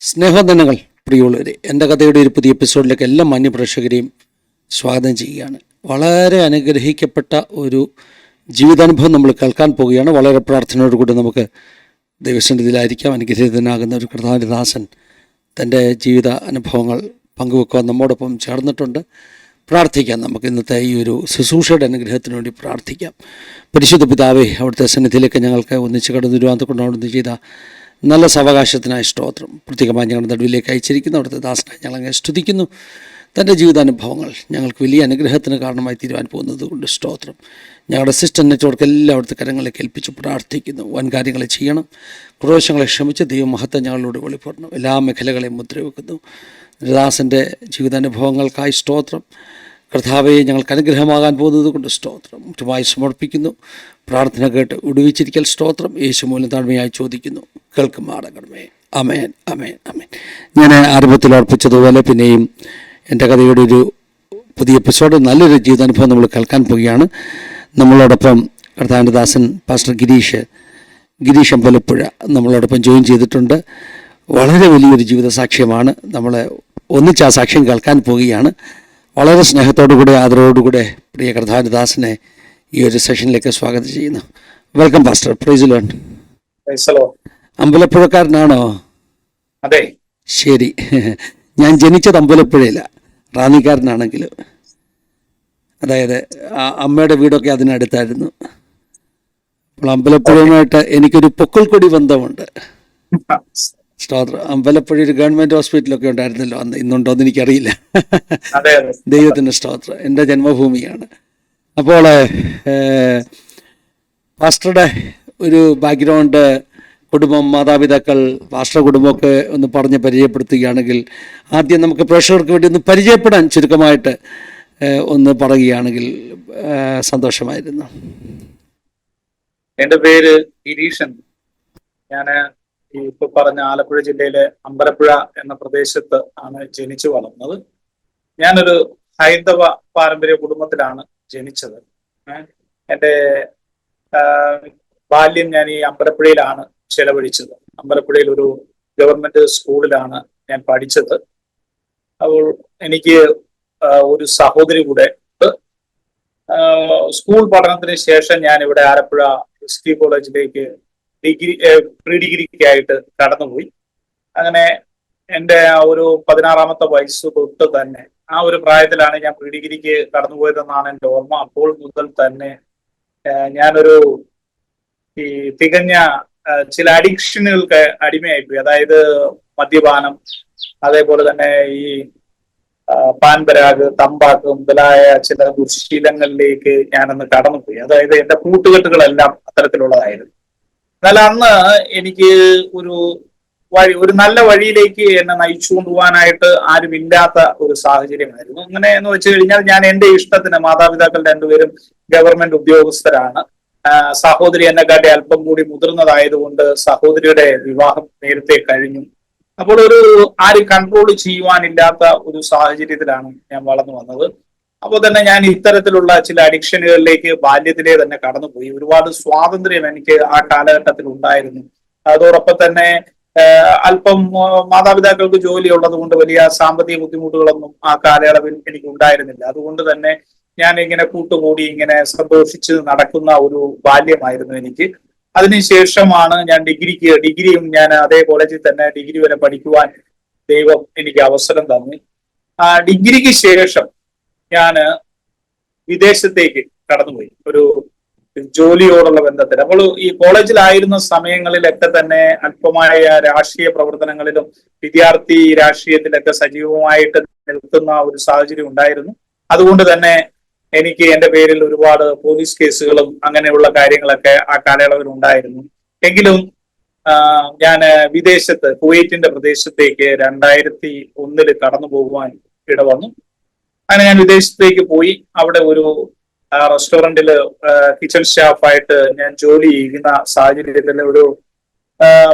സ്നേഹവന്ദനങ്ങൾ പ്രിയമുള്ളവരെ, എൻ്റെ കഥയുടെ ഒരു പുതിയ എപ്പിസോഡിലേക്ക് എല്ലാ മാന്യപ്രേക്ഷകരെയും സ്വാഗതം ചെയ്യുകയാണ്. വളരെ അനുഗ്രഹിക്കപ്പെട്ട ഒരു ജീവിതാനുഭവം നമ്മൾ കേൾക്കാൻ പോവുകയാണ്. വളരെ പ്രാർത്ഥനയോടുകൂടി നമുക്ക് ദൈവസന്നിധിയിലായിരിക്കാം. അനുഗ്രഹീതനാകുന്ന ഒരു കർത്താവിൻ്റെ തൻ്റെ ജീവിത അനുഭവങ്ങൾ പങ്കുവെക്കുവാൻ നമ്മോടൊപ്പം ചേർന്നിട്ടുണ്ട്. പ്രാർത്ഥിക്കാം. നമുക്ക് ഇന്നത്തെ ഈ ഒരു ശുശ്രൂഷയുടെ അനുഗ്രഹത്തിന് വേണ്ടി പ്രാർത്ഥിക്കാം. പരിശുദ്ധ പിതാവേ, അവിടുത്തെ സന്നിധിയിലേക്ക് ഞങ്ങൾക്ക് ഒന്നിച്ച് കടന്നു വരുവാൻ അവിടുന്ന് ചെയ്ത നല്ല സാവകാശത്തിനായി സ്തോത്രം. പ്രത്യേകമായി ഞങ്ങളുടെ നടുവിലേക്ക് അയച്ചിരിക്കുന്ന അവിടുത്തെ ദാസനായി ഞങ്ങളങ്ങ് സ്തുതിക്കുന്നു. തൻ്റെ ജീവിതാനുഭവങ്ങൾ ഞങ്ങൾക്ക് വലിയ അനുഗ്രഹത്തിന് കാരണമായി തീരുവാൻ പോകുന്നത് കൊണ്ട് സ്തോത്രം. ഞങ്ങളുടെ സിസ്റ്റർ നെറ്റ്വർക്ക് എല്ലാവിടുത്തെ കരങ്ങളിലേക്ക് ഏൽപ്പിച്ച് പ്രാർത്ഥിക്കുന്നു. വൻകാര്യങ്ങളെ ചെയ്യണം, ക്രോശങ്ങളെ ക്ഷമിച്ച് ദൈവമഹത്വം ഞങ്ങളോട് വെളിപ്പെടണം. എല്ലാ മേഖലകളെയും മുദ്രവെക്കുന്നു. ദാസൻ്റെ ജീവിതാനുഭവങ്ങൾക്കായി സ്തോത്രം. കർത്താവെ, ഞങ്ങൾക്ക് അനുഗ്രഹമാകാൻ പോകുന്നത് കൊണ്ട് സ്തോത്രം മുറ്റുമായി സമർപ്പിക്കുന്നു. പ്രാർത്ഥന കേട്ട് വിടുവിച്ചിരിക്കൽ സ്തോത്രം. യേശു മൂലം താഴ്മയായി ചോദിക്കുന്നു, കേൾക്കുമാറാകണമേ. അമേൻ, അമേൻ, അമേൻ. ഞാൻ ആരംഭത്തിൽ അർപ്പിച്ചതുപോലെ പിന്നെയും എൻ്റെ കഥയുടെ ഒരു പുതിയ എപ്പിസോഡ്, നല്ലൊരു ജീവിതാനുഭവം നമ്മൾ കേൾക്കാൻ പോവുകയാണ്. നമ്മളോടൊപ്പം കർത്താവിൻ്റെ ദാസൻ പാസ്റ്റർ ഗിരീഷ് അമ്പലപ്പുഴ നമ്മളോടൊപ്പം ജോയിൻ ചെയ്തിട്ടുണ്ട്. വളരെ വലിയൊരു ജീവിത സാക്ഷ്യമാണ്. നമ്മൾ ഒന്നിച്ച് ആ സാക്ഷ്യം കേൾക്കാൻ പോവുകയാണ്. വളരെ സ്നേഹത്തോടുകൂടെ ആദരവോടുകൂടെ പ്രിയ കർത്താവിൻ്റെ ദാസനെ ഈ ഒരു സെഷനിലേക്ക് സ്വാഗതം ചെയ്യുന്നു. Welcome pastor. Praise the lord. അമ്പലപ്പുഴക്കാരനാണോ? അതെ. ശരി. ഞാൻ ജനിച്ചത് അമ്പലപ്പുഴയില്ല, റാന്നിക്കാരനാണെങ്കിലും. അതായത് അമ്മയുടെ വീടൊക്കെ അതിനടുത്തായിരുന്നു. അപ്പോൾ അമ്പലപ്പുഴയുമായിട്ട് എനിക്കൊരു പൊക്കിൾക്കൊടി ബന്ധമുണ്ട്. അമ്പലപ്പുഴ ഒരു ഗവൺമെന്റ് ഹോസ്പിറ്റലൊക്കെ ഉണ്ടായിരുന്നല്ലോ അന്ന്. ഇന്നുണ്ടോയെന്ന് എനിക്കറിയില്ല. ദൈവത്തിൻ്റെ സ്തോത്രം. എൻ്റെ ജന്മഭൂമിയാണ്. അപ്പോൾ പാസ്റ്ററുടെ ഒരു ബാക്ക്ഗ്രൗണ്ട്, കുടുംബം, മാതാപിതാക്കൾ, പാസ്റ്റർ കുടുംബമൊക്കെ ഒന്ന് പറഞ്ഞ് പരിചയപ്പെടുത്തുകയാണെങ്കിൽ, ആദ്യം നമുക്ക് പ്രേക്ഷകർക്ക് വേണ്ടി ഒന്ന് പരിചയപ്പെടാൻ ചുരുക്കമായിട്ട് ഒന്ന് പറയുകയാണെങ്കിൽ സന്തോഷമായിരുന്നു. എൻ്റെ പേര് ഗിരീഷൻ. ഞാൻ ഇപ്പൊ പറഞ്ഞ ആലപ്പുഴ ജില്ലയിലെ അമ്പലപ്പുഴ എന്ന പ്രദേശത്ത് ആണ് ജനിച്ചു വളർന്നത്. ഞാനൊരു ഹൈന്ദവ പാരമ്പര്യ കുടുംബത്തിലാണ് ജനിച്ചത്. എൻ്റെ ബാല്യം ഞാൻ ഈ അമ്പലപ്പുഴയിലാണ് ചെലവഴിച്ചത്. അമ്പലപ്പുഴയിൽ ഒരു ഗവൺമെന്റ് സ്കൂളിലാണ് ഞാൻ പഠിച്ചത്. അപ്പോൾ എനിക്ക് ഒരു സഹോദരി കൂടെ ഉണ്ട്. സ്കൂൾ പഠനത്തിന് ശേഷം ഞാൻ ഇവിടെ ആലപ്പുഴ ST കോളേജിലേക്ക് പ്രീ ഡിഗ്രിക്കായിട്ട് കടന്നുപോയി. അങ്ങനെ എൻ്റെ ആ ഒരു 16-ാമത്തെ വയസ്സ് തൊട്ട് തന്നെ, ആ ഒരു പ്രായത്തിലാണ് ഞാൻ പ്രീ ഡിഗ്രിക്ക് കടന്നുപോയതെന്നാണ് എൻ്റെ ഓർമ്മ. അപ്പോൾ മുതൽ തന്നെ ഞാനൊരു ഈ തികഞ്ഞ ചില അഡിക്ഷനുകൾക്ക് അടിമയായിപ്പോയി. അതായത് മദ്യപാനം, അതേപോലെ തന്നെ ഈ പാൻപരാഗ്, തമ്പാക്ക് മുതലായ ചില ദുശ്ശീലങ്ങളിലേക്ക് ഞാനന്ന് കടന്നുപോയി. അതായത് എൻ്റെ കൂട്ടുകെട്ടുകളെല്ലാം അത്തരത്തിലുള്ളതായിരുന്നു. എന്നാൽ അന്ന് എനിക്ക് ഒരു നല്ല വഴിയിലേക്ക് എന്നെ നയിച്ചു കൊണ്ടുപോകാനായിട്ട് ആരുമില്ലാത്ത ഒരു സാഹചര്യമായിരുന്നു. അങ്ങനെ എന്ന് വെച്ച് കഴിഞ്ഞാൽ, ഞാൻ എൻ്റെ ഇഷ്ടത്തിന്, മാതാപിതാക്കൾ രണ്ടുപേരും ഗവൺമെന്റ് ഉദ്യോഗസ്ഥരാണ്. സഹോദരി എന്നെക്കാട്ടി അല്പം കൂടി മുതിർന്നതായതുകൊണ്ട് സഹോദരിയുടെ വിവാഹം നേരത്തെ കഴിഞ്ഞു. അപ്പോൾ ആരും കൺട്രോൾ ചെയ്യുവാനില്ലാത്ത ഒരു സാഹചര്യത്തിലാണ് ഞാൻ വളർന്നു വന്നത്. അപ്പോൾ തന്നെ ഞാൻ ഇത്തരത്തിലുള്ള ചില അഡിക്ഷനുകളിലേക്ക് ബാല്യത്തിലെ തന്നെ കടന്നുപോയി. ഒരുപാട് സ്വാതന്ത്ര്യം എനിക്ക് ആ കാലഘട്ടത്തിൽ ഉണ്ടായിരുന്നു. അതോടൊപ്പം തന്നെ അല്പം മാതാപിതാക്കൾക്ക് ജോലി ഉള്ളത് കൊണ്ട് വലിയ സാമ്പത്തിക ബുദ്ധിമുട്ടുകളൊന്നും ആ കാലയളവിൽ എനിക്ക് ഉണ്ടായിരുന്നില്ല. അതുകൊണ്ട് തന്നെ ഞാൻ ഇങ്ങനെ കൂട്ടുകൂടി ഇങ്ങനെ സന്തോഷിച്ച് നടക്കുന്ന ഒരു ബാല്യമായിരുന്നു എനിക്ക്. അതിനുശേഷമാണ് ഞാൻ ഡിഗ്രിയും ഞാൻ അതേ കോളേജിൽ തന്നെ ഡിഗ്രി വരെ പഠിക്കുവാൻ ദൈവം എനിക്ക് അവസരം തന്നു. ആ ഡിഗ്രിക്ക് ശേഷം ഞാൻ വിദേശത്തേക്ക് കടന്നുപോയി ഒരു ജോലിയോടുള്ള ബന്ധത്തിൽ. അപ്പോൾ ഈ കോളേജിലായിരുന്ന സമയങ്ങളിലൊക്കെ തന്നെ അല്പമായ രാഷ്ട്രീയ പ്രവർത്തനങ്ങളിലും വിദ്യാർത്ഥി രാഷ്ട്രീയത്തിലൊക്കെ സജീവമായിട്ട് നിൽക്കുന്ന ഒരു സാഹചര്യം ഉണ്ടായിരുന്നു. അതുകൊണ്ട് തന്നെ എനിക്ക് എൻ്റെ പേരിൽ ഒരുപാട് പോലീസ് കേസുകളും അങ്ങനെയുള്ള കാര്യങ്ങളൊക്കെ ആ കാലയളവിൽ ഉണ്ടായിരുന്നു. എങ്കിലും ഞാൻ വിദേശത്ത്, കുവൈറ്റിന്റെ പ്രദേശത്തേക്ക് 2001 കടന്നു പോകുവാൻ ഇടവന്നു. അങ്ങനെ ഞാൻ വിദേശത്തേക്ക് പോയി. അവിടെ ഒരു റെസ്റ്റോറന്റിൽ കിച്ചൺ സ്റ്റാഫായിട്ട് ഞാൻ ജോലി ചെയ്യുന്ന സാഹചര്യത്തിൽ ഒരു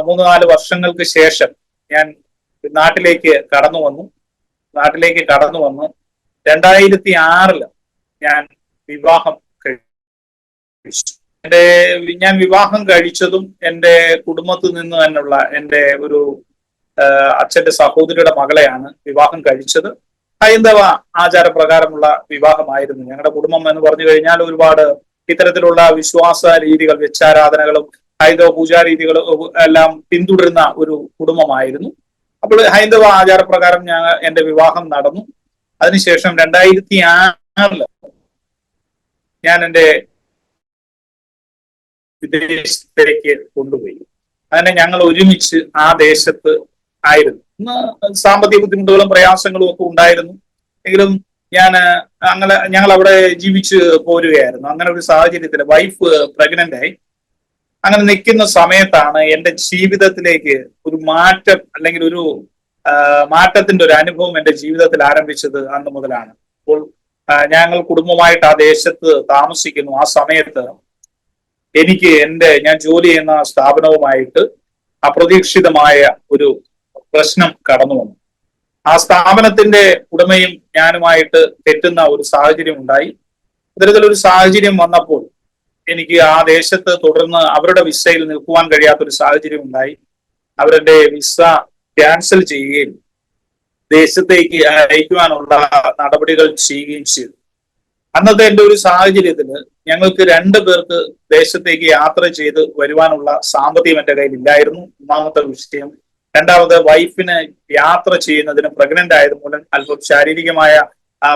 3-4 വർഷങ്ങൾക്ക് ശേഷം ഞാൻ നാട്ടിലേക്ക് കടന്നു വന്നു. 2006 ഞാൻ വിവാഹം കഴിച്ചു. ഞാൻ വിവാഹം കഴിച്ചതും എൻ്റെ കുടുംബത്തിൽ നിന്ന് തന്നെയുള്ള എൻ്റെ ഒരു അച്ഛന്റെ സഹോദരിയുടെ മകളെയാണ് വിവാഹം കഴിച്ചത്. ഹൈന്ദവ ആചാരപ്രകാരമുള്ള വിവാഹമായിരുന്നു. ഞങ്ങളുടെ കുടുംബം എന്ന് പറഞ്ഞു കഴിഞ്ഞാൽ ഒരുപാട് ഇത്തരത്തിലുള്ള വിശ്വാസ രീതികൾ, വെച്ചാരാധനകളും ഹൈന്ദവ പൂജാരീതികളും എല്ലാം പിന്തുടരുന്ന ഒരു കുടുംബമായിരുന്നു. അപ്പോൾ ഹൈന്ദവ ആചാരപ്രകാരം എന്റെ വിവാഹം നടന്നു. അതിനുശേഷം 2006 ഞാൻ എന്റെ വിദേശത്തേക്ക് കൊണ്ടുപോയി. അങ്ങനെ ഞങ്ങൾ ഒരുമിച്ച് ആ ദേശത്ത് ആയിരുന്നു. സാമ്പത്തിക ബുദ്ധിമുട്ടുകളും പ്രയാസങ്ങളും ഒക്കെ ഉണ്ടായിരുന്നു. എങ്കിലും ഞങ്ങൾ അവിടെ ജീവിച്ച് പോരുകയായിരുന്നു. അങ്ങനെ ഒരു സാഹചര്യത്തിൽ വൈഫ് പ്രഗ്നന്റ് ആയി. അങ്ങനെ നിൽക്കുന്ന സമയത്താണ് എന്റെ ജീവിതത്തിലേക്ക് ഒരു മാറ്റം, അല്ലെങ്കിൽ ഒരു മാറ്റത്തിന്റെ ഒരു അനുഭവം എന്റെ ജീവിതത്തിൽ ആരംഭിച്ചത് അന്ന് മുതലാണ്. അപ്പോൾ ഞങ്ങൾ കുടുംബമായിട്ട് ആ ദേശത്ത് താമസിക്കുന്നു. ആ സമയത്ത് എനിക്ക് ഞാൻ ജോലി ചെയ്യുന്ന സ്ഥാപനവുമായിട്ട് അപ്രതീക്ഷിതമായ ഒരു പ്രശ്നം കടന്നു വന്നു. ആ സ്ഥാപനത്തിന്റെ ഉടമയും ഞാനുമായിട്ട് തെറ്റുന്ന ഒരു സാഹചര്യം ഉണ്ടായി. ഇത്തരത്തിലൊരു സാഹചര്യം വന്നപ്പോൾ എനിക്ക് ആ ദേശത്ത് തുടർന്ന് അവരുടെ വിസയിൽ നിൽക്കുവാൻ കഴിയാത്തൊരു സാഹചര്യം ഉണ്ടായി. അവരുടെ വിസ ക്യാൻസൽ ചെയ്യുകയും ദേശത്തേക്ക് അയക്കുവാനുള്ള നടപടികൾ ചെയ്യുകയും ചെയ്തു. അന്നത്തെ എന്റെ ഒരു സാഹചര്യത്തിന് ഞങ്ങൾക്ക് 2 പേർക്ക് ദേശത്തേക്ക് യാത്ര ചെയ്ത് വരുവാനുള്ള സാമ്പത്തികം എന്റെ കയ്യിൽ ഇല്ലായിരുന്നു. ഒന്നാമത്തെ വിഷയം. രണ്ടാമത്, വൈഫിന് യാത്ര ചെയ്യുന്നതിന് പ്രഗ്നന്റ് ആയത് മൂലം അല്പം ശാരീരികമായ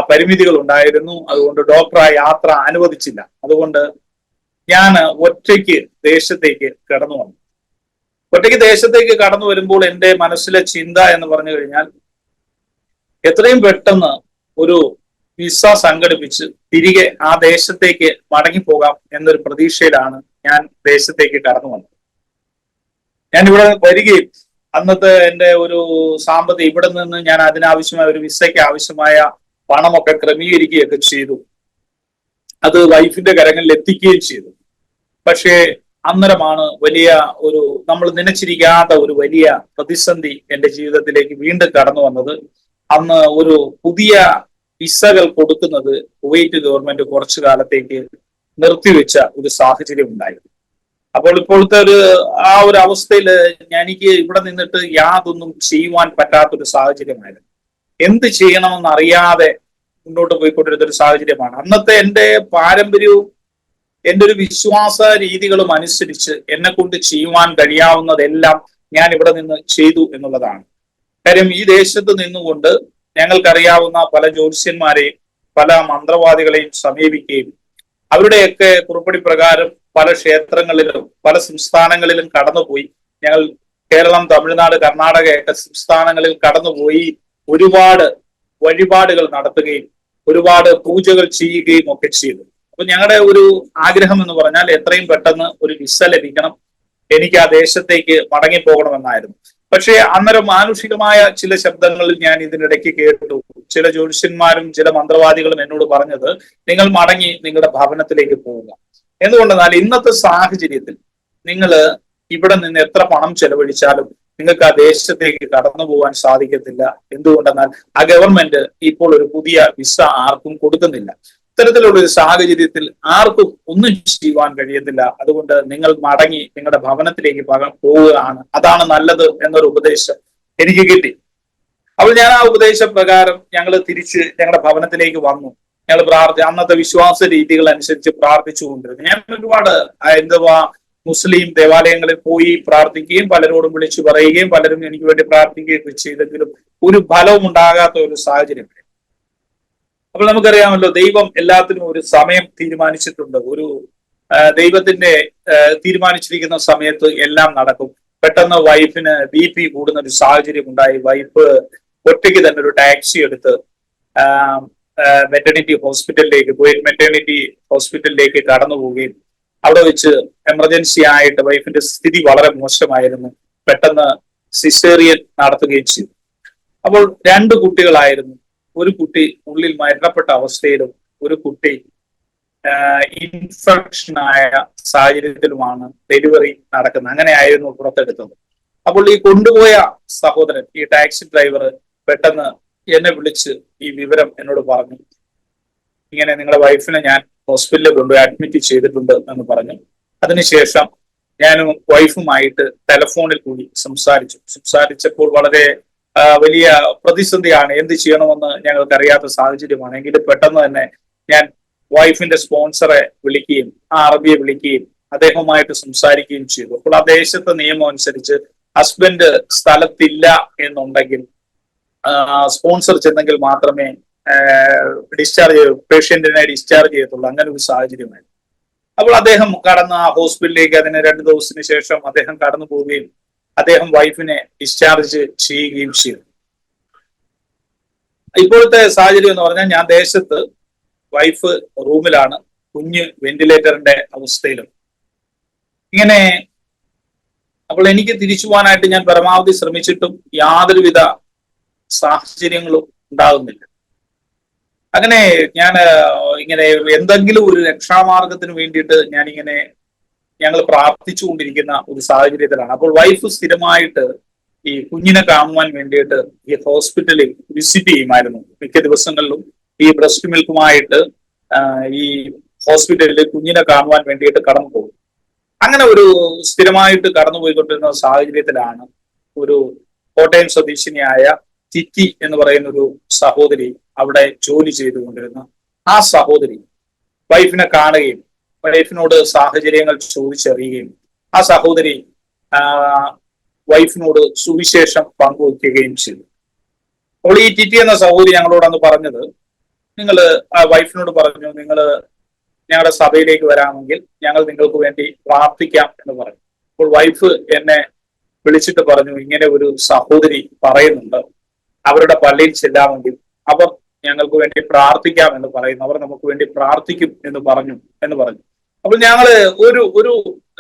പരിമിതികൾ ഉണ്ടായിരുന്നു. അതുകൊണ്ട് ഡോക്ടർ ആ യാത്ര അനുവദിച്ചില്ല. അതുകൊണ്ട് ഞാൻ ഒറ്റയ്ക്ക് ദേശത്തേക്ക് കടന്നു വന്നു. ഒറ്റയ്ക്ക് ദേശത്തേക്ക് കടന്നു വരുമ്പോൾ എൻ്റെ മനസ്സിലെ ചിന്ത എന്ന് പറഞ്ഞു കഴിഞ്ഞാൽ, എത്രയും പെട്ടെന്ന് ഒരു വിസ സംഘടിപ്പിച്ച് തിരികെ ആ ദേശത്തേക്ക് മടങ്ങിപ്പോകാം എന്നൊരു പ്രതീക്ഷയിലാണ് ഞാൻ ദേശത്തേക്ക് കടന്നു വന്നത്. ഞാൻ ഇവിടെ വരികയും അന്നത്തെ എൻ്റെ ഒരു സാമ്പത്തികം, ഇവിടെ നിന്ന് ഞാൻ അതിനാവശ്യമായ ഒരു വിസയ്ക്ക് ആവശ്യമായ പണമൊക്കെ ക്രമീകരിക്കുകയൊക്കെ ചെയ്തു. അത് വൈഫിന്റെ കരങ്ങളിൽ എത്തിക്കുകയും ചെയ്തു. പക്ഷേ അന്നേരമാണ് നമ്മൾ നനച്ചിരിക്കാത്ത ഒരു വലിയ പ്രതിസന്ധി എന്റെ ജീവിതത്തിലേക്ക് വീണ്ടും കടന്നു വന്നത്. അന്ന് ഒരു പുതിയ വിസകൾ കൊടുക്കുന്നത് കുവൈറ്റ് ഗവൺമെന്റ് കുറച്ചു കാലത്തേക്ക് നിർത്തിവെച്ച ഒരു സാഹചര്യം ഉണ്ടായിരുന്നു. അപ്പോൾ ഇപ്പോഴത്തെ ആ ഒരു അവസ്ഥയിൽ എനിക്ക് ഇവിടെ നിന്നിട്ട് യാതൊന്നും ചെയ്യുവാൻ പറ്റാത്തൊരു സാഹചര്യമായിരുന്നു. എന്ത് ചെയ്യണമെന്ന് അറിയാതെ മുന്നോട്ട് പോയിക്കൊണ്ടിരുന്ന ഒരു സാഹചര്യമാണ്. അന്നത്തെ എൻ്റെ പാരമ്പര്യവും എൻ്റെ ഒരു വിശ്വാസ രീതികളും അനുസരിച്ച് എന്നെ കൊണ്ട് ചെയ്യുവാൻ കഴിയാവുന്നതെല്ലാം ഞാൻ ഇവിടെ നിന്ന് ചെയ്തു എന്നുള്ളതാണ്. കാര്യം, ഈ ദേശത്ത് നിന്നുകൊണ്ട് ഞങ്ങൾക്കറിയാവുന്ന പല ജ്യോത്സ്യന്മാരെയും പല മന്ത്രവാദികളെയും സമീപിക്കുകയും അവരുടെയൊക്കെ കുറിപ്പടി പ്രകാരം പല ക്ഷേത്രങ്ങളിലും പല സംസ്ഥാനങ്ങളിലും കടന്നുപോയി. ഞങ്ങൾ കേരളം, തമിഴ്നാട്, കർണാടകയൊക്കെ സംസ്ഥാനങ്ങളിൽ കടന്നുപോയി ഒരുപാട് വഴിപാടുകൾ നടത്തുകയും ഒരുപാട് പൂജകൾ ചെയ്യുകയും ഒക്കെ ചെയ്തു. അപ്പൊ ഞങ്ങളുടെ ഒരു ആഗ്രഹം എന്ന് പറഞ്ഞാൽ എത്രയും പെട്ടെന്ന് ഒരു വിസ ലഭിക്കണം, എനിക്ക് ആ ദേശത്തേക്ക് മടങ്ങിപ്പോകണമെന്നായിരുന്നു. പക്ഷേ അന്നേരം മാനുഷികമായ ചില ശബ്ദങ്ങളിൽ ഞാൻ ഇതിനിടയ്ക്ക് കേട്ടു. ചില ജ്യോത്സ്യന്മാരും ചില മന്ത്രവാദികളും എന്നോട് പറഞ്ഞത്, നിങ്ങൾ മടങ്ങി നിങ്ങളുടെ ഭവനത്തിലേക്ക് പോവുക. എന്തുകൊണ്ടെന്നാൽ ഇന്നത്തെ സാഹചര്യത്തിൽ നിങ്ങൾ ഇവിടെ നിന്ന് എത്ര പണം ചെലവഴിച്ചാലും നിങ്ങൾക്ക് ആ ദേശത്തേക്ക് കടന്നു പോകാൻ സാധിക്കത്തില്ല. എന്തുകൊണ്ടെന്നാൽ ആ ഗവൺമെന്റ് ഇപ്പോൾ ഒരു പുതിയ വിസ ആർക്കും കൊടുക്കുന്നില്ല. ഇത്തരത്തിലുള്ള ഒരു സാഹചര്യത്തിൽ ആർക്കും ഒന്നും ചെയ്യുവാൻ കഴിയത്തില്ല. അതുകൊണ്ട് നിങ്ങൾ മടങ്ങി നിങ്ങളുടെ ഭവനത്തിലേക്ക് പോവുകയാണ്, അതാണ് നല്ലത് എന്നൊരു ഉപദേശം എനിക്ക് കിട്ടി. അപ്പോൾ ഞാൻ ആ ഉപദേശപ്രകാരം ഞങ്ങൾ തിരിച്ച് ഞങ്ങളുടെ ഭവനത്തിലേക്ക് വന്നു. ഞങ്ങൾ അന്നത്തെ വിശ്വാസ രീതികൾ അനുസരിച്ച് പ്രാർത്ഥിച്ചുകൊണ്ടിരുന്നു. ഞാൻ ഒരുപാട് മുസ്ലിം ദേവാലയങ്ങളിൽ പോയി പ്രാർത്ഥിക്കുകയും പലരോടും വിളിച്ചു പറയുകയും പലരും എനിക്ക് വേണ്ടി പ്രാർത്ഥിക്കുകയൊക്കെ ചെയ്തെങ്കിലും ഒരു ഫലവും ഉണ്ടാകാത്ത ഒരു സാഹചര്യം. അപ്പോൾ നമുക്കറിയാമല്ലോ, ദൈവം എല്ലാത്തിനും ഒരു സമയം തീരുമാനിച്ചിട്ടുണ്ട്. ദൈവത്തിന്റെ തീരുമാനിച്ചിരിക്കുന്ന സമയത്ത് എല്ലാം നടക്കും. പെട്ടെന്ന് വൈഫിന് BP കൂടുന്ന ഒരു സാഹചര്യം ഉണ്ടായി. വൈഫ് ഒറ്റയ്ക്ക് തന്നെ ഒരു ടാക്സി എടുത്ത് മെറ്റേണിറ്റി ഹോസ്പിറ്റലിലേക്ക് കടന്നു പോവുകയും അവിടെ വെച്ച് എമർജൻസി ആയിട്ട് വൈഫിന്റെ സ്ഥിതി വളരെ മോശമായിരുന്നു. പെട്ടെന്ന് സിസേറിയൻ നടത്തുകയും ചെയ്തു. അപ്പോൾ 2 കുട്ടികളായിരുന്നു. ഒരു കുട്ടി ഉള്ളിൽ മരണപ്പെട്ട അവസ്ഥയിലും ഒരു കുട്ടി ഇൻഫെക്ഷനായ സാഹചര്യത്തിലുമാണ് ഡെലിവറി നടക്കുന്നത്. അങ്ങനെയായിരുന്നു പുറത്തെടുത്തത്. അപ്പോൾ ഈ കൊണ്ടുപോയ സഹോദരൻ, ഈ ടാക്സി ഡ്രൈവർ, പെട്ടെന്ന് എന്നെ വിളിച്ച് ഈ വിവരം എന്നോട് പറഞ്ഞു. ഇങ്ങനെ നിങ്ങളുടെ വൈഫിനെ ഞാൻ ഹോസ്പിറ്റലിൽ കൊണ്ടുപോയി അഡ്മിറ്റ് ചെയ്തിട്ടുണ്ട് എന്ന് പറഞ്ഞു. അതിനുശേഷം ഞാനും വൈഫുമായിട്ട് ടെലഫോണിൽ കൂടി സംസാരിച്ചപ്പോൾ വളരെ വലിയ പ്രതിസന്ധിയാണ്. എന്ത് ചെയ്യണമെന്ന് ഞങ്ങൾക്ക് അറിയാത്ത സാഹചര്യമാണ്. എങ്കിലും പെട്ടെന്ന് തന്നെ ഞാൻ വൈഫിന്റെ സ്പോൺസറെ വിളിക്കുകയും ആ അറബിയെ വിളിക്കുകയും അദ്ദേഹവുമായിട്ട് സംസാരിക്കുകയും ചെയ്തു. അപ്പോൾ ആ ദേശത്തെ നിയമം അനുസരിച്ച് ഹസ്ബൻഡ് സ്ഥലത്തില്ല എന്നുണ്ടെങ്കിൽ സ്പോൺസർ ചെന്നെങ്കിൽ മാത്രമേ പേഷ്യന്റിനെ ഡിസ്ചാർജ് ചെയ്യത്തുള്ളൂ. അങ്ങനെ ഒരു സാഹചര്യമായി. അപ്പോൾ അദ്ദേഹം കടന്ന് ആ ഹോസ്പിറ്റലിലേക്ക് അതിന് 2 ദിവസത്തിന് ശേഷം അദ്ദേഹം കടന്നു പോവുകയും അദ്ദേഹം വൈഫിനെ ഡിസ്ചാർജ് ചെയ്യുകയും ചെയ്തു. ഇപ്പോഴത്തെ സാഹചര്യം എന്ന് പറഞ്ഞാൽ ഞാൻ ദേശത്ത്, വൈഫ് റൂമിലാണ്, കുഞ്ഞ് വെന്റിലേറ്ററിന്റെ അവസ്ഥയിലും. ഇങ്ങനെ അപ്പോൾ എനിക്ക് തിരിച്ചു പോകാനായിട്ട് ഞാൻ പരമാവധി ശ്രമിച്ചിട്ടും യാതൊരുവിധ സാഹചര്യങ്ങളും ഉണ്ടാകുന്നില്ല. അങ്ങനെ ഞാൻ ഇങ്ങനെ എന്തെങ്കിലും ഒരു രക്ഷാമാർഗത്തിന് വേണ്ടിയിട്ട് ഞങ്ങൾ പ്രാർത്ഥിച്ചുകൊണ്ടിരിക്കുന്ന ഒരു സാഹചര്യത്തിലാണ്. അപ്പോൾ വൈഫ് സ്ഥിരമായിട്ട് ഈ കുഞ്ഞിനെ കാണുവാൻ വേണ്ടിയിട്ട് ഈ ഹോസ്പിറ്റലിൽ വിസിറ്റ് ചെയ്യുമായിരുന്നു. മിക്ക ദിവസങ്ങളിലും ഈ ബ്രസ്റ്റ് മിൽക്കുമായിട്ട് ഈ ഹോസ്പിറ്റലിൽ കുഞ്ഞിനെ കാണുവാൻ വേണ്ടിയിട്ട് കടന്നു പോകും. അങ്ങനെ ഒരു സ്ഥിരമായിട്ട് കടന്നുപോയിക്കൊണ്ടിരുന്ന സാഹചര്യത്തിലാണ് ഒരു കോട്ടയം സ്വദേശിനിയായ ചിറ്റി എന്ന് പറയുന്ന ഒരു സഹോദരി അവിടെ ജോലി ചെയ്തുകൊണ്ടിരുന്ന ആ സഹോദരി വൈഫിനെ കാണുകയും വൈഫിനോട് സാഹചര്യങ്ങൾ ചോദിച്ചറിയുകയും ആ സഹോദരി വൈഫിനോട് സുവിശേഷം പങ്കുവയ്ക്കുകയും ചെയ്തു. അപ്പോൾ ഈ ചിറ്റി എന്ന സഹോദരി ഞങ്ങളോട് അന്ന് പറഞ്ഞത്, വൈഫിനോട് പറഞ്ഞു, നിങ്ങൾ ഞങ്ങളുടെ സഭയിലേക്ക് വരാമെങ്കിൽ ഞങ്ങൾ നിങ്ങൾക്ക് വേണ്ടി പ്രാർത്ഥിക്കാം എന്ന് പറഞ്ഞു. അപ്പോൾ വൈഫ് എന്നെ വിളിച്ചിട്ട് പറഞ്ഞു, ഇങ്ങനെ ഒരു സഹോദരി പറയുന്നുണ്ട്, അവരുടെ പള്ളിയിൽ ചെല്ലാമെങ്കിൽ അവർ ഞങ്ങൾക്ക് വേണ്ടി പ്രാർത്ഥിക്കാം എന്ന് പറയുന്നു, അവർ നമുക്ക് വേണ്ടി പ്രാർത്ഥിക്കും എന്ന് പറഞ്ഞു. അപ്പോൾ ഞങ്ങള് ഒരു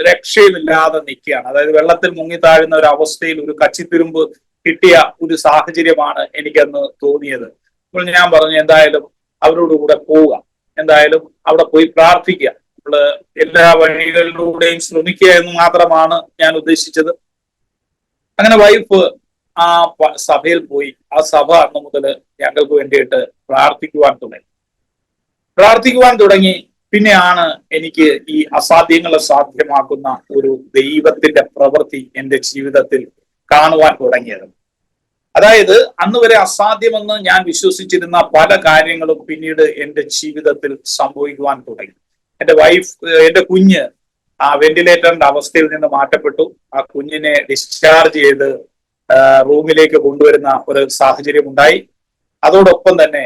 രക്ഷയുമില്ലാതെ നിൽക്കുകയാണ്. അതായത് വെള്ളത്തിൽ മുങ്ങിത്താഴുന്ന ഒരു അവസ്ഥയിൽ ഒരു കച്ചിത്തുരുമ്പ് കിട്ടിയ ഒരു സാഹചര്യമാണ് എനിക്കന്ന് തോന്നിയത്. അപ്പോൾ ഞാൻ പറഞ്ഞു, എന്തായാലും അവരോട് കൂടെ പോവുക, എന്തായാലും അവിടെ പോയി പ്രാർത്ഥിക്കുക, നമ്മള് എല്ലാ വഴികളിലൂടെയും ശ്രമിക്കുക എന്ന് മാത്രമാണ് ഞാൻ ഉദ്ദേശിച്ചത്. അങ്ങനെ വൈഫ് ആ സഭയിൽ പോയി. ആ സഭ അന്ന് മുതൽ ഞങ്ങൾക്ക് വേണ്ടിയിട്ട് പ്രാർത്ഥിക്കുവാൻ തുടങ്ങി. പിന്നെയാണ് എനിക്ക് ഈ അസാധ്യങ്ങളെ സാധ്യമാക്കുന്ന ഒരു ദൈവത്തിന്റെ പ്രവൃത്തി എന്റെ ജീവിതത്തിൽ കാണുവാൻ തുടങ്ങിയത്. അതായത് അന്ന് വരെ അസാധ്യമെന്ന് ഞാൻ വിശ്വസിച്ചിരുന്ന പല കാര്യങ്ങളും പിന്നീട് എന്റെ ജീവിതത്തിൽ സംഭവിക്കുവാൻ തുടങ്ങി. എന്റെ കുഞ്ഞ് ആ വെന്റിലേറ്ററിന്റെ അവസ്ഥയിൽ നിന്ന് മാറ്റപ്പെട്ടു. ആ കുഞ്ഞിനെ ഡിസ്ചാർജ് ചെയ്ത് റൂമിലേക്ക് കൊണ്ടുവരുന്ന ഒരു സാഹചര്യം ഉണ്ടായി. അതോടൊപ്പം തന്നെ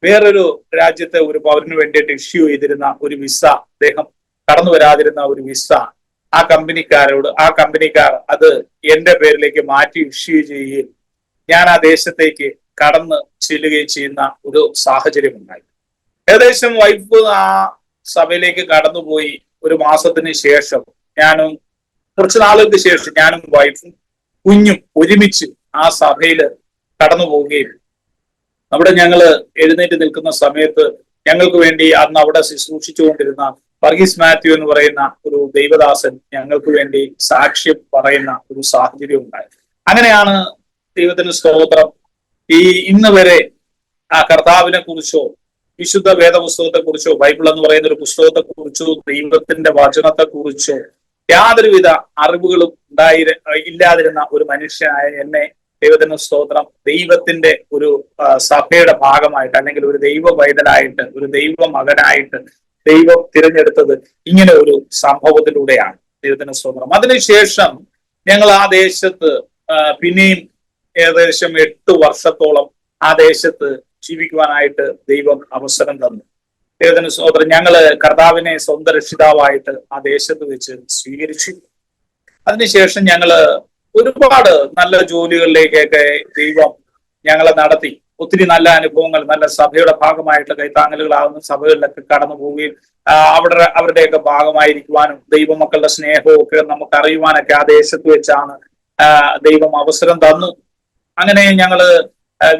വേറൊരു രാജ്യത്തെ ഒരു പൗരന് വേണ്ടിയിട്ട് ഇഷ്യൂ ചെയ്തിരുന്ന ഒരു വിസ, അദ്ദേഹം കടന്നു വരാതിരുന്ന ഒരു വിസ, ആ കമ്പനിക്കാർ അത് എന്റെ പേരിലേക്ക് മാറ്റി ഇഷ്യൂ ചെയ്യുകയും ഞാൻ ആ ദേശത്തേക്ക് കടന്ന് ചെല്ലുകയും ചെയ്യുന്ന ഒരു സാഹചര്യം ഉണ്ടായി. ഏകദേശം വൈഫ് ആ സഭയിലേക്ക് കടന്നുപോയി. ഒരു മാസത്തിന് ശേഷം കുറച്ചു നാളുകൾക്ക് ശേഷം ഞാനും വൈഫും കുഞ്ഞും ഒരുമിച്ച് ആ സഭയിൽ കടന്നു പോവുകയും അവിടെ ഞങ്ങള് എഴുന്നേറ്റ് നിൽക്കുന്ന സമയത്ത് ഞങ്ങൾക്ക് വേണ്ടി അന്ന് അവിടെ ശുശ്രൂഷിച്ചുകൊണ്ടിരുന്ന വർഗീസ് മാത്യു എന്ന് പറയുന്ന ഒരു ദൈവദാസൻ ഞങ്ങൾക്ക് വേണ്ടി സാക്ഷ്യം പറയുന്ന ഒരു സാഹചര്യം ഉണ്ടായി. അങ്ങനെയാണ് ദൈവത്തിന് സ്തോത്രം, ഈ ഇന്ന് വരെ ആ കർത്താവിനെ കുറിച്ചോ വിശുദ്ധ വേദപുസ്തകത്തെ കുറിച്ചോ ബൈബിൾ എന്ന് പറയുന്ന ഒരു പുസ്തകത്തെ കുറിച്ചോ ദൈവത്തിന്റെ വചനത്തെ കുറിച്ചോ യാതൊരുവിധ അറിവുകളും ഇല്ലാതിരുന്ന ഒരു മനുഷ്യനായ എന്നെ ദൈവത്തിന് സ്തോത്രം ദൈവത്തിന്റെ ഒരു സഭയുടെ ഭാഗമായിട്ട് അല്ലെങ്കിൽ ഒരു ദൈവ പൈതലായിട്ട് ഒരു ദൈവ മകനായിട്ട് ദൈവം തിരഞ്ഞെടുത്തത് ഇങ്ങനെ ഒരു സംഭവത്തിലൂടെയാണ്. ദൈവത്തിന് സ്തോത്രം. അതിനുശേഷം ഞങ്ങൾ ആ ദേശത്ത് പിന്നെയും ഏകദേശം 8 വർഷത്തോളം ആ ദേശത്ത് ജീവിക്കുവാനായിട്ട് ദൈവം അവസരം തന്നു. ദൈവത്തിന് സ്തോത്രം. ഞങ്ങള് കർത്താവിനെ സ്വന്തം രക്ഷിതാവായിട്ട് ആ ദേശത്ത് വെച്ച് സ്വീകരിച്ചു. അതിനുശേഷം ഞങ്ങള് ഒരുപാട് നല്ല ജോലികളിലേക്കൊക്കെ ദൈവം ഞങ്ങളെ നടത്തി. ഒത്തിരി നല്ല അനുഭവങ്ങൾ, നല്ല സഭയുടെ ഭാഗമായിട്ട് കൈത്താങ്ങലുകളാവുന്ന സഭകളിലൊക്കെ കടന്നു പോവുകയും അവരുടെയൊക്കെ ഭാഗമായിരിക്കുവാനും ദൈവമക്കളുടെ സ്നേഹവും ഒക്കെ നമുക്ക് അറിയുവാനൊക്കെ ആ ദേശത്ത് വെച്ചാണ് ദൈവം അവസരം തന്നു. അങ്ങനെ ഞങ്ങള്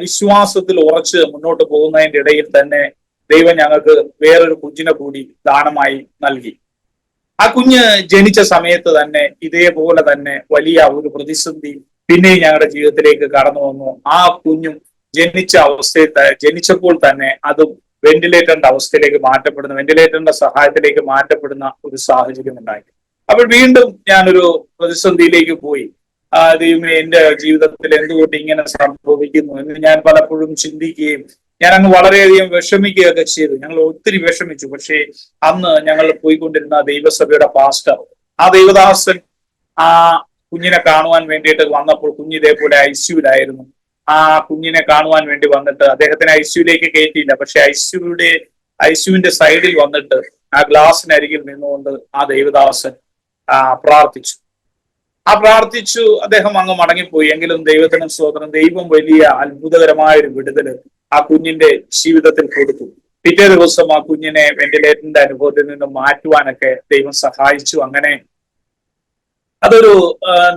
വിശ്വാസത്തിൽ ഉറച്ച് മുന്നോട്ട് പോകുന്നതിന്റെ ഇടയിൽ തന്നെ ദൈവം ഞങ്ങൾക്ക് വേറൊരു കുഞ്ഞിനെ കൂടി ദാനമായി നൽകി. ആ കുഞ്ഞ് ജനിച്ച സമയത്ത് തന്നെ ഇതേപോലെ തന്നെ വലിയ ഒരു പ്രതിസന്ധി പിന്നെയും ഞങ്ങളുടെ ജീവിതത്തിലേക്ക് കടന്നു വന്നു. ആ കുഞ്ഞും ജനിച്ചപ്പോൾ തന്നെ അതും വെന്റിലേറ്ററിന്റെ അവസ്ഥയിലേക്ക് വെന്റിലേറ്ററിന്റെ സഹായത്തിലേക്ക് മാറ്റപ്പെടുന്ന ഒരു സാഹചര്യം ഉണ്ടായി. അപ്പോൾ വീണ്ടും ഞാനൊരു പ്രതിസന്ധിയിലേക്ക് പോയി. ദൈവമേ, എന്റെ ജീവിതത്തിൽ എന്തുകൊണ്ട് ഇങ്ങനെ സംഭവിക്കുന്നു എന്ന് ഞാൻ പലപ്പോഴും ചിന്തിക്കുകയും ഞാൻ അങ്ങ് വളരെയധികം വിഷമിക്കുകയൊക്കെ ചെയ്തു. ഞങ്ങൾ ഒത്തിരി വിഷമിച്ചു. പക്ഷേ അന്ന് ഞങ്ങൾ പോയിക്കൊണ്ടിരുന്ന ദൈവസഭയുടെ പാസ്റ്റർ, ആ ദൈവദാസൻ, ആ കുഞ്ഞിനെ കാണുവാൻ വേണ്ടിയിട്ട് വന്നപ്പോൾ കുഞ്ഞ് ഇതേപോലെ ഐസിയുലായിരുന്നു. ആ കുഞ്ഞിനെ കാണുവാൻ വേണ്ടി വന്നിട്ട് അദ്ദേഹത്തിന് ഐസിയുലേക്ക് കയറ്റിയില്ല. പക്ഷെ ഐസിയുവിന്റെ സൈഡിൽ വന്നിട്ട് ആ ഗ്ലാസിനരികിൽ നിന്നുകൊണ്ട് ആ ദൈവദാസൻ പ്രാർത്ഥിച്ചു. അദ്ദേഹം അങ്ങ് മടങ്ങിപ്പോയി. എങ്കിലും ദൈവത്തിന് സ്തോത്രം, ദൈവം വലിയ അത്ഭുതകരമായ ഒരു വിടുതല് ആ കുഞ്ഞിന്റെ ജീവിതത്തിൽ കൊടുത്തു. പിറ്റേ ദിവസം ആ കുഞ്ഞിനെ വെന്റിലേറ്ററിന്റെ അനുഭവത്തിൽ നിന്ന് മാറ്റുവാനൊക്കെ ദൈവം സഹായിച്ചു. അങ്ങനെ അതൊരു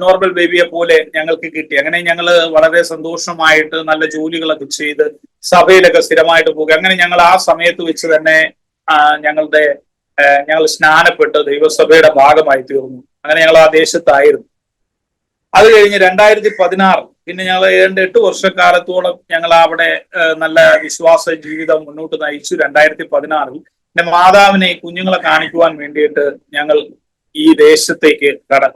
നോർമൽ ബേബിയെ പോലെ ഞങ്ങൾക്ക് കിട്ടി. അങ്ങനെ ഞങ്ങൾ വളരെ സന്തോഷമായിട്ട് നല്ല ജോലികളൊക്കെ ചെയ്ത് സഭയിലൊക്കെ സ്ഥിരമായിട്ട് പോകുക. അങ്ങനെ ഞങ്ങൾ ആ സമയത്ത് വെച്ച് തന്നെ ഞങ്ങൾ സ്നാനപ്പെട്ട് ദൈവസഭയുടെ ഭാഗമായി തീർന്നു. അങ്ങനെ ഞങ്ങൾ ആ ദേശത്തായിരുന്നു. അത് കഴിഞ്ഞ് 2016 പിന്നെ ഞങ്ങൾ 8 വർഷക്കാലത്തോളം ഞങ്ങൾ അവിടെ നല്ല വിശ്വാസ ജീവിതം മുന്നോട്ട് നയിച്ചു. 2016 എന്റെ മാതാവിനെ കുഞ്ഞുങ്ങളെ കാണിക്കുവാൻ വേണ്ടിയിട്ട് ഞങ്ങൾ ഈ ദേശത്തേക്ക്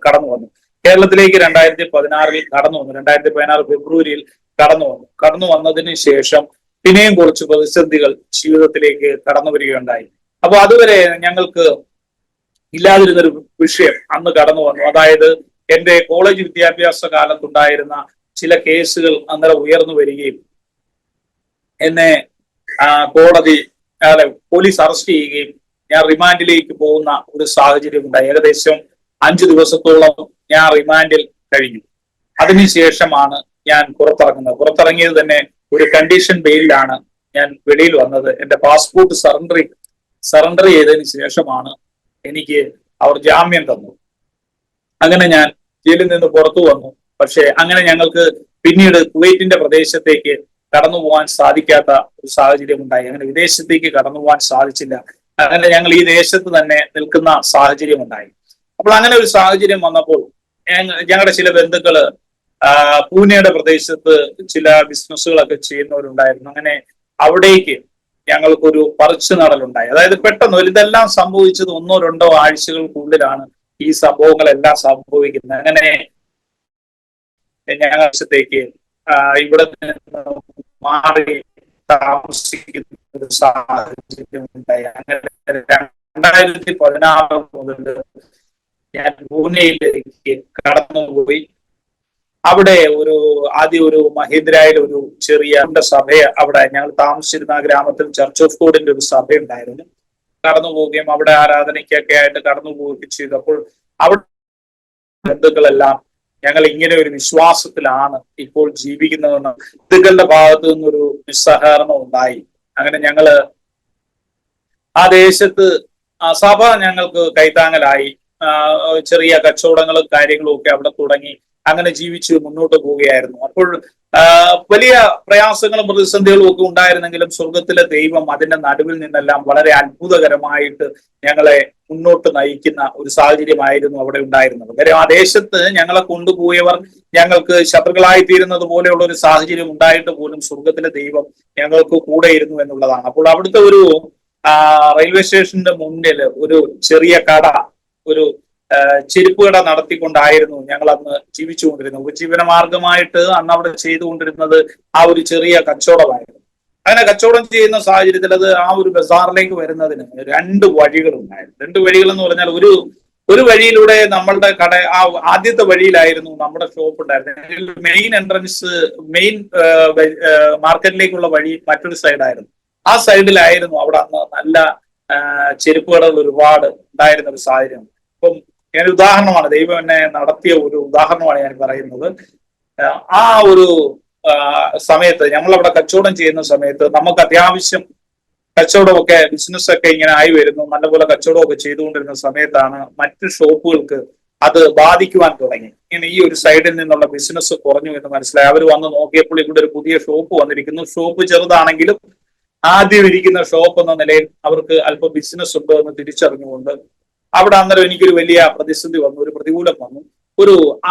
കടന്നു വന്നു. കേരളത്തിലേക്ക് 2016 കടന്നു വന്നു. 2016 ഫെബ്രുവരിയിൽ കടന്നു വന്നതിന് ശേഷം പിന്നെയും കുറച്ച് പ്രതിസന്ധികൾ ജീവിതത്തിലേക്ക് കടന്നു വരികയുണ്ടായി. അപ്പൊ അതുവരെ ഞങ്ങൾക്ക് ഇല്ലാതിരുന്നൊരു വിഷയം അന്ന് കടന്നു വന്നു. അതായത് എന്റെ കോളേജ് വിദ്യാഭ്യാസ കാലത്തുണ്ടായിരുന്ന ചില കേസുകൾ അന്നേരം ഉയർന്നു വരികയും എന്നെ പോലീസ് അറസ്റ്റ് ചെയ്യുകയും ഞാൻ റിമാൻഡിലേക്ക് പോകുന്ന ഒരു സാഹചര്യം ഉണ്ടായി. ഏകദേശം 5 ദിവസത്തോളം ഞാൻ റിമാൻഡിൽ കഴിഞ്ഞു. അതിനുശേഷമാണ് ഞാൻ പുറത്തിറങ്ങിയത് തന്നെ ഒരു കണ്ടീഷൻ ബെയിലാണ് ഞാൻ വെളിയിൽ വന്നത്. എന്റെ പാസ്പോർട്ട് സറണ്ടർ ചെയ്തതിന് ശേഷമാണ് എനിക്ക് അവർ ജാമ്യം തന്നു. അങ്ങനെ ഞാൻ ജയിലിൽ നിന്ന് പുറത്തു വന്നു. പക്ഷെ അങ്ങനെ ഞങ്ങൾക്ക് പിന്നീട് കുവൈറ്റിന്റെ പ്രദേശത്തേക്ക് കടന്നു പോകാൻ സാധിക്കാത്ത ഒരു സാഹചര്യം ഉണ്ടായി. അങ്ങനെ വിദേശത്തേക്ക് കടന്നു പോകാൻ സാധിച്ചില്ല. അങ്ങനെ ഞങ്ങൾ ഈ ദേശത്ത് തന്നെ നിൽക്കുന്ന സാഹചര്യം ഉണ്ടായി. അപ്പോൾ അങ്ങനെ ഒരു സാഹചര്യം വന്നപ്പോൾ ഞങ്ങളുടെ ചില ബന്ധുക്കള് പൂനെയുടെ പ്രദേശത്ത് ചില ബിസിനസ്സുകളൊക്കെ ചെയ്യുന്നവരുണ്ടായിരുന്നു. അങ്ങനെ അവിടേക്ക് ഞങ്ങൾക്കൊരു പറിച്ചു നടലുണ്ടായി. അതായത് പെട്ടെന്ന് ഇതെല്ലാം സംഭവിച്ചത് 1-2 ആഴ്ചകൾക്കുള്ളിലാണ് ഈ സംഭവങ്ങളെല്ലാം സംഭവിക്കുന്നത്. അങ്ങനെ ഞങ്ങൾ ദേശത്തേക്ക് ഇവിടെ നിന്ന് മാറി താമസിക്കുന്ന ഒരു സാഹചര്യം ഉണ്ടായി. അങ്ങനെ 2016 മുതൽ ഞാൻ പൂനെയിലേക്ക് കടന്നുപോയി. അവിടെ ആദ്യം ഒരു മഹീന്ദ്രയിൽ ഒരു ചെറിയ സഭയെ, അവിടെ ഞങ്ങൾ താമസിച്ചിരുന്ന ആ ഗ്രാമത്തിൽ ചർച്ച് ഓഫ് ഗോഡിന്റെ ഒരു സഭ ഉണ്ടായിരുന്നു. കടന്നു പോവുകയും അവിടെ ആരാധനയ്ക്കൊക്കെ ആയിട്ട് കടന്നു പോവുകയൊക്കെ ചെയ്തു. അപ്പോൾ അവിടെ ബന്ധുക്കളെല്ലാം ഞങ്ങൾ ഇങ്ങനെ ഒരു വിശ്വാസത്തിലാണ് ഇപ്പോൾ ജീവിക്കുന്നതെന്ന് ബന്ധുക്കളുടെ ഭാഗത്തു നിന്നൊരു നിസ്സഹകരണം ഉണ്ടായി. അങ്ങനെ ഞങ്ങള് ആ ദേശത്ത് സഭ ഞങ്ങൾക്ക് കൈത്താങ്ങലായി. ചെറിയ കച്ചവടങ്ങളും കാര്യങ്ങളും ഒക്കെ അവിടെ തുടങ്ങി. അങ്ങനെ ജീവിച്ച് മുന്നോട്ട് പോവുകയായിരുന്നു. അപ്പോൾ വലിയ പ്രയാസങ്ങളും പ്രതിസന്ധികളും ഒക്കെ ഉണ്ടായിരുന്നെങ്കിലും സ്വർഗത്തിലെ ദൈവം അതിന്റെ നടുവിൽ നിന്നെല്ലാം വളരെ അത്ഭുതകരമായിട്ട് ഞങ്ങളെ മുന്നോട്ട് നയിക്കുന്ന ഒരു സാഹചര്യമായിരുന്നു അവിടെ ഉണ്ടായിരുന്നത്. കാര്യം ആ ദേശത്ത് ഞങ്ങളെ കൊണ്ടുപോയവർ ഞങ്ങൾക്ക് ശത്രുക്കളായി തീരുന്നത് പോലെയുള്ള ഒരു സാഹചര്യം ഉണ്ടായിട്ട് പോലും സ്വർഗത്തിലെ ദൈവം ഞങ്ങൾക്ക് കൂടെ ഇരുന്നു എന്നുള്ളതാണ്. അപ്പോൾ അവിടുത്തെ ഒരു റെയിൽവേ സ്റ്റേഷന്റെ മുന്നിൽ ഒരു ചെറിയ കട, ഒരു ചെരുപ്പ് കട നടത്തിക്കൊണ്ടായിരുന്നു ഞങ്ങൾ അന്ന് ജീവിച്ചുകൊണ്ടിരുന്നത്. ഉപജീവന മാർഗമായിട്ട് അന്ന് അവിടെ ചെയ്തുകൊണ്ടിരുന്നത് ആ ഒരു ചെറിയ കച്ചവടമായിരുന്നു. അങ്ങനെ കച്ചവടം ചെയ്യുന്ന സാഹചര്യത്തിൽ അത് ആ ഒരു ബസാറിലേക്ക് വരുന്നതിന് 2 വഴികളുണ്ടായിരുന്നു. 2 വഴികൾ എന്ന് പറഞ്ഞാൽ ഒരു വഴിയിലൂടെ നമ്മളുടെ ആ ആദ്യത്തെ വഴിയിലായിരുന്നു നമ്മുടെ ഷോപ്പ് ഉണ്ടായിരുന്നത്. മെയിൻ എൻട്രൻസ്, മെയിൻ മാർക്കറ്റിലേക്കുള്ള വഴി മറ്റൊരു സൈഡായിരുന്നു. ആ സൈഡിലായിരുന്നു അവിടെ അന്ന് നല്ല ചെരുപ്പ് കടകൾ ഒരുപാട് ഉണ്ടായിരുന്ന ഒരു സാഹചര്യം. അപ്പം ഞാൻ ഉദാഹരണമാണ്, ദൈവം എന്നെ നടത്തിയ ഒരു ഉദാഹരണമാണ് ഞാൻ പറയുന്നത്. ആ ഒരു സമയത്ത് ഞങ്ങളവിടെ കച്ചവടം ചെയ്യുന്ന സമയത്ത് നമുക്ക് അത്യാവശ്യം കച്ചവടമൊക്കെ, ബിസിനസ്സൊക്കെ ഇങ്ങനെ ആയി വരുന്നു, നല്ലപോലെ കച്ചവടമൊക്കെ ചെയ്തുകൊണ്ടിരുന്ന സമയത്താണ് മറ്റു ഷോപ്പുകൾക്ക് അത് ബാധിക്കുവാൻ തുടങ്ങി. ഇങ്ങനെ ഈ ഒരു സൈഡിൽ നിന്നുള്ള ബിസിനസ് കുറഞ്ഞു എന്ന് മനസ്സിലായി. അവർ വന്ന് നോക്കിയപ്പോൾ ഇവിടെ ഒരു പുതിയ ഷോപ്പ് വന്നിരിക്കുന്നു. ഷോപ്പ് ചെറുതാണെങ്കിലും ആദ്യം ഇരിക്കുന്ന ഷോപ്പ് എന്ന നിലയിൽ അവർക്ക് അല്പം ബിസിനസ് ഉണ്ട് എന്ന് തിരിച്ചറിഞ്ഞുകൊണ്ട് അവിടെ അന്നേരം എനിക്കൊരു വലിയ പ്രതിസന്ധി വന്നു, ഒരു പ്രതികൂലം വന്നു.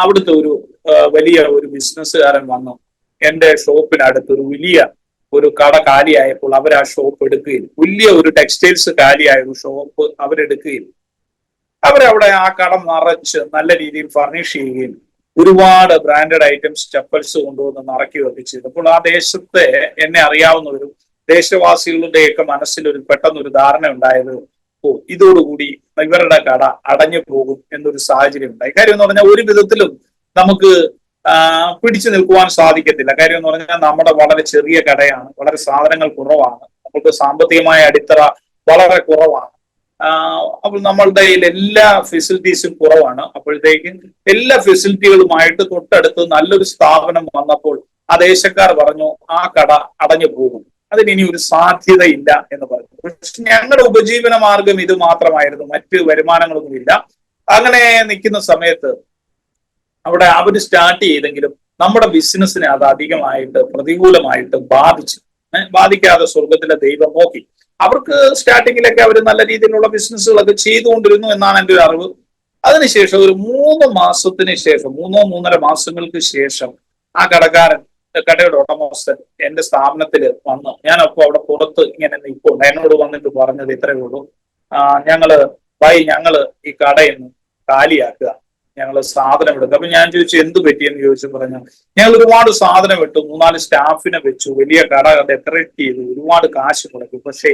അവിടുത്തെ ഒരു വലിയ ഒരു ബിസിനസ്സുകാരൻ വന്നു എന്റെ ഷോപ്പിനടുത്ത് ഒരു കട കാലിയായപ്പോൾ അവർ ആ ഷോപ്പ് എടുക്കുകയും, വലിയ ഒരു ടെക്സ്റ്റൈൽസ് കാലിയായ ഒരു ഷോപ്പ് അവരെടുക്കുകയും, അവരവിടെ ആ കട നിറച്ച് നല്ല രീതിയിൽ ഫർണിഷ് ചെയ്യുകയും ഒരുപാട് ബ്രാൻഡഡ് ഐറ്റംസ് ചപ്പൽസ് കൊണ്ടുവന്ന് നിറയ്ക്കുകയൊക്കെ ചെയ്തു. അപ്പോൾ ആ ദേശത്തെ എന്നെ അറിയാവുന്നവരും ദേശവാസികളുടെയൊക്കെ മനസ്സിൽ പെട്ടെന്നൊരു ധാരണ ഉണ്ടായത്, ഓ ഇതോടുകൂടി ഇവരുടെ കട അടഞ്ഞു പോകും എന്നൊരു സാഹചര്യം ഉണ്ടായി. കാര്യം എന്ന് പറഞ്ഞാൽ ഒരു വിധത്തിലും നമുക്ക് പിടിച്ചു നിൽക്കുവാൻ സാധിക്കത്തില്ല. കാര്യം എന്ന് പറഞ്ഞാൽ നമ്മുടെ വളരെ ചെറിയ കടയാണ്, വളരെ സാധനങ്ങൾ കുറവാണ്, നമുക്ക് സാമ്പത്തികമായ അടിത്തറ വളരെ കുറവാണ്. അപ്പോൾ നമ്മളുടെ കയ്യിൽ എല്ലാ ഫെസിലിറ്റീസും കുറവാണ്. അപ്പോഴത്തേക്കും എല്ലാ ഫെസിലിറ്റികളുമായിട്ട് തൊട്ടടുത്ത് നല്ലൊരു സ്ഥാപനം വന്നപ്പോൾ ആ ദേശക്കാർ പറഞ്ഞു ആ കട അടഞ്ഞു പോകും, അതിന് ഇനി ഒരു സാധ്യതയില്ല എന്ന് പറഞ്ഞു. പക്ഷെ ഞങ്ങളുടെ ഉപജീവന മാർഗം ഇത് മാത്രമായിരുന്നു, മറ്റ് വരുമാനങ്ങളൊന്നുമില്ല. അങ്ങനെ നിൽക്കുന്ന സമയത്ത് അവിടെ അവർ സ്റ്റാർട്ട് ചെയ്തെങ്കിലും നമ്മുടെ ബിസിനസ്സിനെ അത് അധികമായിട്ട് പ്രതികൂലമായിട്ട് ബാധിച്ചു. ബാധിക്കാതെ സ്വർഗത്തിലെ ദൈവം നോക്കി. അവർക്ക് സ്റ്റാർട്ടിങ്ങിലൊക്കെ അവർ നല്ല രീതിയിലുള്ള ബിസിനസ്സുകളൊക്കെ ചെയ്തുകൊണ്ടിരുന്നു എന്നാണ് എൻ്റെ ഒരു അറിവ്. അതിനുശേഷം ഒരു 3 മാസത്തിന് ശേഷം, 3-3.5 മാസങ്ങൾക്ക് ശേഷം ആ കടയുടെ ഉടമസ്ഥൻ എന്റെ സ്ഥാപനത്തിൽ വന്നു. ഞാനപ്പോ അവിടെ പുറത്ത് ഇങ്ങനെ നിൽപ്പുണ്ട്. എന്നോട് വന്നിട്ട് പറഞ്ഞത് ഇത്രയേ ഉള്ളൂ, ഞങ്ങള് ഈ കടയൊന്ന് കാലിയാക്കുക, ഞങ്ങൾ സാധനം എടുക്കുക. അപ്പൊ ഞാൻ ചോദിച്ചു എന്ത് പറ്റിയെന്ന് ചോദിച്ചു. പറഞ്ഞു ഞങ്ങൾ ഒരുപാട് സാധനം ഇട്ടു, 3-4 സ്റ്റാഫിനെ വെച്ചു, വലിയ കട ഡെക്കറേറ്റ് ചെയ്തു, ഒരുപാട് കാശ് മുടക്കി, പക്ഷേ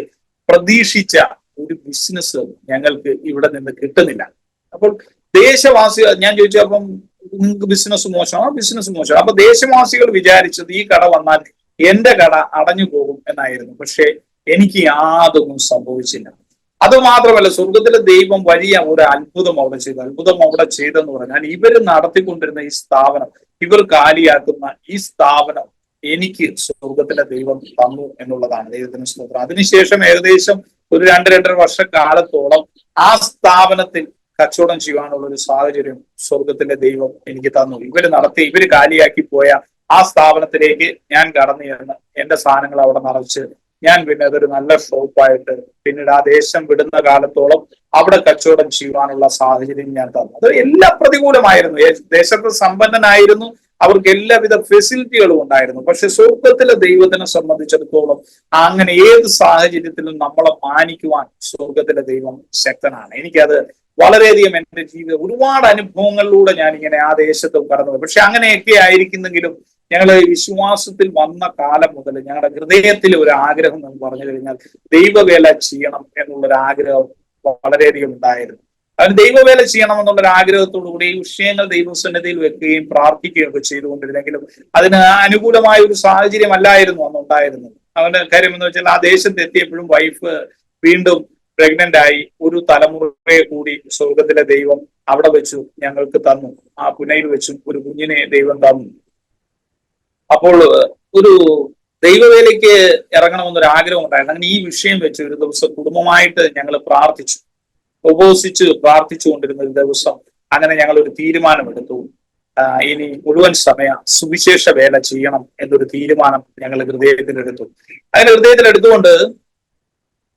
പ്രതീക്ഷിച്ച ഒരു ബിസിനസ് ഞങ്ങൾക്ക് ഇവിടെ നിന്ന് കിട്ടുന്നില്ല. അപ്പോൾ ദേശവാസികൾ, ഞാൻ ചോദിച്ചു അപ്പം നിങ്ങൾക്ക് ബിസിനസ് മോശമാണ്? ബിസിനസ് മോശം. അപ്പൊ ദേശവാസികൾ വിചാരിച്ചത് ഈ കട വന്നാൽ എന്റെ കട അടഞ്ഞു പോകും എന്നായിരുന്നു. പക്ഷെ എനിക്ക് യാതൊന്നും സംഭവിച്ചില്ല. അത് മാത്രമല്ല, സ്വർഗത്തിലെ ദൈവം വലിയ ഒരു അത്ഭുതം അവിടെ ചെയ്തെന്ന് പറഞ്ഞാൽ ഇവർ നടത്തിക്കൊണ്ടിരുന്ന ഈ സ്ഥാപനം, ഇവർ കാലിയാക്കുന്ന ഈ സ്ഥാപനം എനിക്ക് സ്വർഗത്തിലെ ദൈവം തന്നു എന്നുള്ളതാണ്. ദൈവത്തിന് സ്തോത്രം. അതിനുശേഷം ഏകദേശം ഒരു 2-2.5 വർഷക്കാലത്തോളം ആ സ്ഥാപനത്തിൽ കച്ചവടം ചെയ്യാനുള്ള ഒരു സാഹചര്യം സ്വർഗത്തിന്റെ ദൈവം എനിക്ക് തന്നു. ഇവര് കാലിയാക്കി പോയ ആ സ്ഥാപനത്തിലേക്ക് ഞാൻ കടന്നു ചെന്ന് എന്റെ സാധനങ്ങൾ അവിടെ നിറച്ച് ഞാൻ പിന്നെ അതൊരു നല്ല ഷോപ്പായിട്ട് പിന്നീട് ആ ദേശം വിടുന്ന കാലത്തോളം അവിടെ കച്ചവടം ചെയ്യുവാനുള്ള സാഹചര്യം ഞാൻ തന്നു. അത് എല്ലാം പ്രതികൂലമായിരുന്നു. ദേശത്ത് സമ്പന്നനായിരുന്നു, അവർക്ക് എല്ലാവിധ ഫെസിലിറ്റികളും ഉണ്ടായിരുന്നു. പക്ഷെ സ്വർഗത്തിലെ ദൈവത്തിനെ സംബന്ധിച്ചിടത്തോളം അങ്ങനെ ഏത് സാഹചര്യത്തിലും നമ്മളെ മാനിക്കുവാൻ സ്വർഗത്തിലെ ദൈവം ശക്തനാണ്. എനിക്കത് വളരെയധികം എന്റെ ജീവിതം ഒരുപാട് അനുഭവങ്ങളിലൂടെ ഞാൻ ഇങ്ങനെ ആ ദേശത്തും കടന്നു. പക്ഷെ അങ്ങനെയൊക്കെ ആയിരിക്കുന്നെങ്കിലും ഞങ്ങള് വിശ്വാസത്തിൽ വന്ന കാലം മുതൽ ഞങ്ങളുടെ ഹൃദയത്തിൽ ഒരു ആഗ്രഹം എന്ന് പറഞ്ഞു കഴിഞ്ഞാൽ ദൈവവേല ചെയ്യണം എന്നുള്ളൊരു ആഗ്രഹം വളരെയധികം ഉണ്ടായിരുന്നു. അതിന് ദൈവവേല ചെയ്യണം എന്നുള്ളൊരു ആഗ്രഹത്തോടു കൂടി ഈ വിഷയങ്ങൾ ദൈവസന്നിധിയിൽ വെക്കുകയും പ്രാർത്ഥിക്കുകയും ഒക്കെ ചെയ്തുകൊണ്ടിരുന്നെങ്കിലും അതിന് അനുകൂലമായ ഒരു സാഹചര്യം അല്ലായിരുന്നു അന്നുണ്ടായിരുന്നത്. അവന്റെ കാര്യം എന്ന് വെച്ചാൽ ആ ദേശത്ത് എത്തിയപ്പോഴും വൈഫ് വീണ്ടും പ്രഗ്നന്റ് ആയി. ഒരു തലമുറയെ കൂടി സ്വർഗത്തിലെ ദൈവം അവിടെ വെച്ചു ഞങ്ങൾക്ക് തന്നു. ആ പുനയിൽ വെച്ചും ഒരു കുഞ്ഞിനെ ദൈവം തന്നു. അപ്പോൾ ഒരു ദൈവവേലയ്ക്ക് ഇറങ്ങണമെന്നൊരു ആഗ്രഹം ഉണ്ടായിരുന്നു. അങ്ങനെ ഈ വിഷയം വെച്ച് ഒരു ദിവസം കുടുംബമായിട്ട് ഞങ്ങൾ പ്രാർത്ഥിച്ചു, ഉപവസിച്ച് പ്രാർത്ഥിച്ചുകൊണ്ടിരുന്ന ഒരു ദിവസം അങ്ങനെ ഞങ്ങൾ ഒരു തീരുമാനമെടുത്തു. ഇനി മുഴുവൻ സമയ സുവിശേഷ വേല ചെയ്യണം എന്നൊരു തീരുമാനം ഞങ്ങൾ ഹൃദയത്തിലെടുത്തു. അങ്ങനെ ഹൃദയത്തിലെടുത്തുകൊണ്ട്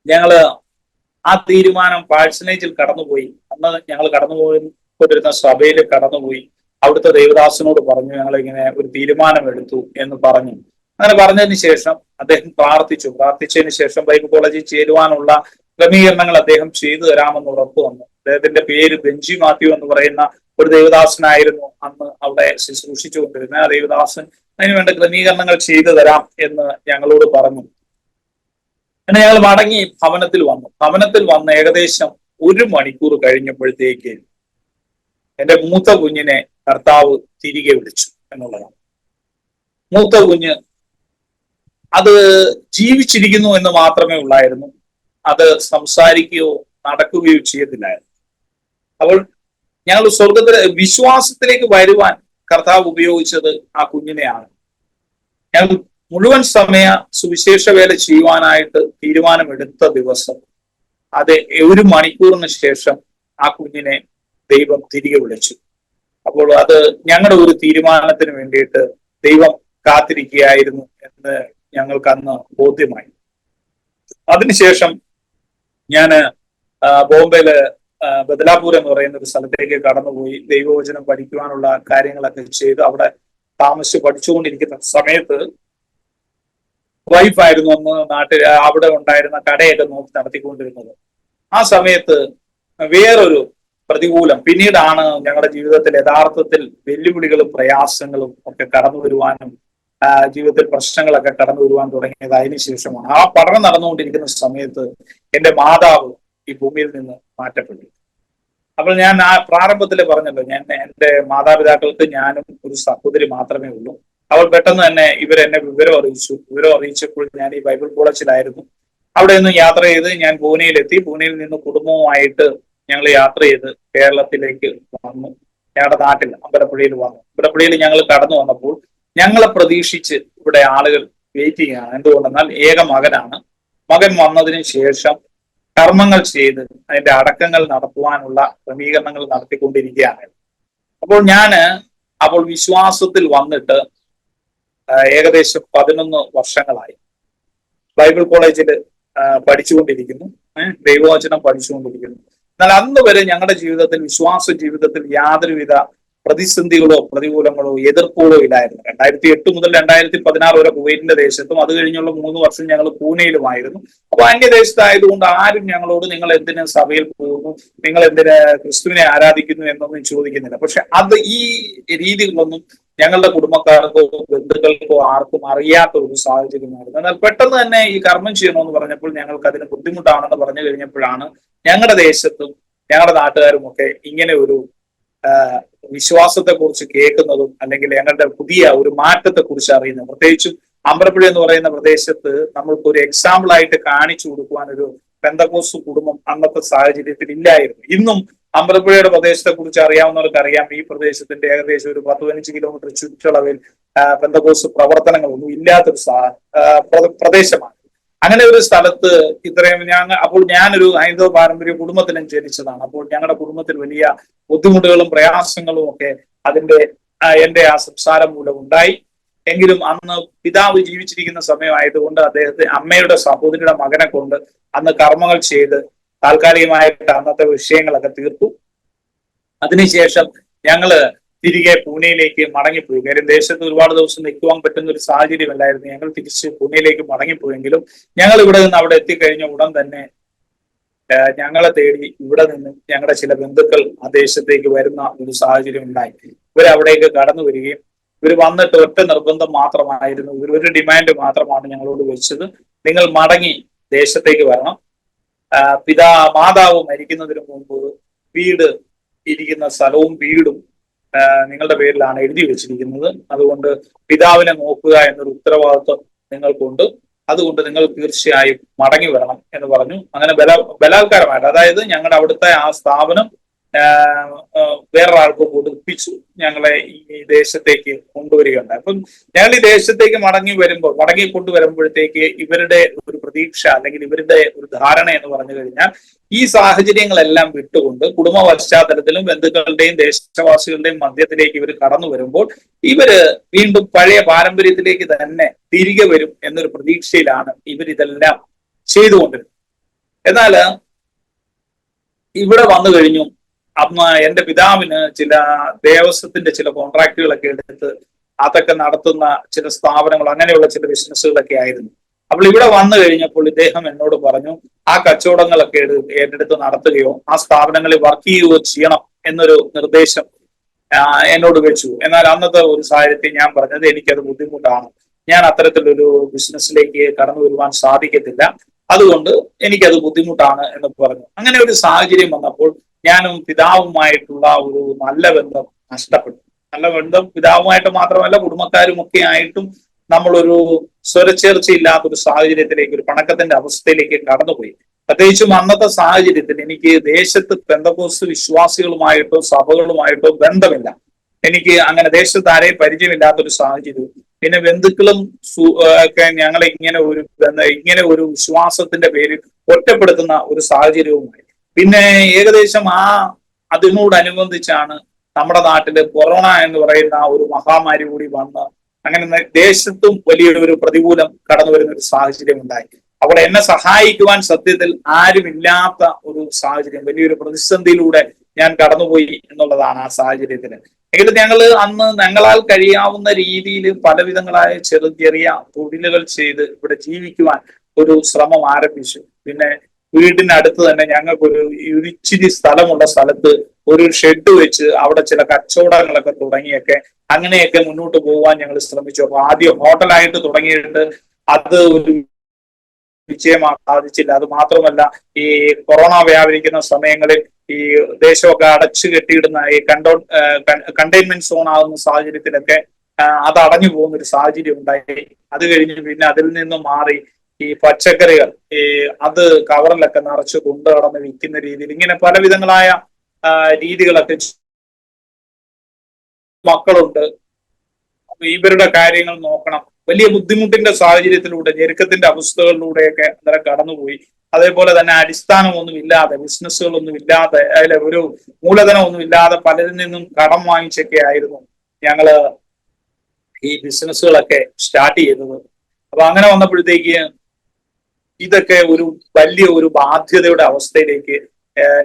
ഞങ്ങള് ആ തീരുമാനം പാഴ്സനേജിൽ കടന്നുപോയി. അന്ന് ഞങ്ങൾ കടന്നുപോയിരുന്ന സഭയിൽ കടന്നുപോയി അവിടുത്തെ ദേവദാസനോട് പറഞ്ഞു ഞങ്ങൾ ഇങ്ങനെ ഒരു തീരുമാനം എടുത്തു എന്ന് പറഞ്ഞു. അങ്ങനെ പറഞ്ഞതിന് ശേഷം അദ്ദേഹം പ്രാർത്ഥിച്ചതിന് ശേഷം ബൈബിൾ കോളേജിൽ ചേരുവാനുള്ള ക്രമീകരണങ്ങൾ അദ്ദേഹം ചെയ്തു തരാമെന്ന് ഉറപ്പ് വന്നു. അദ്ദേഹത്തിന്റെ പേര് ബെഞ്ചി മാത്യു എന്ന് പറയുന്ന ഒരു ദേവദാസനായിരുന്നു അന്ന് അവിടെ ശുശ്രൂഷിച്ചുകൊണ്ടിരുന്നത്. ആ ദേവദാസൻ അതിനുവേണ്ട ക്രമീകരണങ്ങൾ ചെയ്തു തരാം എന്ന് ഞങ്ങളോട് പറഞ്ഞു. അങ്ങനെ ഞങ്ങൾ മടങ്ങി ഭവനത്തിൽ വന്ന് ഏകദേശം 1 മണിക്കൂർ കഴിഞ്ഞപ്പോഴത്തേക്ക് എന്റെ മൂത്ത കുഞ്ഞിനെ കർത്താവ് തിരികെ വിളിച്ചു എന്നുള്ളതാണ്. മൂത്ത കുഞ്ഞ് അത് ജീവിച്ചിരിക്കുന്നു എന്ന് മാത്രമേ ഉള്ളായിരുന്നു, അത് സംസാരിക്കുകയോ നടക്കുകയോ ചെയ്തില്ലായിരുന്നു. അപ്പോൾ ഞങ്ങൾ സ്വർഗത്തിലെ വിശ്വാസത്തിലേക്ക് വരുവാൻ കർത്താവ് ഉപയോഗിച്ചത് ആ കുഞ്ഞിനെയാണ്. ഞങ്ങൾ മുഴുവൻ സമയ സുവിശേഷ വേല ചെയ്യുവാനായിട്ട് തീരുമാനമെടുത്ത ദിവസം അത് 1 മണിക്കൂറിന് ശേഷം ആ കുഞ്ഞിനെ ദൈവം തിരികെ വിളിച്ചു. അപ്പോൾ അത് ഞങ്ങളുടെ ഒരു തീരുമാനത്തിന് വേണ്ടിയിട്ട് ദൈവം കാത്തിരിക്കുകയായിരുന്നു എന്ന് ഞങ്ങൾക്ക് അന്ന് ബോധ്യമായി. അതിനുശേഷം ഞാന് ബോംബെയില് ബദലാപൂർ എന്ന് പറയുന്ന ഒരു സ്ഥലത്തേക്ക് കടന്നുപോയി ദൈവവചനം പഠിക്കുവാനുള്ള കാര്യങ്ങളൊക്കെ ചെയ്ത് അവിടെ താമസിച്ച് പഠിച്ചുകൊണ്ടിരിക്കുന്ന സമയത്ത് വൈഫായിരുന്നു അന്ന് നാട്ടിൽ അവിടെ ഉണ്ടായിരുന്ന കടയൊക്കെ നോക്കി നടത്തിക്കൊണ്ടിരുന്നത്. ആ സമയത്ത് വേറൊരു പ്രതികൂലം പിന്നീടാണ് ഞങ്ങളുടെ ജീവിതത്തിൽ യഥാർത്ഥത്തിൽ വെല്ലുവിളികളും പ്രയാസങ്ങളും ഒക്കെ കടന്നു വരുവാനും ജീവിതത്തിൽ പ്രശ്നങ്ങളൊക്കെ കടന്നു വരുവാൻ തുടങ്ങിയത് അതിനുശേഷമാണ്. ആ പഠനം നടന്നുകൊണ്ടിരിക്കുന്ന സമയത്ത് എന്റെ മാതാവ് ഈ ഭൂമിയിൽ നിന്ന് മാറ്റപ്പെട്ടു. അപ്പോൾ ഞാൻ ആ പ്രാരംഭത്തിൽ പറഞ്ഞല്ലോ, ഞാൻ എന്റെ മാതാപിതാക്കൾക്ക് ഞാനും ഒരു സഹോദരി മാത്രമേ ഉള്ളൂ. അവൾ പെട്ടെന്ന് തന്നെ ഇവരെന്നെ വിവരം അറിയിച്ചു. വിവരം അറിയിച്ചപ്പോൾ ഞാൻ ഈ ബൈബിൾ കോളേജിലായിരുന്നു. അവിടെ നിന്ന് യാത്ര ചെയ്ത് ഞാൻ പൂനെയിലെത്തി. പൂനെയിൽ നിന്ന് കുടുംബവുമായിട്ട് ഞങ്ങൾ യാത്ര ചെയ്ത് കേരളത്തിലേക്ക് വന്നു. ഞങ്ങളുടെ നാട്ടിൽ അമ്പലപ്പുഴയിൽ വന്നു. അമ്പലപ്പുഴയിൽ ഞങ്ങൾ കടന്നു വന്നപ്പോൾ ഞങ്ങളെ പ്രതീക്ഷിച്ച് ഇവിടെ ആളുകൾ വെയിറ്റ് ചെയ്യുകയാണ്. എന്തുകൊണ്ടെന്നാൽ ഏക മകനാണ്. മകൻ വന്നതിന് ശേഷം കർമ്മങ്ങൾ ചെയ്ത് അതിന്റെ അടക്കങ്ങൾ നടത്തുവാനുള്ള ക്രമീകരണങ്ങൾ നടത്തിക്കൊണ്ടിരിക്കുകയാണ്. അപ്പോൾ വിശ്വാസത്തിൽ വന്നിട്ട് ഏകദേശം 11 വർഷങ്ങളായി. ബൈബിൾ കോളേജിൽ പഠിച്ചുകൊണ്ടിരിക്കുന്നു, ദൈവവചനം പഠിച്ചുകൊണ്ടിരിക്കുന്നു. എന്നാൽ അന്ന് വരെ ഞങ്ങളുടെ ജീവിതത്തിൽ, വിശ്വാസ ജീവിതത്തിൽ യാതൊരുവിധ പ്രതിസന്ധികളോ പ്രതികൂലങ്ങളോ എതിർപ്പുകളോ ഇല്ലായിരുന്നു. 2008 മുതൽ 2016 വരെ കുവൈറ്റിന്റെ ദേശത്തും അത് കഴിഞ്ഞുള്ള 3 വർഷം ഞങ്ങൾ പൂനെയിലുമായിരുന്നു. അപ്പൊ അന്യദേശത്തായതുകൊണ്ട് ആരും ഞങ്ങളോട് നിങ്ങൾ എന്തിന് സഭയിൽ പോകുന്നു, നിങ്ങൾ എന്തിന് ക്രിസ്തുവിനെ ആരാധിക്കുന്നു എന്നൊന്നും ചോദിക്കുന്നില്ല. പക്ഷെ അത് ഈ രീതികളൊന്നും ഞങ്ങളുടെ കുടുംബക്കാർക്കോ ബന്ധുക്കൾക്കോ ആർക്കും അറിയാത്ത ഒരു സാഹചര്യമായിരുന്നു. എന്നാൽ പെട്ടെന്ന് തന്നെ ഈ കർമ്മം ചെയ്യണമെന്ന് പറഞ്ഞപ്പോൾ ഞങ്ങൾക്ക് അതിന് ബുദ്ധിമുട്ടാണെന്ന് പറഞ്ഞു കഴിഞ്ഞപ്പോഴാണ് ഞങ്ങളുടെ ദേശത്തും ഞങ്ങളുടെ നാട്ടുകാരും ഒക്കെ ഇങ്ങനെ ഒരു വിശ്വാസത്തെ കുറിച്ച് കേൾക്കുന്നതും അല്ലെങ്കിൽ ഞങ്ങളുടെ പുതിയ ഒരു മാറ്റത്തെ കുറിച്ച് അറിയുന്നത്. പ്രത്യേകിച്ചും അമ്പലപ്പുഴ എന്ന് പറയുന്ന പ്രദേശത്ത് നമ്മൾക്ക് ഒരു എക്സാമ്പിൾ ആയിട്ട് കാണിച്ചു കൊടുക്കുവാൻ ഒരു പെന്തക്കോസ്ത് കുടുംബം അന്നത്തെ സാഹചര്യത്തിൽ ഇല്ലായിരുന്നു. ഇന്നും അമ്പലപ്പുഴയുടെ പ്രദേശത്തെ കുറിച്ച് അറിയാവുന്നവർക്ക് അറിയാം, ഈ പ്രദേശത്തിന്റെ ഏകദേശം ഒരു 10-15 കിലോമീറ്റർ ചുറ്റളവിൽ പെന്തക്കോസ്ത് പ്രവർത്തനങ്ങളൊന്നും ഇല്ലാത്തൊരു പ്രദേശമാണ്. അങ്ങനെ ഒരു സ്ഥലത്ത് ഇത്രയും അപ്പോൾ ഞാനൊരു ഹൈന്ദവ പാരമ്പര്യ കുടുംബത്തിലും ജനിച്ചതാണ്. അപ്പോൾ ഞങ്ങളുടെ കുടുംബത്തിൽ വലിയ ബുദ്ധിമുട്ടുകളും പ്രയാസങ്ങളും ഒക്കെ എന്റെ ആ സംസാരം മൂലം ഉണ്ടായി. എങ്കിലും അന്ന് പിതാവ് ജീവിച്ചിരിക്കുന്ന സമയമായതുകൊണ്ട് അദ്ദേഹത്തെ അമ്മയുടെ സഹോദരിയുടെ മകനെ കൊണ്ട് അന്ന് കർമ്മങ്ങൾ ചെയ്ത് താൽക്കാലികമായിട്ട് അന്നത്തെ വിഷയങ്ങളൊക്കെ തീർത്തു. അതിനുശേഷം ഞങ്ങള് തിരികെ പൂനെയിലേക്ക് മടങ്ങിപ്പോയി. കാര്യം ദേശത്ത് ഒരുപാട് ദിവസം നിൽക്കുവാൻ പറ്റുന്ന ഒരു സാഹചര്യമല്ലായിരുന്നു. ഞങ്ങൾ തിരിച്ച് പൂനെയിലേക്ക് മടങ്ങിപ്പോയെങ്കിലും ഞങ്ങൾ ഇവിടെ നിന്ന് അവിടെ എത്തിക്കഴിഞ്ഞ ഉടൻ തന്നെ ഞങ്ങളെ തേടി ഇവിടെ നിന്ന് ഞങ്ങളുടെ ചില ബന്ധുക്കൾ ആ ദേശത്തേക്ക് വരുന്ന ഒരു സാഹചര്യം ഉണ്ടായി. ഇവരവിടേക്ക് കടന്നു വരികയും ഇവർ വന്നിട്ട് ഒറ്റ നിർബന്ധം മാത്രമായിരുന്നു, ഒരു ഡിമാൻഡ് മാത്രമാണ് ഞങ്ങളോട് വെച്ചത്. നിങ്ങൾ മടങ്ങി ദേശത്തേക്ക് വരണം. മാതാവ് മരിക്കുന്നതിന് മുമ്പ് വീട് ഇരിക്കുന്ന സ്ഥലവും വീടും നിങ്ങളുടെ പേരിലാണ് എഴുതി വെച്ചിരിക്കുന്നത്. അതുകൊണ്ട് പിതാവിനെ നോക്കുക എന്നൊരു ഉത്തരവാദിത്വം നിങ്ങൾക്കുണ്ട്. അതുകൊണ്ട് നിങ്ങൾ തീർച്ചയായും മടങ്ങി വരണം എന്ന് പറഞ്ഞു. അങ്ങനെ ബലാത്കാരമായിട്ട്, അതായത് ഞങ്ങളുടെ അവിടുത്തെ ആ സ്ഥാപനം വേറൊരാൾക്ക് കൊടുപ്പിച്ചു ഞങ്ങളെ ഈ ദേശത്തേക്ക് കൊണ്ടുവരികയുണ്ടായി. അപ്പം ഞങ്ങൾ ഈ ദേശത്തേക്ക് മടങ്ങി കൊണ്ടുവരുമ്പോഴത്തേക്ക് ഇവരുടെ ഒരു പ്രതീക്ഷ അല്ലെങ്കിൽ ഇവരുടെ ഒരു ധാരണ എന്ന് പറഞ്ഞു കഴിഞ്ഞാൽ ഈ സാഹചര്യങ്ങളെല്ലാം വിട്ടുകൊണ്ട് കുടുംബ പശ്ചാത്തലത്തിലും ബന്ധുക്കളുടെയും ദേശവാസികളുടെയും മധ്യത്തിലേക്ക് ഇവർ കടന്നു വരുമ്പോൾ ഇവര് വീണ്ടും പഴയ പാരമ്പര്യത്തിലേക്ക് തന്നെ തിരികെ വരും എന്നൊരു പ്രതീക്ഷയിലാണ് ഇവരിതെല്ലാം ചെയ്തുകൊണ്ടിരുന്നത്. എന്നാൽ ഇവിടെ വന്നു കഴിഞ്ഞു അന്ന് എന്റെ പിതാവിന് ചില ദേവസ്വത്തിന്റെ ചില കോൺട്രാക്റ്റുകളൊക്കെ എടുത്ത് അതൊക്കെ നടത്തുന്ന ചില സ്ഥാപനങ്ങൾ, അങ്ങനെയുള്ള ചില ബിസിനസ്സുകളൊക്കെ ആയിരുന്നു. അപ്പോൾ ഇവിടെ വന്നു കഴിഞ്ഞപ്പോൾ ഇദ്ദേഹം എന്നോട് പറഞ്ഞു, ആ കച്ചവടങ്ങളൊക്കെ ഏറ്റെടുത്ത് നടത്തുകയോ ആ സ്ഥാപനങ്ങളിൽ വർക്ക് ചെയ്യുകയോ ചെയ്യണം എന്നൊരു നിർദ്ദേശം എന്നോട് വെച്ചു. എന്നാൽ അന്നത്തെ ഒരു സാഹചര്യത്തിൽ ഞാൻ പറഞ്ഞത് എനിക്കത് ബുദ്ധിമുട്ടാണ്, ഞാൻ അത്തരത്തിലൊരു ബിസിനസ്സിലേക്ക് കടന്നു വരുവാൻ സാധിക്കത്തില്ല, അതുകൊണ്ട് എനിക്കത് ബുദ്ധിമുട്ടാണ് എന്ന് പറഞ്ഞു. അങ്ങനെ ഒരു സാഹചര്യം വന്നപ്പോൾ ഞാനും പിതാവുമായിട്ടുള്ള ഒരു നല്ല ബന്ധം നഷ്ടപ്പെട്ടു. നല്ല ബന്ധം പിതാവുമായിട്ട് മാത്രമല്ല കുടുംബക്കാരും ഒക്കെ ആയിട്ടും നമ്മളൊരു സ്വരച്ചേർച്ചയില്ലാത്തൊരു സാഹചര്യത്തിലേക്ക്, ഒരു പണക്കത്തിന്റെ അവസ്ഥയിലേക്ക് കടന്നുപോയി. പ്രത്യേകിച്ചും അന്നത്തെ സാഹചര്യത്തിൽ എനിക്ക് ദേശത്ത് പെന്തക്കോസ്ത് വിശ്വാസികളുമായിട്ടോ സഭകളുമായിട്ടോ ബന്ധമില്ല. എനിക്ക് അങ്ങനെ ദേശത്ത് ആരെയും പരിചയമില്ലാത്തൊരു സാഹചര്യവും, പിന്നെ ബന്ധുക്കളും ഒക്കെ ഞങ്ങളെ ഇങ്ങനെ ഒരു വിശ്വാസത്തിന്റെ പേരിൽ ഒറ്റപ്പെടുത്തുന്ന ഒരു സാഹചര്യവുമായി. പിന്നെ ഏകദേശം അതിനോടനുബന്ധിച്ചാണ് നമ്മുടെ നാട്ടില് കൊറോണ എന്ന് പറയുന്ന ഒരു മഹാമാരി കൂടി വന്ന് അങ്ങനെ ദേശത്തും വലിയൊരു പ്രതികൂലം കടന്നു വരുന്ന ഒരു സാഹചര്യം ഉണ്ടായി. അവിടെ എന്നെ സഹായിക്കുവാൻ സത്യത്തിൽ ആരുമില്ലാത്ത ഒരു സാഹചര്യം, വലിയൊരു പ്രതിസന്ധിയിലൂടെ ഞാൻ കടന്നുപോയി എന്നുള്ളതാണ് ആ സാഹചര്യത്തിന്. എങ്കിലും അന്ന് ഞങ്ങളാൽ കഴിയാവുന്ന രീതിയിൽ പലവിധങ്ങളായ ചെറിയ തൊഴിലുകൾ ചെയ്ത് ഇവിടെ ജീവിക്കുവാൻ ഒരു ശ്രമം ആരംഭിച്ചു. പിന്നെ വീടിനടുത്ത് തന്നെ ഞങ്ങൾക്കൊരു ഇച്ചിരി സ്ഥലമുള്ള സ്ഥലത്ത് ഒരു ഷെഡ് വെച്ച് അവിടെ ചില കച്ചവടങ്ങളൊക്കെ തുടങ്ങിയൊക്കെ അങ്ങനെയൊക്കെ മുന്നോട്ട് പോകാൻ ഞങ്ങൾ ശ്രമിച്ചു. അപ്പൊ ആദ്യം ഹോട്ടലായിട്ട് തുടങ്ങിയിട്ട് അത് ഒരു വിജയമാക്കാൻ സാധിച്ചില്ല. അത് മാത്രമല്ല, ഈ കൊറോണ വ്യാപരിക്കുന്ന സമയങ്ങളിൽ ഈ ദേശമൊക്കെ അടച്ചു കെട്ടിയിടുന്ന ഈ കണ്ടെയ്ൻമെന്റ് സോൺ ആകുന്ന സാഹചര്യത്തിലൊക്കെ അത് അടഞ്ഞു പോകുന്ന ഒരു സാഹചര്യം ഉണ്ടായി. അത് കഴിഞ്ഞ് പിന്നെ അതിൽ നിന്നും മാറി ഈ പച്ചക്കറികൾ അത് കവറിലൊക്കെ നിറച്ച് കൊണ്ടു കടന്ന് വിൽക്കുന്ന രീതിയിൽ ഇങ്ങനെ പല വിധങ്ങളായ രീതികളൊക്കെ മക്കളുണ്ട്. അപ്പൊ ഇവരുടെ കാര്യങ്ങൾ നോക്കണം. വലിയ ബുദ്ധിമുട്ടിന്റെ സാഹചര്യത്തിലൂടെ, ഞെരുക്കത്തിന്റെ അവസ്ഥകളിലൂടെയൊക്കെ അന്നേരം കടന്നുപോയി. അതേപോലെ തന്നെ അടിസ്ഥാനമൊന്നും ഇല്ലാതെ, ബിസിനസ്സുകളൊന്നും ഇല്ലാതെ, അതിലെ ഒരു മൂലധനമൊന്നും ഇല്ലാതെ പലരിൽ നിന്നും കടം വാങ്ങിച്ചൊക്കെ ആയിരുന്നു ഞങ്ങള് ഈ ബിസിനസ്സുകളൊക്കെ സ്റ്റാർട്ട് ചെയ്തത്. അപ്പൊ അങ്ങനെ വന്നപ്പോഴത്തേക്ക് ഇതൊക്കെ ഒരു വലിയ ഒരു ബാധ്യതയുടെ അവസ്ഥയിലേക്ക്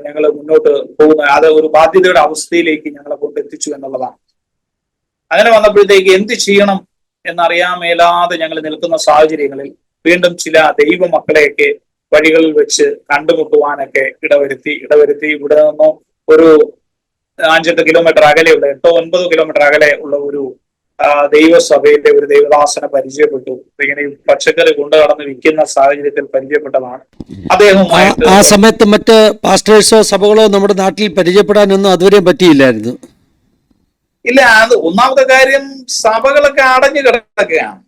ഞങ്ങൾ മുന്നോട്ട് പോകുന്ന, അത് ഒരു ബാധ്യതയുടെ അവസ്ഥയിലേക്ക് ഞങ്ങളെ കൊണ്ടെത്തിച്ചു എന്നുള്ളതാണ്. അങ്ങനെ വന്നപ്പോഴത്തേക്ക് എന്ത് ചെയ്യണം എന്നറിയാൻ മേലാതെ ഞങ്ങൾ നിൽക്കുന്ന സാഹചര്യങ്ങളിൽ വീണ്ടും ചില ദൈവ മക്കളെയൊക്കെ വഴികളിൽ വെച്ച് കണ്ടുമുട്ടുവാനൊക്കെ ഇടവരുത്തി ഇവിടെ നിന്നും ഒരു 5-8 കിലോമീറ്റർ അകലെയുള്ള 8-9 കിലോമീറ്റർ അകലെ ഉള്ള ഒരു ദൈവസഭയിലെ ഒരു ദൈവദാസനെ പരിചയപ്പെട്ടു. ഇങ്ങനെ പച്ചക്കറി കൊണ്ടു കടന്ന് വിൽക്കുന്ന സാഹചര്യത്തിൽ പരിചയപ്പെട്ടതാണ്. അദ്ദേഹവുമായിട്ട് ആ സമയത്ത് മറ്റ് പാസ്റ്റേഴ്സോ സഭകളോ നമ്മുടെ നാട്ടിൽ പരിചയപ്പെടാനൊന്നും അതുവരെയും പറ്റിയില്ലായിരുന്നു. ഇല്ല, അത് ഒന്നാമത്തെ കാര്യം, സഭകളൊക്കെ അടഞ്ഞു കിടക്കുകയാണ്.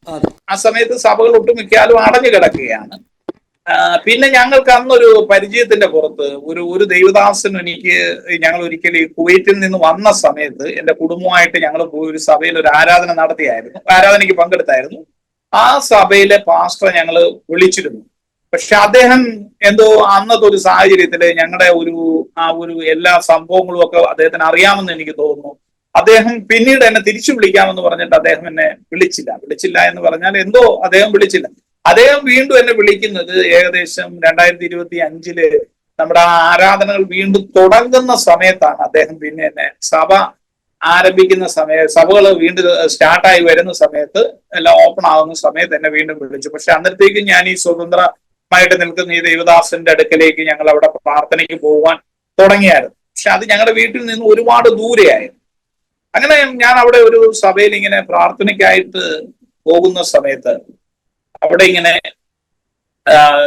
ആ സമയത്ത് സഭകൾ ഒട്ടുമിക്കാലും അടഞ്ഞു കിടക്കുകയാണ്. പിന്നെ ഞങ്ങൾക്ക് അന്നൊരു പരിചയത്തിന്റെ പുറത്ത് ഒരു ദൈവദാസൻ ഞങ്ങൾ ഒരിക്കൽ കുവൈറ്റിൽ നിന്ന് വന്ന സമയത്ത് എന്റെ കുടുംബമായിട്ട് ഞങ്ങൾ പോയി ഒരു സഭയിൽ ഒരു ആരാധന നടത്തിയായിരുന്നു, ആരാധനയ്ക്ക് പങ്കെടുത്തായിരുന്നു. ആ സഭയിലെ പാസ്റ്ററെ ഞങ്ങൾ വിളിച്ചിരുന്നു. പക്ഷെ അദ്ദേഹം എന്തോ അന്നത്തെ ഒരു സാഹചര്യത്തില് ഞങ്ങളുടെ ഒരു എല്ലാ സംഭവങ്ങളും ഒക്കെ അദ്ദേഹത്തിന് അറിയാമെന്ന് എനിക്ക് തോന്നുന്നു. അദ്ദേഹം പിന്നീട് എന്നെ തിരിച്ചു വിളിക്കാമെന്ന് പറഞ്ഞിട്ട് അദ്ദേഹം എന്നെ വിളിച്ചില്ല എന്ന് പറഞ്ഞാൽ എന്തോ അദ്ദേഹം വിളിച്ചില്ല. അദ്ദേഹം വീണ്ടും എന്നെ വിളിക്കുന്നത് ഏകദേശം 2025 നമ്മുടെ ആരാധനകൾ വീണ്ടും തുടങ്ങുന്ന സമയത്താണ്. അദ്ദേഹം പിന്നെ എന്നെ സഭ ആരംഭിക്കുന്ന സഭകൾ വീണ്ടും സ്റ്റാർട്ടായി വരുന്ന സമയത്ത്, എല്ലാം ഓപ്പൺ ആകുന്ന സമയത്ത് എന്നെ വീണ്ടും വിളിച്ചു. പക്ഷെ അന്നത്തേക്ക് ഞാൻ ഈ സ്വതന്ത്രമായിട്ട് നിൽക്കുന്ന ഈ ദേവദാസന്റെ അടുക്കലേക്ക് ഞങ്ങൾ അവിടെ പ്രാർത്ഥനയ്ക്ക് പോകാൻ തുടങ്ങിയായിരുന്നു. പക്ഷെ അത് ഞങ്ങളുടെ വീട്ടിൽ നിന്ന് ഒരുപാട് ദൂരെയായിരുന്നു. അങ്ങനെ ഞാൻ അവിടെ ഒരു സഭയിൽ ഇങ്ങനെ പ്രാർത്ഥനയ്ക്കായിട്ട് പോകുന്ന സമയത്ത്, അവിടെ ഇങ്ങനെ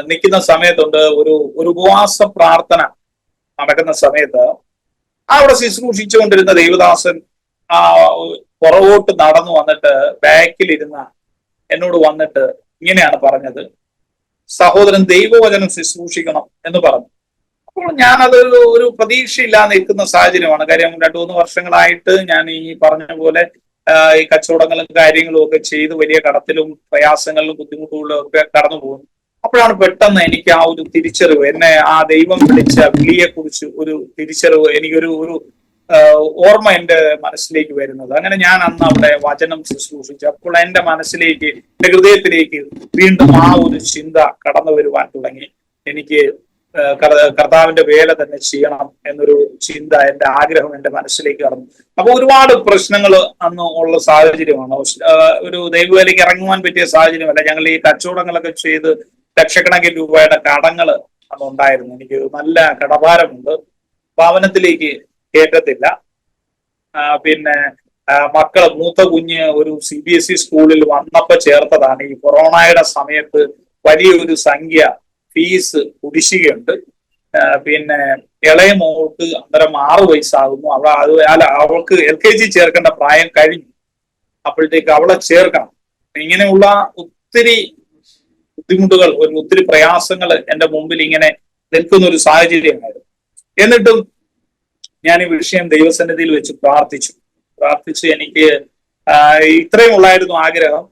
നിൽക്കുന്ന സമയത്തുണ്ട് ഒരു ഉപവാസ പ്രാർത്ഥന നടക്കുന്ന സമയത്ത് അവിടെ ശുശ്രൂഷിച്ചുകൊണ്ടിരുന്ന ദൈവദാസൻ പുറകോട്ട് നടന്നു വന്നിട്ട് ബാക്കിലിരുന്ന എന്നോട് വന്നിട്ട് ഇങ്ങനെയാണ് പറഞ്ഞത്, സഹോദരൻ ദൈവവചനം ശുശ്രൂഷിക്കണം എന്ന് പറഞ്ഞു. അപ്പോൾ ഞാനത് ഒരു പ്രതീക്ഷയില്ലാതെ നിൽക്കുന്ന സാഹചര്യമാണ്. കാര്യം 2-3 വർഷങ്ങളായിട്ട് ഞാൻ ഈ പറഞ്ഞ പോലെ ഈ കച്ചവടങ്ങളും കാര്യങ്ങളും ഒക്കെ ചെയ്ത് വലിയ കടത്തിലും പ്രയാസങ്ങളിലും ബുദ്ധിമുട്ടുകളിലും ഒക്കെ കടന്നു പോകുന്നു. അപ്പോഴാണ് പെട്ടെന്ന് എനിക്ക് ആ ഒരു തിരിച്ചറിവ്, എന്നെ ആ ദൈവം വിളിച്ച വിളിയെ കുറിച്ച് ഒരു തിരിച്ചറിവ്, എനിക്കൊരു ഓർമ്മ എന്റെ മനസ്സിലേക്ക് വരുന്നത്. അങ്ങനെ ഞാൻ അന്ന് അവിടെ വചനം ശുശ്രൂഷിച്ചു. അപ്പോൾ എന്റെ മനസ്സിലേക്ക്, എന്റെ ഹൃദയത്തിലേക്ക് വീണ്ടും ആ ഒരു ചിന്ത കടന്നു വരുവാൻ തുടങ്ങി. എനിക്ക് കർത്താവിന്റെ വേല തന്നെ ചെയ്യണം എന്നൊരു ചിന്ത, എന്റെ ആഗ്രഹം എന്റെ മനസ്സിലേക്ക് കടന്നു. അപ്പൊ ഒരുപാട് പ്രശ്നങ്ങൾ അന്ന് ഉള്ള സാഹചര്യമാണ്. ഒരു ദൈവവേലയ്ക്ക് ഇറങ്ങുവാൻ പറ്റിയ സാഹചര്യമല്ല. ഞങ്ങൾ ഈ കച്ചവടങ്ങളൊക്കെ ചെയ്ത് ലക്ഷക്കണക്കിന് രൂപയുടെ കടങ്ങൾ അന്നുണ്ടായിരുന്നു. എനിക്ക് നല്ല കടഭാരമുണ്ട്. ഭവനത്തിലേക്ക് കയറ്റത്തില്ല. പിന്നെ മക്കള്, മൂത്ത കുഞ്ഞ് ഒരു CBSE സ്കൂളിൽ വന്നപ്പോ ചേർത്തതാണ്. ഈ കൊറോണയുടെ സമയത്ത് വലിയൊരു സംഖ്യ ഫീസ് കുടിശ്ശികയുണ്ട്. പിന്നെ ഇളയ മോൾക്ക് അന്നേരം 6 വയസ്സാകുന്നു. അവൾക്ക് LKG ചേർക്കേണ്ട പ്രായം കഴിഞ്ഞു. അപ്പോഴത്തേക്ക് അവളെ ചേർക്കണം. ഇങ്ങനെയുള്ള ഒത്തിരി ബുദ്ധിമുട്ടുകൾ, ഒത്തിരി പ്രയാസങ്ങൾ എന്റെ മുമ്പിൽ ഇങ്ങനെ നിൽക്കുന്ന ഒരു സാഹചര്യമായിരുന്നു. എന്നിട്ടും ഞാൻ ഈ വിഷയം ദൈവസന്നിധിയിൽ വെച്ച് പ്രാർത്ഥിച്ച് എനിക്ക് ഇത്രയും ഉള്ളായിരുന്നു ആഗ്രഹം,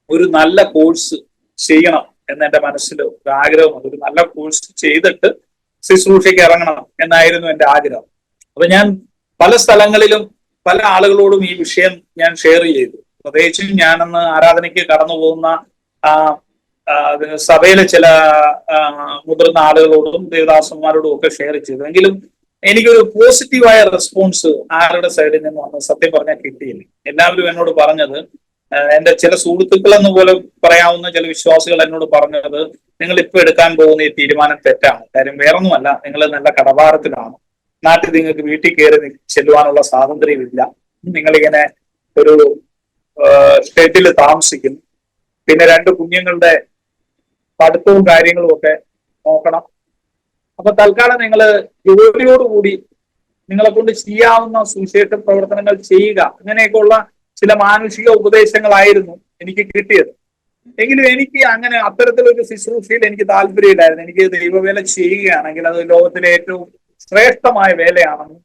ഒരു നല്ല കോഴ്സ് ചെയ്യണം എന്ന് എന്റെ മനസ്സിൽ ഒരു ആഗ്രഹമുണ്ട്. ഒരു നല്ല കോഴ്സ് ചെയ്തിട്ട് ശുശ്രൂഷയ്ക്ക് ഇറങ്ങണം എന്നായിരുന്നു എന്റെ ആഗ്രഹം. അപ്പൊ ഞാൻ പല സ്ഥലങ്ങളിലും പല ആളുകളോടും ഈ വിഷയം ഞാൻ ഷെയർ ചെയ്തു. പ്രത്യേകിച്ചും ഞാനന്ന് ആരാധനയ്ക്ക് കടന്നു പോകുന്ന സഭയിലെ ചില മുതിർന്ന ആളുകളോടും ദേവദാസന്മാരോടും ഒക്കെ ഷെയർ ചെയ്തു. എങ്കിലും എനിക്കൊരു പോസിറ്റീവായ റെസ്പോൺസ് ആരുടെ സൈഡിൽ നിന്ന് വന്ന് സത്യം പറഞ്ഞാൽ കിട്ടിയില്ല. എല്ലാവരും എന്നോട് പറഞ്ഞത്, എന്റെ ചില സുഹൃത്തുക്കൾ എന്ന് പോലെ പറയാവുന്ന ചില വിശ്വാസികൾ എന്നോട് പറഞ്ഞത്, നിങ്ങൾ ഇപ്പൊ എടുക്കാൻ പോകുന്ന ഈ തീരുമാനം തെറ്റാണ്. കാര്യം വേറൊന്നുമല്ല, നിങ്ങൾ നല്ല കടഭാരത്തിലാണ്. നാട്ടിൽ നിങ്ങൾക്ക് വീട്ടിൽ കയറി ചെല്ലുവാനുള്ള സ്വാതന്ത്ര്യമില്ല. നിങ്ങളിങ്ങനെ ഒരു ഷെഡിൽ താമസിക്കുന്നു. പിന്നെ 2 കുഞ്ഞുങ്ങളുടെ പഠിത്തവും കാര്യങ്ങളും ഒക്കെ നോക്കണം. അപ്പൊ തൽക്കാലം നിങ്ങൾ ജോലിയോടുകൂടി നിങ്ങളെ കൊണ്ട് ചെയ്യാവുന്ന സുവിശേഷ പ്രവർത്തനങ്ങൾ ചെയ്യുക. അങ്ങനെയൊക്കെയുള്ള ചില മാനുഷിക ഉപദേശങ്ങളായിരുന്നു എനിക്ക് കിട്ടിയത്. എങ്കിലും എനിക്ക് അങ്ങനെ അത്തരത്തിലൊരു ശുശ്രൂഷയിൽ എനിക്ക് താല്പര്യമില്ലായിരുന്നു. എനിക്ക് ദൈവവേല ചെയ്യുകയാണെങ്കിൽ അത് ലോകത്തിലെ ഏറ്റവും ശ്രേഷ്ഠമായ വേലയാണെന്നും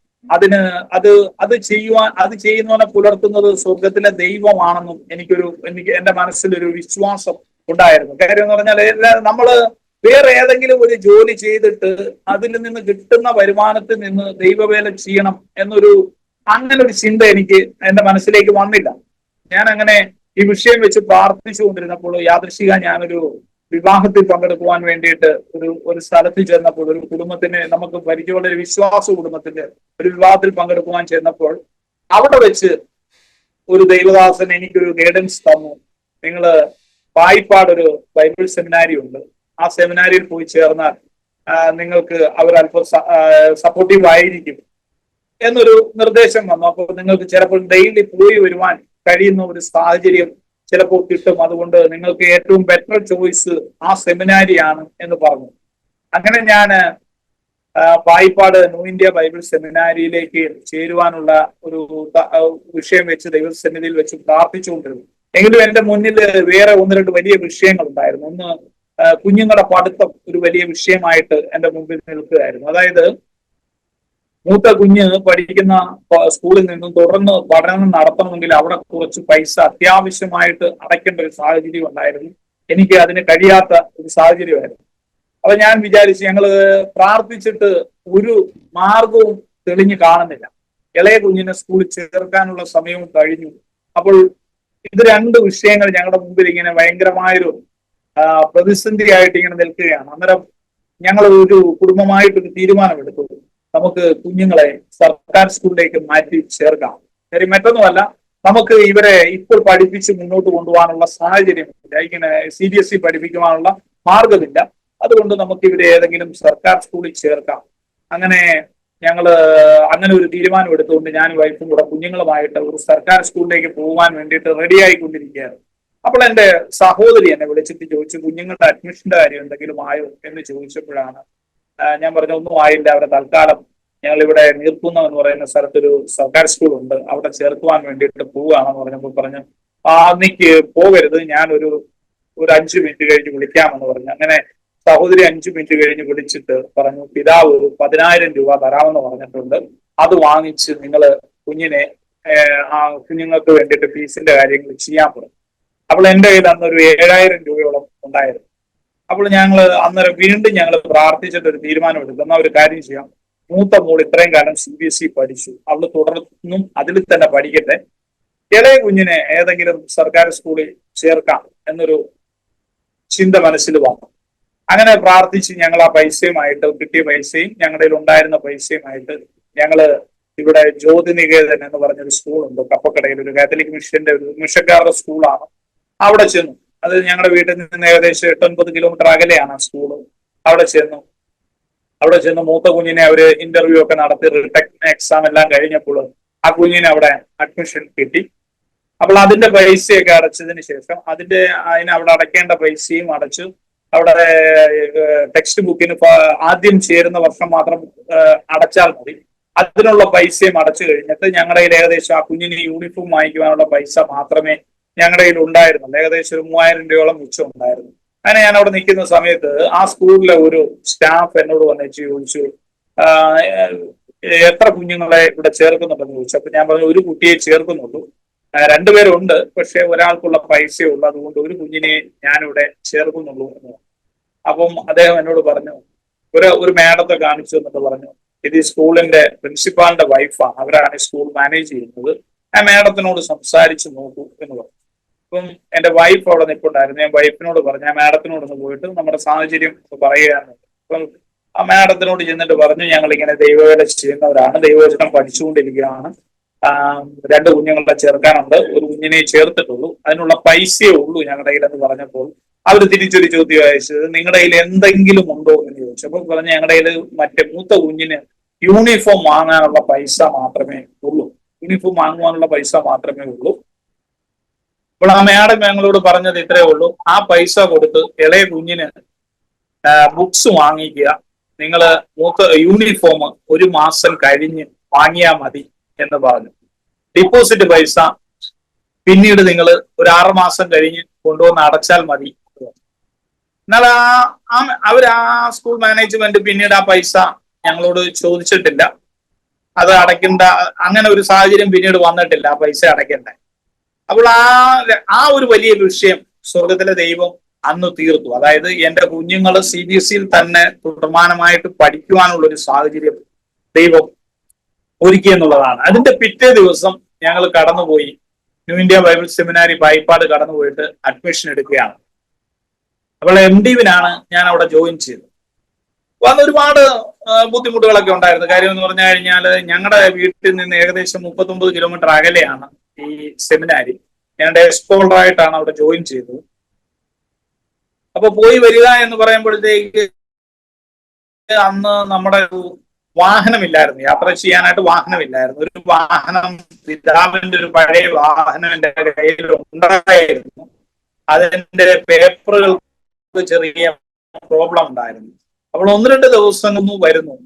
അത് ചെയ്യുന്നവനെ പുലർത്തുന്നത് സ്വർഗത്തിലെ ദൈവമാണെന്നും എനിക്ക് എന്റെ മനസ്സിലൊരു വിശ്വാസം ഉണ്ടായിരുന്നു. കാര്യം എന്ന് പറഞ്ഞാൽ നമ്മള് വേറെ ഏതെങ്കിലും ഒരു ജോലി ചെയ്തിട്ട് അതിൽ നിന്ന് കിട്ടുന്ന വരുമാനത്തിൽ നിന്ന് ദൈവവേല ചെയ്യണം അങ്ങനെ ഒരു ചിന്ത എനിക്ക് എന്റെ മനസ്സിലേക്ക് വന്നില്ല. ഞാൻ അങ്ങനെ ഈ വിഷയം വെച്ച് പ്രാർത്ഥിച്ചുകൊണ്ടിരുന്നപ്പോൾ യാദൃശ്ചിക ഞാനൊരു വിവാഹത്തിൽ പങ്കെടുക്കുവാൻ വേണ്ടിയിട്ട് ഒരു സ്ഥലത്ത് ചെന്നപ്പോൾ, ഒരു കുടുംബത്തിന്, നമുക്ക് പരിചയമുള്ള ഒരു വിശ്വാസ കുടുംബത്തിന്റെ ഒരു വിവാഹത്തിൽ പങ്കെടുക്കുവാൻ ചെന്നപ്പോൾ അവിടെ വെച്ച് ഒരു ദൈവദാസൻ എനിക്കൊരു ഗൈഡൻസ് തന്നു. നിങ്ങള് പായിപ്പാട് ഒരു ബൈബിൾ സെമിനാരി ഉണ്ട്, ആ സെമിനാരിയിൽ പോയി ചേർന്നാൽ നിങ്ങൾക്ക് അവരല്പം സപ്പോർട്ടീവ് ആയിരിക്കും എന്നൊരു നിർദ്ദേശം വന്നു. അപ്പോൾ നിങ്ങൾക്ക് ചിലപ്പോൾ ഡെയിലി പോയി വരുവാൻ കഴിയുന്ന ഒരു സാഹചര്യം ചിലപ്പോൾ കിട്ടും. അതുകൊണ്ട് നിങ്ങൾക്ക് ഏറ്റവും ബെറ്റർ ചോയ്സ് ആ സെമിനാരിയാണ് എന്ന് പറഞ്ഞു. അങ്ങനെ ഞാൻ പായിപ്പാട് ന്യൂ ഇന്ത്യ ബൈബിൾ സെമിനാരിയിലേക്ക് ചേരുവാനുള്ള ഒരു വിഷയം വെച്ച് ദൈവസന്നിധിയിൽ വെച്ച് പ്രാർത്ഥിച്ചുകൊണ്ടിരുന്നു. എങ്കിലും എന്റെ മുന്നിൽ വേറെ 1-2 വലിയ വിഷയങ്ങൾ ഉണ്ടായിരുന്നു. ഒന്ന്, കുഞ്ഞുങ്ങളുടെ പഠിത്തം ഒരു വലിയ വിഷയമായിട്ട് എന്റെ മുമ്പിൽ നിൽക്കുകയായിരുന്നു. അതായത് മൂത്ത കുഞ്ഞ് പഠിക്കുന്ന സ്കൂളിൽ നിന്നും തുടർന്ന് പഠനം നടത്തണമെങ്കിൽ അവിടെ കുറച്ച് പൈസ അത്യാവശ്യമായിട്ട് അടയ്ക്കേണ്ട ഒരു സാഹചര്യം ഉണ്ടായിരുന്നു. എനിക്ക് അതിന് കഴിയാത്ത ഒരു സാഹചര്യമായിരുന്നു. അപ്പൊ ഞാൻ വിചാരിച്ചു, ഞങ്ങള് പ്രാർത്ഥിച്ചിട്ട് ഒരു മാർഗവും തെളിഞ്ഞു കാണുന്നില്ല. ഇളയ കുഞ്ഞിനെ സ്കൂളിൽ ചേർക്കാനുള്ള സമയവും കഴിഞ്ഞു. അപ്പോൾ ഇത് 2 വിഷയങ്ങൾ ഞങ്ങളുടെ മുമ്പിൽ ഇങ്ങനെ ഭയങ്കരമായൊരു പ്രതിസന്ധിയായിട്ട് ഇങ്ങനെ നിൽക്കുകയാണ്. അന്നേരം ഞങ്ങൾ ഒരു കുടുംബമായിട്ടൊരു തീരുമാനമെടുത്തു, നമുക്ക് കുഞ്ഞുങ്ങളെ സർക്കാർ സ്കൂളിലേക്ക് മാറ്റി ചേർക്കാം. കാര്യം മറ്റൊന്നുമല്ല, നമുക്ക് ഇവരെ ഇപ്പോൾ പഠിപ്പിച്ച് മുന്നോട്ട് കൊണ്ടുപോകാനുള്ള സാഹചര്യമില്ല. ഇങ്ങനെ CBSE പഠിപ്പിക്കുവാനുള്ള മാർഗമില്ല. അതുകൊണ്ട് നമുക്ക് ഇവരെ ഏതെങ്കിലും സർക്കാർ സ്കൂളിൽ ചേർക്കാം. അങ്ങനെ അങ്ങനെ ഒരു തീരുമാനം എടുത്തുകൊണ്ട് ഞാൻ വൈഫും കൂടെ കുഞ്ഞുങ്ങളുമായിട്ട് ഒരു സർക്കാർ സ്കൂളിലേക്ക് പോകാൻ വേണ്ടിയിട്ട് റെഡി ആയിക്കൊണ്ടിരിക്കുകയാണ്. അപ്പോൾ എന്റെ സഹോദരി എന്നെ വിളിച്ചിട്ട് ചോദിച്ചു, കുഞ്ഞുങ്ങളുടെ അഡ്മിഷന്റെ കാര്യം എന്തെങ്കിലും ആയോ എന്ന് ചോദിച്ചപ്പോഴാണ് ഞാൻ പറഞ്ഞു, ഒന്നും ആയില്ല, അവിടെ തൽക്കാലം ഞങ്ങൾ ഇവിടെ നീർക്കുന്ന എന്ന് പറയുന്ന സ്ഥലത്തൊരു സർക്കാർ സ്കൂളുണ്ട്, അവിടെ ചേർക്കുവാൻ വേണ്ടിയിട്ട് പോവുകയാണെന്ന് പറഞ്ഞപ്പോൾ പറഞ്ഞു, അന്നിക്ക് പോകരുത്, ഞാൻ ഒരു 5 മിനിറ്റ് കഴിഞ്ഞ് വിളിക്കാമെന്ന് പറഞ്ഞു. അങ്ങനെ സഹോദരി 5 മിനിറ്റ് കഴിഞ്ഞ് വിളിച്ചിട്ട് പറഞ്ഞു, പിതാവ് 10,000 രൂപ തരാമെന്ന് പറഞ്ഞിട്ടുണ്ട്, അത് വാങ്ങിച്ച് നിങ്ങൾ കുഞ്ഞുങ്ങൾക്ക് വേണ്ടിയിട്ട് ഫീസിന്റെ കാര്യങ്ങൾ ചെയ്യാൻ പറഞ്ഞു. അപ്പോൾ എന്റെ കയ്യിൽ അന്നൊരു 7,000 രൂപയോളം ഉണ്ടായിരുന്നു. അപ്പോൾ അന്നേരം വീണ്ടും ഞങ്ങൾ പ്രാർത്ഥിച്ചിട്ട് ഒരു തീരുമാനം എടുത്തു, എന്നാൽ ഒരു കാര്യം ചെയ്യാം, മൂത്ത മോൾ ഇത്രയും കാലം CBSE പഠിച്ചു, അവള് തുടർന്നും അതിൽ തന്നെ പഠിക്കട്ടെ, ഇളയ കുഞ്ഞിനെ ഏതെങ്കിലും സർക്കാർ സ്കൂളിൽ ചേർക്കാം എന്നൊരു ചിന്ത മനസ്സിൽ വന്നു. അങ്ങനെ പ്രാർത്ഥിച്ച് ഞങ്ങൾ ആ പൈസയുമായിട്ട്, കിട്ടിയ പൈസയും ഞങ്ങളുടെ ഉണ്ടായിരുന്ന പൈസയുമായിട്ട് ഞങ്ങള് ഇവിടെ ജ്യോതിനികേതൻ എന്ന് പറഞ്ഞൊരു സ്കൂളുണ്ട് കപ്പക്കടയിൽ, ഒരു കാത്തലിക് ഒരു മിഷക്കാരുടെ സ്കൂളാണ്. അവിടെ ചെന്നു. അത് ഞങ്ങളുടെ വീട്ടിൽ നിന്ന് ഏകദേശം 8-9 കിലോമീറ്റർ അകലെയാണ് ആ സ്കൂള്. അവിടെ ചെന്ന് മൂത്ത കുഞ്ഞിനെ അവര് ഇന്റർവ്യൂ ഒക്കെ നടത്തി റിട്ടൺ എക്സാം എല്ലാം കഴിഞ്ഞപ്പോൾ ആ കുഞ്ഞിനെ അവിടെ അഡ്മിഷൻ കിട്ടി. അപ്പോൾ അതിന്റെ പൈസയൊക്കെ അടച്ചതിന് ശേഷം അതിന് അവിടെ അടയ്ക്കേണ്ട പൈസയും അടച്ചു. അവിടെ ടെക്സ്റ്റ് ബുക്കിന് ആദ്യം ചേരുന്ന വർഷം മാത്രം അടച്ചാൽ മതി. അതിനുള്ള പൈസയും അടച്ചു കഴിഞ്ഞിട്ട് ഞങ്ങളുടെ കയ്യിൽ ഏകദേശം ആ കുഞ്ഞിന് യൂണിഫോം വാങ്ങിക്കുവാനുള്ള പൈസ മാത്രമേ ഞങ്ങളുടെ കയ്യിൽ ഉണ്ടായിരുന്നുള്ളൂ. ഏകദേശം ഒരു 3,000 രൂപയോളം മിച്ചം ഉണ്ടായിരുന്നു. അങ്ങനെ ഞാൻ അവിടെ നിൽക്കുന്ന സമയത്ത് ആ സ്കൂളിലെ ഒരു സ്റ്റാഫ് എന്നോട് വന്നിട്ട് ചോദിച്ചു, എത്ര കുഞ്ഞുങ്ങളെ ഇവിടെ ചേർക്കുന്നുണ്ടെന്ന് ചോദിച്ചു. അപ്പൊ ഞാൻ പറഞ്ഞു, ഒരു കുട്ടിയെ ചേർക്കുന്നുള്ളൂ, 2 പേരുണ്ട്, പക്ഷെ ഒരാൾക്കുള്ള പൈസയേ ഉള്ളൂ, അതുകൊണ്ട് ഒരു കുഞ്ഞിനെ ഞാനിവിടെ ചേർക്കുന്നുള്ളൂ എന്ന്. അപ്പം അദ്ദേഹം എന്നോട് പറഞ്ഞു, ഒരു മാഡത്തെ കാണിച്ചു എന്നിട്ട് പറഞ്ഞു, ഇത് ഈ സ്കൂളിന്റെ പ്രിൻസിപ്പാളിന്റെ വൈഫാണ്, അവരാണ് ഈ സ്കൂൾ മാനേജ് ചെയ്യുന്നത്, ആ മാഡത്തിനോട് സംസാരിച്ച് നോക്കൂ എന്ന് പറഞ്ഞു. അപ്പം എന്റെ വൈഫ് അവിടെ നിൽപ്പുണ്ടായിരുന്നു. ഞാൻ വൈഫിനോട് പറഞ്ഞു, ആ മാഡത്തിനോടൊന്ന് പോയിട്ട് നമ്മുടെ സാഹചര്യം പറയുകയാണ്. അപ്പം ആ മാഡത്തിനോട് ചെന്നിട്ട് പറഞ്ഞു, ഞങ്ങൾ ഇങ്ങനെ ദൈവവേല ചെയ്യുന്നവരാണ്, ദൈവവചനം പഠിച്ചുകൊണ്ടിരിക്കുകയാണ്, രണ്ട് കുഞ്ഞുങ്ങളെ ചേർക്കാനുണ്ട്, ഒരു കുഞ്ഞിനെ ചേർത്തിട്ടുള്ളൂ, അതിനുള്ള പൈസയേ ഉള്ളൂ ഞങ്ങളുടെ കയ്യിലെന്ന് പറഞ്ഞപ്പോൾ അവർ തിരിച്ചൊരു ചോദ്യം അയച്ചത്, നിങ്ങളുടെ കയ്യിൽ എന്തെങ്കിലും ഉണ്ടോ എന്ന് ചോദിച്ചു. അപ്പോൾ പറഞ്ഞ് ഞങ്ങളുടെ കയ്യിൽ മറ്റേ മൂത്ത കുഞ്ഞിന് യൂണിഫോം വാങ്ങാനുള്ള പൈസ മാത്രമേ ഉള്ളൂ, യൂണിഫോം വാങ്ങുവാനുള്ള പൈസ മാത്രമേ ഉള്ളൂ. അപ്പോൾ ആ മാഡം ഞങ്ങളോട് പറഞ്ഞത് ഇത്രയേ ഉള്ളൂ, ആ പൈസ കൊടുത്ത് ഇളയ കുഞ്ഞിന് ബുക്സ് വാങ്ങിക്കുക, നിങ്ങള് യൂണിഫോം ഒരു മാസം കഴിഞ്ഞ് വാങ്ങിയാൽ മതി എന്ന് പറഞ്ഞു. ഡിപ്പോസിറ്റ് പൈസ പിന്നീട് നിങ്ങൾ ഒരു 6 മാസം കഴിഞ്ഞ് കൊണ്ടുവന്ന് അടച്ചാൽ മതി. എന്നാൽ അവർ ആ സ്കൂൾ മാനേജ്മെന്റ് പിന്നീട് ആ പൈസ ഞങ്ങളോട് ചോദിച്ചിട്ടില്ല, അത് അടയ്ക്കേണ്ട അങ്ങനെ ഒരു സാഹചര്യം പിന്നീട് വന്നിട്ടില്ല, ആ പൈസ അടയ്ക്കണ്ടേ. അപ്പോൾ ആ ഒരു വലിയ വിഷയം സ്വർഗത്തിലെ ദൈവം അന്ന് തീർത്തു. അതായത് എന്റെ കുഞ്ഞുങ്ങൾ CBSE തന്നെ തുടർമാനമായിട്ട് പഠിക്കുവാനുള്ള ഒരു സാഹചര്യം ദൈവം ഒരുക്കി എന്നുള്ളതാണ്. അതിന്റെ പിറ്റേ ദിവസം ഞങ്ങൾ കടന്നുപോയി ന്യൂ ഇന്ത്യ ബൈബിൾ സെമിനാരി പായിപ്പാട് കടന്നുപോയിട്ട് അഡ്മിഷൻ എടുക്കുകയാണ്. അപ്പോൾ MDവിനാണ് ഞാൻ അവിടെ ജോയിൻ ചെയ്തത്. അപ്പൊ അന്ന് ഒരുപാട് ബുദ്ധിമുട്ടുകളൊക്കെ ഉണ്ടായിരുന്നു. കാര്യം എന്ന് പറഞ്ഞു കഴിഞ്ഞാൽ ഞങ്ങളുടെ വീട്ടിൽ നിന്ന് ഏകദേശം 39 കിലോമീറ്റർ അകലെയാണ് ഈ സെമിനാരി. ഞാൻ ഡേ സ്കോളറായിട്ടാണ് അവിടെ ജോയിൻ ചെയ്തത്. അപ്പൊ പോയി വരിക എന്ന് പറയുമ്പോഴത്തേക്ക് അന്ന് നമ്മുടെ വാഹനമില്ലായിരുന്നു, യാത്ര ചെയ്യാനായിട്ട് വാഹനമില്ലായിരുന്നു. ഒരു വാഹനം, പിതാവിന്റെ ഒരു പഴയ വാഹനം എന്റെ കയ്യിൽ ഉണ്ടായിരുന്നു. അതിന്റെ പേപ്പറുകൾക്ക് ചെറിയ പ്രോബ്ലം ഉണ്ടായിരുന്നു. അപ്പോൾ 1-2 ദിവസം വരുന്നു.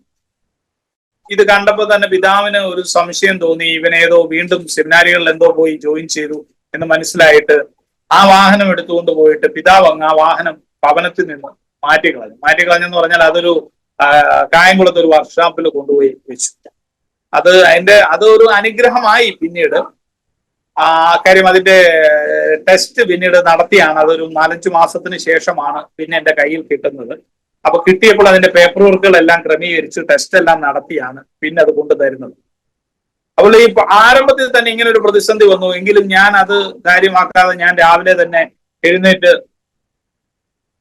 ഇത് കണ്ടപ്പോൾ തന്നെ പിതാവിന് ഒരു സംശയം തോന്നി, ഇവനേതോ വീണ്ടും സെമിനാരികളിൽ എന്തോ പോയി ജോയിൻ ചെയ്തു എന്ന് മനസ്സിലായിട്ട് ആ വാഹനം എടുത്തുകൊണ്ട് പോയിട്ട് പിതാവ് അങ്ങ് ആ വാഹനം ഭവനത്തിൽ നിന്ന് മാറ്റിക്കളഞ്ഞെന്ന് പറഞ്ഞാൽ അതൊരു കായംകുളത്ത് ഒരു വർക്ക്ഷോപ്പിൽ കൊണ്ടുപോയി വെച്ചു. അതൊരു അനുഗ്രഹമായി. പിന്നീട് കാര്യം അതിന്റെ ടെസ്റ്റ് പിന്നീട് നടത്തിയാണ്, അതൊരു 4-5 മാസത്തിന് ശേഷമാണ് പിന്നെ എന്റെ കയ്യിൽ കിട്ടുന്നത്. അപ്പൊ കിട്ടിയപ്പോൾ അതിന്റെ പേപ്പർ വർക്കുകളെല്ലാം ക്രമീകരിച്ച് ടെസ്റ്റ് എല്ലാം നടത്തിയാണ് പിന്നെ അത് കൊണ്ടുതരുന്നത്. അപ്പോൾ ഈ ആരംഭത്തിൽ തന്നെ ഇങ്ങനെ ഒരു പ്രതിസന്ധി വന്നു. എങ്കിലും ഞാൻ അത് കാര്യമാക്കാതെ ഞാൻ രാവിലെ തന്നെ എഴുന്നേറ്റ്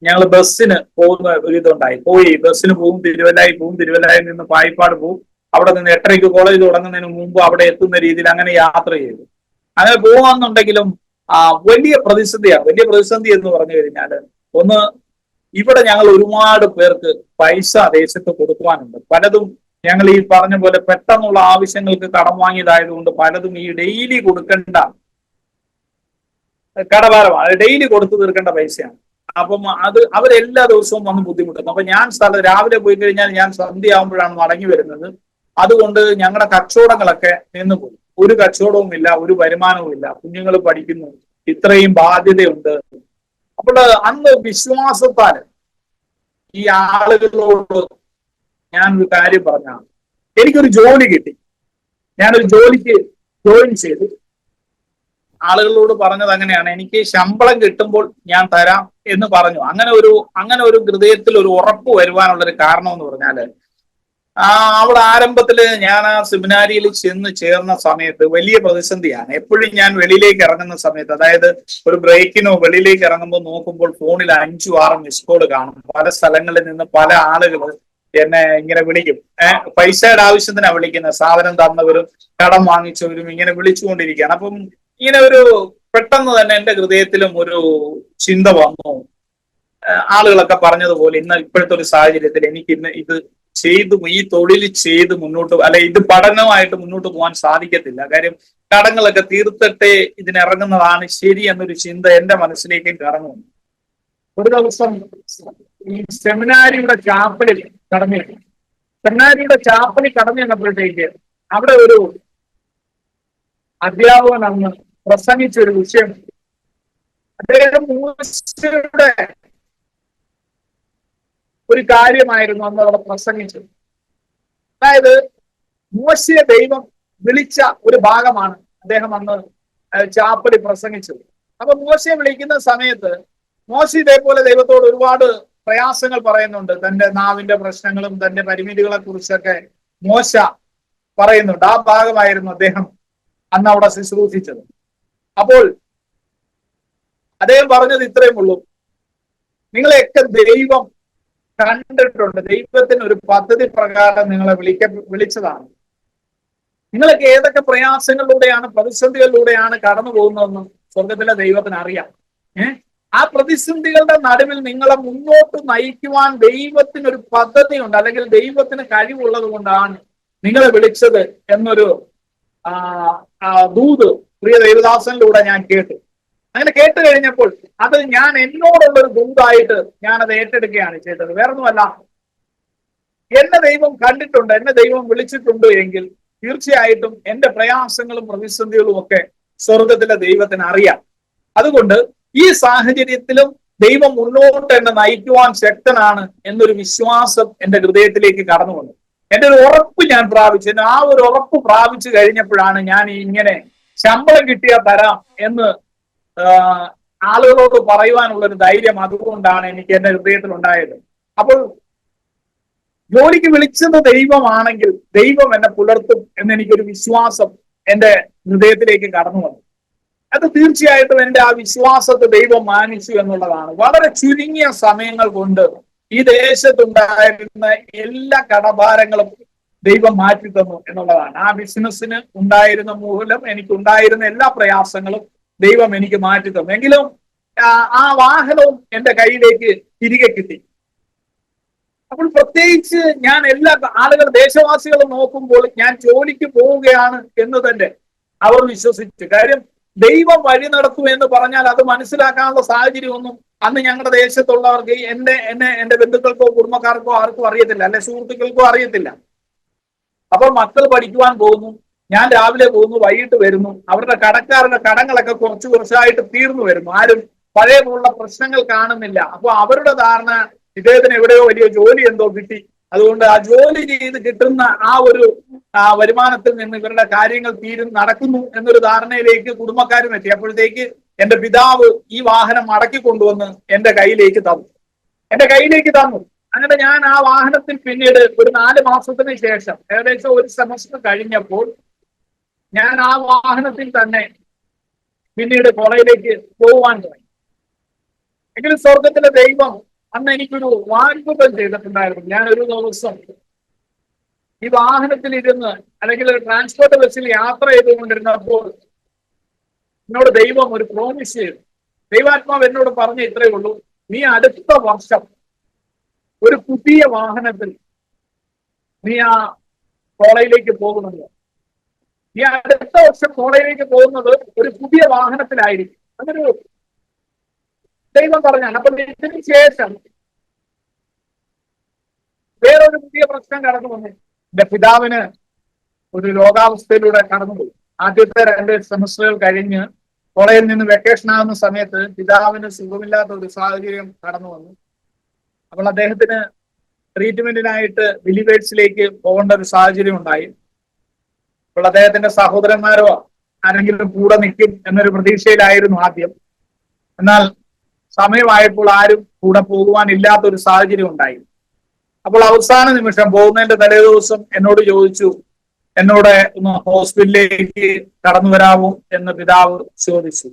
ഞങ്ങൾ ബസ്സിന് പോകുന്ന ഒരു ഇതുണ്ടായി. ബസ്സിന് പോകും, തിരുവല്ലായിൽ നിന്ന് പായിപ്പാട് പോകും. അവിടെ നിന്ന് 8:30 കോളേജ് തുടങ്ങുന്നതിന് മുമ്പ് അവിടെ എത്തുന്ന രീതിയിൽ അങ്ങനെ യാത്ര ചെയ്തു. അങ്ങനെ പോകാന്നുണ്ടെങ്കിലും വലിയ പ്രതിസന്ധിയാണ്. വലിയ പ്രതിസന്ധി എന്ന് പറഞ്ഞു കഴിഞ്ഞാൽ, ഒന്ന്, ഇവിടെ ഞങ്ങൾ ഒരുപാട് പേർക്ക് പൈസ ദേശത്ത് കൊടുക്കുവാനുണ്ട്. പലതും ഞങ്ങൾ ഈ പറഞ്ഞ പോലെ പെട്ടെന്നുള്ള ആവശ്യങ്ങൾക്ക് കടം വാങ്ങിയതായതുകൊണ്ട് പലതും ഈ ഡെയിലി കൊടുക്കേണ്ട കടഭാരമാണ്, ഡെയിലി കൊടുത്തു തീർക്കേണ്ട പൈസയാണ്. അപ്പം അവരെല്ലാ ദിവസവും വന്ന് ബുദ്ധിമുട്ടുന്നു. അപ്പൊ ഞാൻ രാവിലെ പോയി കഴിഞ്ഞാൽ ഞാൻ സന്ധ്യയാകുമ്പോഴാണ് മടങ്ങി വരുന്നത്. അതുകൊണ്ട് ഞങ്ങളുടെ കച്ചവടങ്ങളൊക്കെ നിന്നുപോയി. ഒരു കച്ചവടവും ഇല്ല, ഒരു വരുമാനവും ഇല്ല. കുഞ്ഞുങ്ങൾ പഠിക്കുന്നു, ഇത്രയും ബാധ്യതയുണ്ട്. അപ്പോൾ അന്ന് വിശ്വാസത്താൽ ഈ ആളുകളോട് ഞാനൊരു കാര്യം പറഞ്ഞാണ്, എനിക്കൊരു ജോലി കിട്ടി. ഞാനൊരു ജോലിക്ക് ജോയിൻ ചെയ്തു. ആളുകളോട് പറഞ്ഞത് അങ്ങനെയാണ്, എനിക്ക് ശമ്പളം കിട്ടുമ്പോൾ ഞാൻ തരാം എന്ന് പറഞ്ഞു. അങ്ങനെ ഒരു ഹൃദയത്തിൽ ഒരു ഉറപ്പ് വരുവാനുള്ളൊരു കാരണം എന്ന് പറഞ്ഞാല്, അവിടെ ആരംഭത്തില് ഞാൻ ആ സെമിനാരിയിൽ ചെന്ന് ചേർന്ന സമയത്ത് വലിയ പ്രതിസന്ധിയാണ്. എപ്പോഴും ഞാൻ വെളിയിലേക്ക് ഇറങ്ങുന്ന സമയത്ത്, അതായത് ഒരു ബ്രേക്കിനോ വെളിയിലേക്ക് ഇറങ്ങുമ്പോൾ നോക്കുമ്പോൾ ഫോണിൽ 5-6 മിസ് കോൾ കാണും. പല സ്ഥലങ്ങളിൽ നിന്ന് പല ആളുകൾ എന്നെ ഇങ്ങനെ വിളിക്കും. പൈസയുടെ ആവശ്യത്തിനാണ് വിളിക്കുന്നത്. സാധനം തന്നവരും കടം വാങ്ങിച്ചവരും ഇങ്ങനെ വിളിച്ചുകൊണ്ടിരിക്കുകയാണ്. അപ്പം ഇങ്ങനെ ഒരു പെട്ടെന്ന് തന്നെ എന്റെ ഹൃദയത്തിലും ഒരു ചിന്ത വന്നു. ആളുകളൊക്കെ പറഞ്ഞതുപോലെ ഇപ്പോഴത്തെ ഒരു സാഹചര്യത്തിൽ എനിക്ക് ഇത് ഈ തൊഴിൽ ചെയ്ത് മുന്നോട്ട്, അല്ലെ ഇത് പഠനമായിട്ട് മുന്നോട്ട് പോകാൻ സാധിക്കത്തില്ല. കാര്യം കടങ്ങളൊക്കെ തീർത്തിട്ടേ ഇതിനിറങ്ങുന്നതാണ് ശരി എന്നൊരു ചിന്ത എന്റെ മനസ്സിലേക്ക് കടന്നു. ഒരു ദിവസം ഈ സെമിനാരിയുടെ ചാപ്പലിൽ കടന്നു ചെന്നപ്പോഴത്തേക്ക് അവിടെ ഒരു അധ്യാപകൻ അന്ന് പ്രസംഗിച്ച ഒരു വിഷയം, അദ്ദേഹം മൂസയുടെ ഒരു കാര്യമായിരുന്നു അന്ന് അവിടെ പ്രസംഗിച്ചത്. അതായത് മോശയെ ദൈവം വിളിച്ച ഒരു ഭാഗമാണ് അദ്ദേഹം അന്ന് ചാപ്പലി പ്രസംഗിച്ചത്. അപ്പൊ മോശയെ വിളിക്കുന്ന സമയത്ത് മോശ ഇതേപോലെ ദൈവത്തോട് ഒരുപാട് പ്രയാസങ്ങൾ പറയുന്നുണ്ട്. തന്റെ നാവിന്റെ പ്രശ്നങ്ങളും തന്റെ പരിമിതികളെ കുറിച്ചൊക്കെ മോശ പറയുന്നുണ്ട്. ആ ഭാഗമായിരുന്നു അദ്ദേഹം അന്ന് അവിടെ ശുശ്രൂഷിച്ചത്. അപ്പോൾ അദ്ദേഹം പറഞ്ഞത് ഇത്രയും ഉള്ളൂ, നിങ്ങളെയൊക്കെ ദൈവം കണ്ടിട്ടുണ്ട്, ദൈവത്തിന് ഒരു പദ്ധതി പ്രകാരം നിങ്ങളെ വിളിച്ചതാണ്. നിങ്ങളൊക്കെ ഏതൊക്കെ പ്രയാസങ്ങളിലൂടെയാണ്, പ്രതിസന്ധികളിലൂടെയാണ് കടന്നു പോകുന്നതെന്നും സ്വർഗത്തിലെ ദൈവത്തിന് അറിയാം. ആ പ്രതിസന്ധികളുടെ നടുവിൽ നിങ്ങളെ മുന്നോട്ട് നയിക്കുവാൻ ദൈവത്തിനൊരു പദ്ധതിയുണ്ട്, അല്ലെങ്കിൽ ദൈവത്തിന് കഴിവുള്ളത് കൊണ്ടാണ് നിങ്ങളെ വിളിച്ചത് എന്നൊരു ദൂത് പ്രിയ ദൈവദാസനിലൂടെ ഞാൻ കേട്ടു. അങ്ങനെ കേട്ട് കഴിഞ്ഞപ്പോൾ അത് ഞാൻ എന്നോടുള്ളൊരു ദൂതായിട്ട് ഞാൻ അത് ഏറ്റെടുക്കുകയാണ് ചെയ്തത്. വേറൊന്നുമല്ല, എന്നെ ദൈവം കണ്ടിട്ടുണ്ട്, എന്നെ ദൈവം വിളിച്ചിട്ടുണ്ട് എങ്കിൽ തീർച്ചയായിട്ടും എന്റെ പ്രയാസങ്ങളും പ്രതിസന്ധികളും ഒക്കെ സ്വർഗത്തിലെ ദൈവത്തിന് അറിയാം. അതുകൊണ്ട് ഈ സാഹചര്യത്തിലും ദൈവം മുന്നോട്ട് എന്നെ നയിക്കുവാൻ ശക്തനാണ് എന്നൊരു വിശ്വാസം എന്റെ ഹൃദയത്തിലേക്ക് കടന്നു വന്നു. എന്റെ ഒരു ഉറപ്പ് ഞാൻ പ്രാപിച്ചു. ആ ഒരു ഉറപ്പ് പ്രാപിച്ചു കഴിഞ്ഞപ്പോഴാണ് ഞാൻ ഇങ്ങനെ ശമ്പളം കിട്ടിയാൽ തരാം എന്ന് ആളുകളോട് പറയുവാനുള്ള ഒരു ധൈര്യം അതുകൊണ്ടാണ് എനിക്ക് എന്റെ ഹൃദയത്തിൽ ഉണ്ടായത്. അപ്പോൾ ജോലിക്ക് വിളിച്ചത് ദൈവമാണെങ്കിൽ ദൈവം എന്നെ പുലർത്തും എന്നെനിക്കൊരു വിശ്വാസം എന്റെ ഹൃദയത്തിലേക്ക് കടന്നു വന്നു. അത് തീർച്ചയായിട്ടും എന്റെ ആ വിശ്വാസത്തെ ദൈവം മാനിച്ചു എന്നുള്ളതാണ്. വളരെ ചുരുങ്ങിയ സമയങ്ങൾ കൊണ്ട് ഈ ദേശത്തുണ്ടായിരുന്ന എല്ലാ കടഭാരങ്ങളും ദൈവം മാറ്റി തന്നു എന്നുള്ളതാണ്. ആ ബിസിനസ്സിന് ഉണ്ടായിരുന്ന മൂലം എനിക്കുണ്ടായിരുന്ന എല്ലാ പ്രയാസങ്ങളും ദൈവം എനിക്ക് മാറ്റി തന്നു. എങ്കിലും ആ വാഹനവും എന്റെ കയ്യിലേക്ക് തിരികെ കിട്ടി. അപ്പോൾ പ്രത്യേകിച്ച് ഞാൻ എല്ലാ ആളുകൾ ദേശവാസികളും നോക്കുമ്പോൾ ഞാൻ ജോലിക്ക് പോവുകയാണ് എന്ന് തന്നെ അവർ വിശ്വസിച്ചു. കാര്യം ദൈവം വഴി നടത്തും എന്ന് പറഞ്ഞാൽ അത് മനസ്സിലാക്കാനുള്ള സാഹചര്യമൊന്നും അന്ന് ഞങ്ങളുടെ ദേശത്തുള്ളവർക്ക് എന്റെ ബന്ധുക്കൾക്കോ കുടുംബക്കാർക്കോ ആർക്കും അറിയത്തില്ല, അല്ലെ സുഹൃത്തുക്കൾക്കോ അറിയത്തില്ല. അപ്പോൾ മക്കൾ പഠിക്കുവാൻ പോകുന്നു, ഞാൻ രാവിലെ പോകുന്നു, വൈകിട്ട് വരുന്നു. അവരുടെ കടക്കാരുടെ കടങ്ങളൊക്കെ കുറച്ചായിട്ട് തീർന്നു വരുന്നു. ആരും പഴയ പോലുള്ള പ്രശ്നങ്ങൾ കാണുന്നില്ല. അപ്പൊ അവരുടെ ധാരണ ഇദ്ദേഹത്തിന് എവിടെയോ വലിയ ജോലി എന്തോ കിട്ടി, അതുകൊണ്ട് ആ ജോലി ചെയ്ത് കിട്ടുന്ന ആ ഒരു വരുമാനത്തിൽ നിന്ന് ഇവരുടെ കാര്യങ്ങൾ നടക്കുന്നു എന്നൊരു ധാരണയിലേക്ക് കുടുംബക്കാരും എത്തി. അപ്പോഴത്തേക്ക് എന്റെ പിതാവ് ഈ വാഹനം മടക്കി കൊണ്ടുവന്ന് എന്റെ കയ്യിലേക്ക് തന്നു. അങ്ങനെ ഞാൻ ആ വാഹനത്തിൽ പിന്നീട് ഒരു 4 മാസത്തിന് ശേഷം, ഏകദേശം ഒരു സെമസ്റ്റർ കഴിഞ്ഞപ്പോൾ, ഞാൻ ആ വാഹനത്തിൽ തന്നെ പിന്നീട് കോളേജിലേക്ക് പോകുവാൻ തുടങ്ങി. എങ്കിലും സ്വർഗത്തിലെ ദൈവം അന്ന് എനിക്കൊരു വാഗ്ദത്തം ചെയ്തിട്ടുണ്ടായിരുന്നു. ഞാൻ ഒരു ദിവസം ഈ വാഹനത്തിൽ ഇരുന്ന്, അല്ലെങ്കിൽ ട്രാൻസ്പോർട്ട് ബസ്സിൽ യാത്ര ചെയ്തുകൊണ്ടിരുന്നപ്പോൾ എന്നോട് ദൈവം ഒരു പ്രോമിസ് ചെയ്തു. ദൈവാത്മാവ് എന്നോട് പറഞ്ഞ ഇത്രയേ ഉള്ളൂ: നീ അടുത്ത വർഷം ഒരു പുതിയ വാഹനത്തിൽ നീ ആ കോളേജിലേക്ക് പോകുന്നത്. നീ അടുത്ത വർഷം കോളേജിലേക്ക് പോകുന്നത് ഒരു പുതിയ വാഹനത്തിലായിരിക്കും. അതൊരു ദൈവം പറഞ്ഞാണ്. അപ്പൊ ഇതിന് ശേഷം വേറൊരു പുതിയ പ്രശ്നം കടന്നു വന്നു. എന്റെ പിതാവിന് ഒരു രോഗാവസ്ഥയിലൂടെ കടന്നുപോയി. ആദ്യത്തെ 2 സെമസ്റ്ററുകൾ കഴിഞ്ഞ് കോളേജിൽ നിന്ന് വെക്കേഷൻ ആകുന്ന സമയത്ത് പിതാവിന് സുഖമില്ലാത്ത ഒരു സാഹചര്യം കടന്നു വന്നു. അപ്പോൾ അദ്ദേഹത്തിന് ട്രീറ്റ്മെന്റിനായിട്ട് ബിലീവേഴ്സിലേക്ക് പോകേണ്ട ഒരു സാഹചര്യം ഉണ്ടായി. അപ്പോൾ അദ്ദേഹത്തിന്റെ സഹോദരന്മാരോ ആരെങ്കിലും കൂടെ നിൽക്കും എന്നൊരു പ്രതീക്ഷയിലായിരുന്നു ആദ്യം. എന്നാൽ സമയമായപ്പോൾ ആരും കൂടെ പോകുവാനില്ലാത്ത ഒരു സാഹചര്യം ഉണ്ടായി. അപ്പോൾ അവസാന നിമിഷം പോകുന്നതിന്റെ തലേ ദിവസം എന്നോട് ചോദിച്ചു, എന്നോട് ഒന്ന് ഹോസ്പിറ്റലിലേക്ക് കടന്നു വരാമോ എന്ന് പിതാവ് ചോദിച്ചു.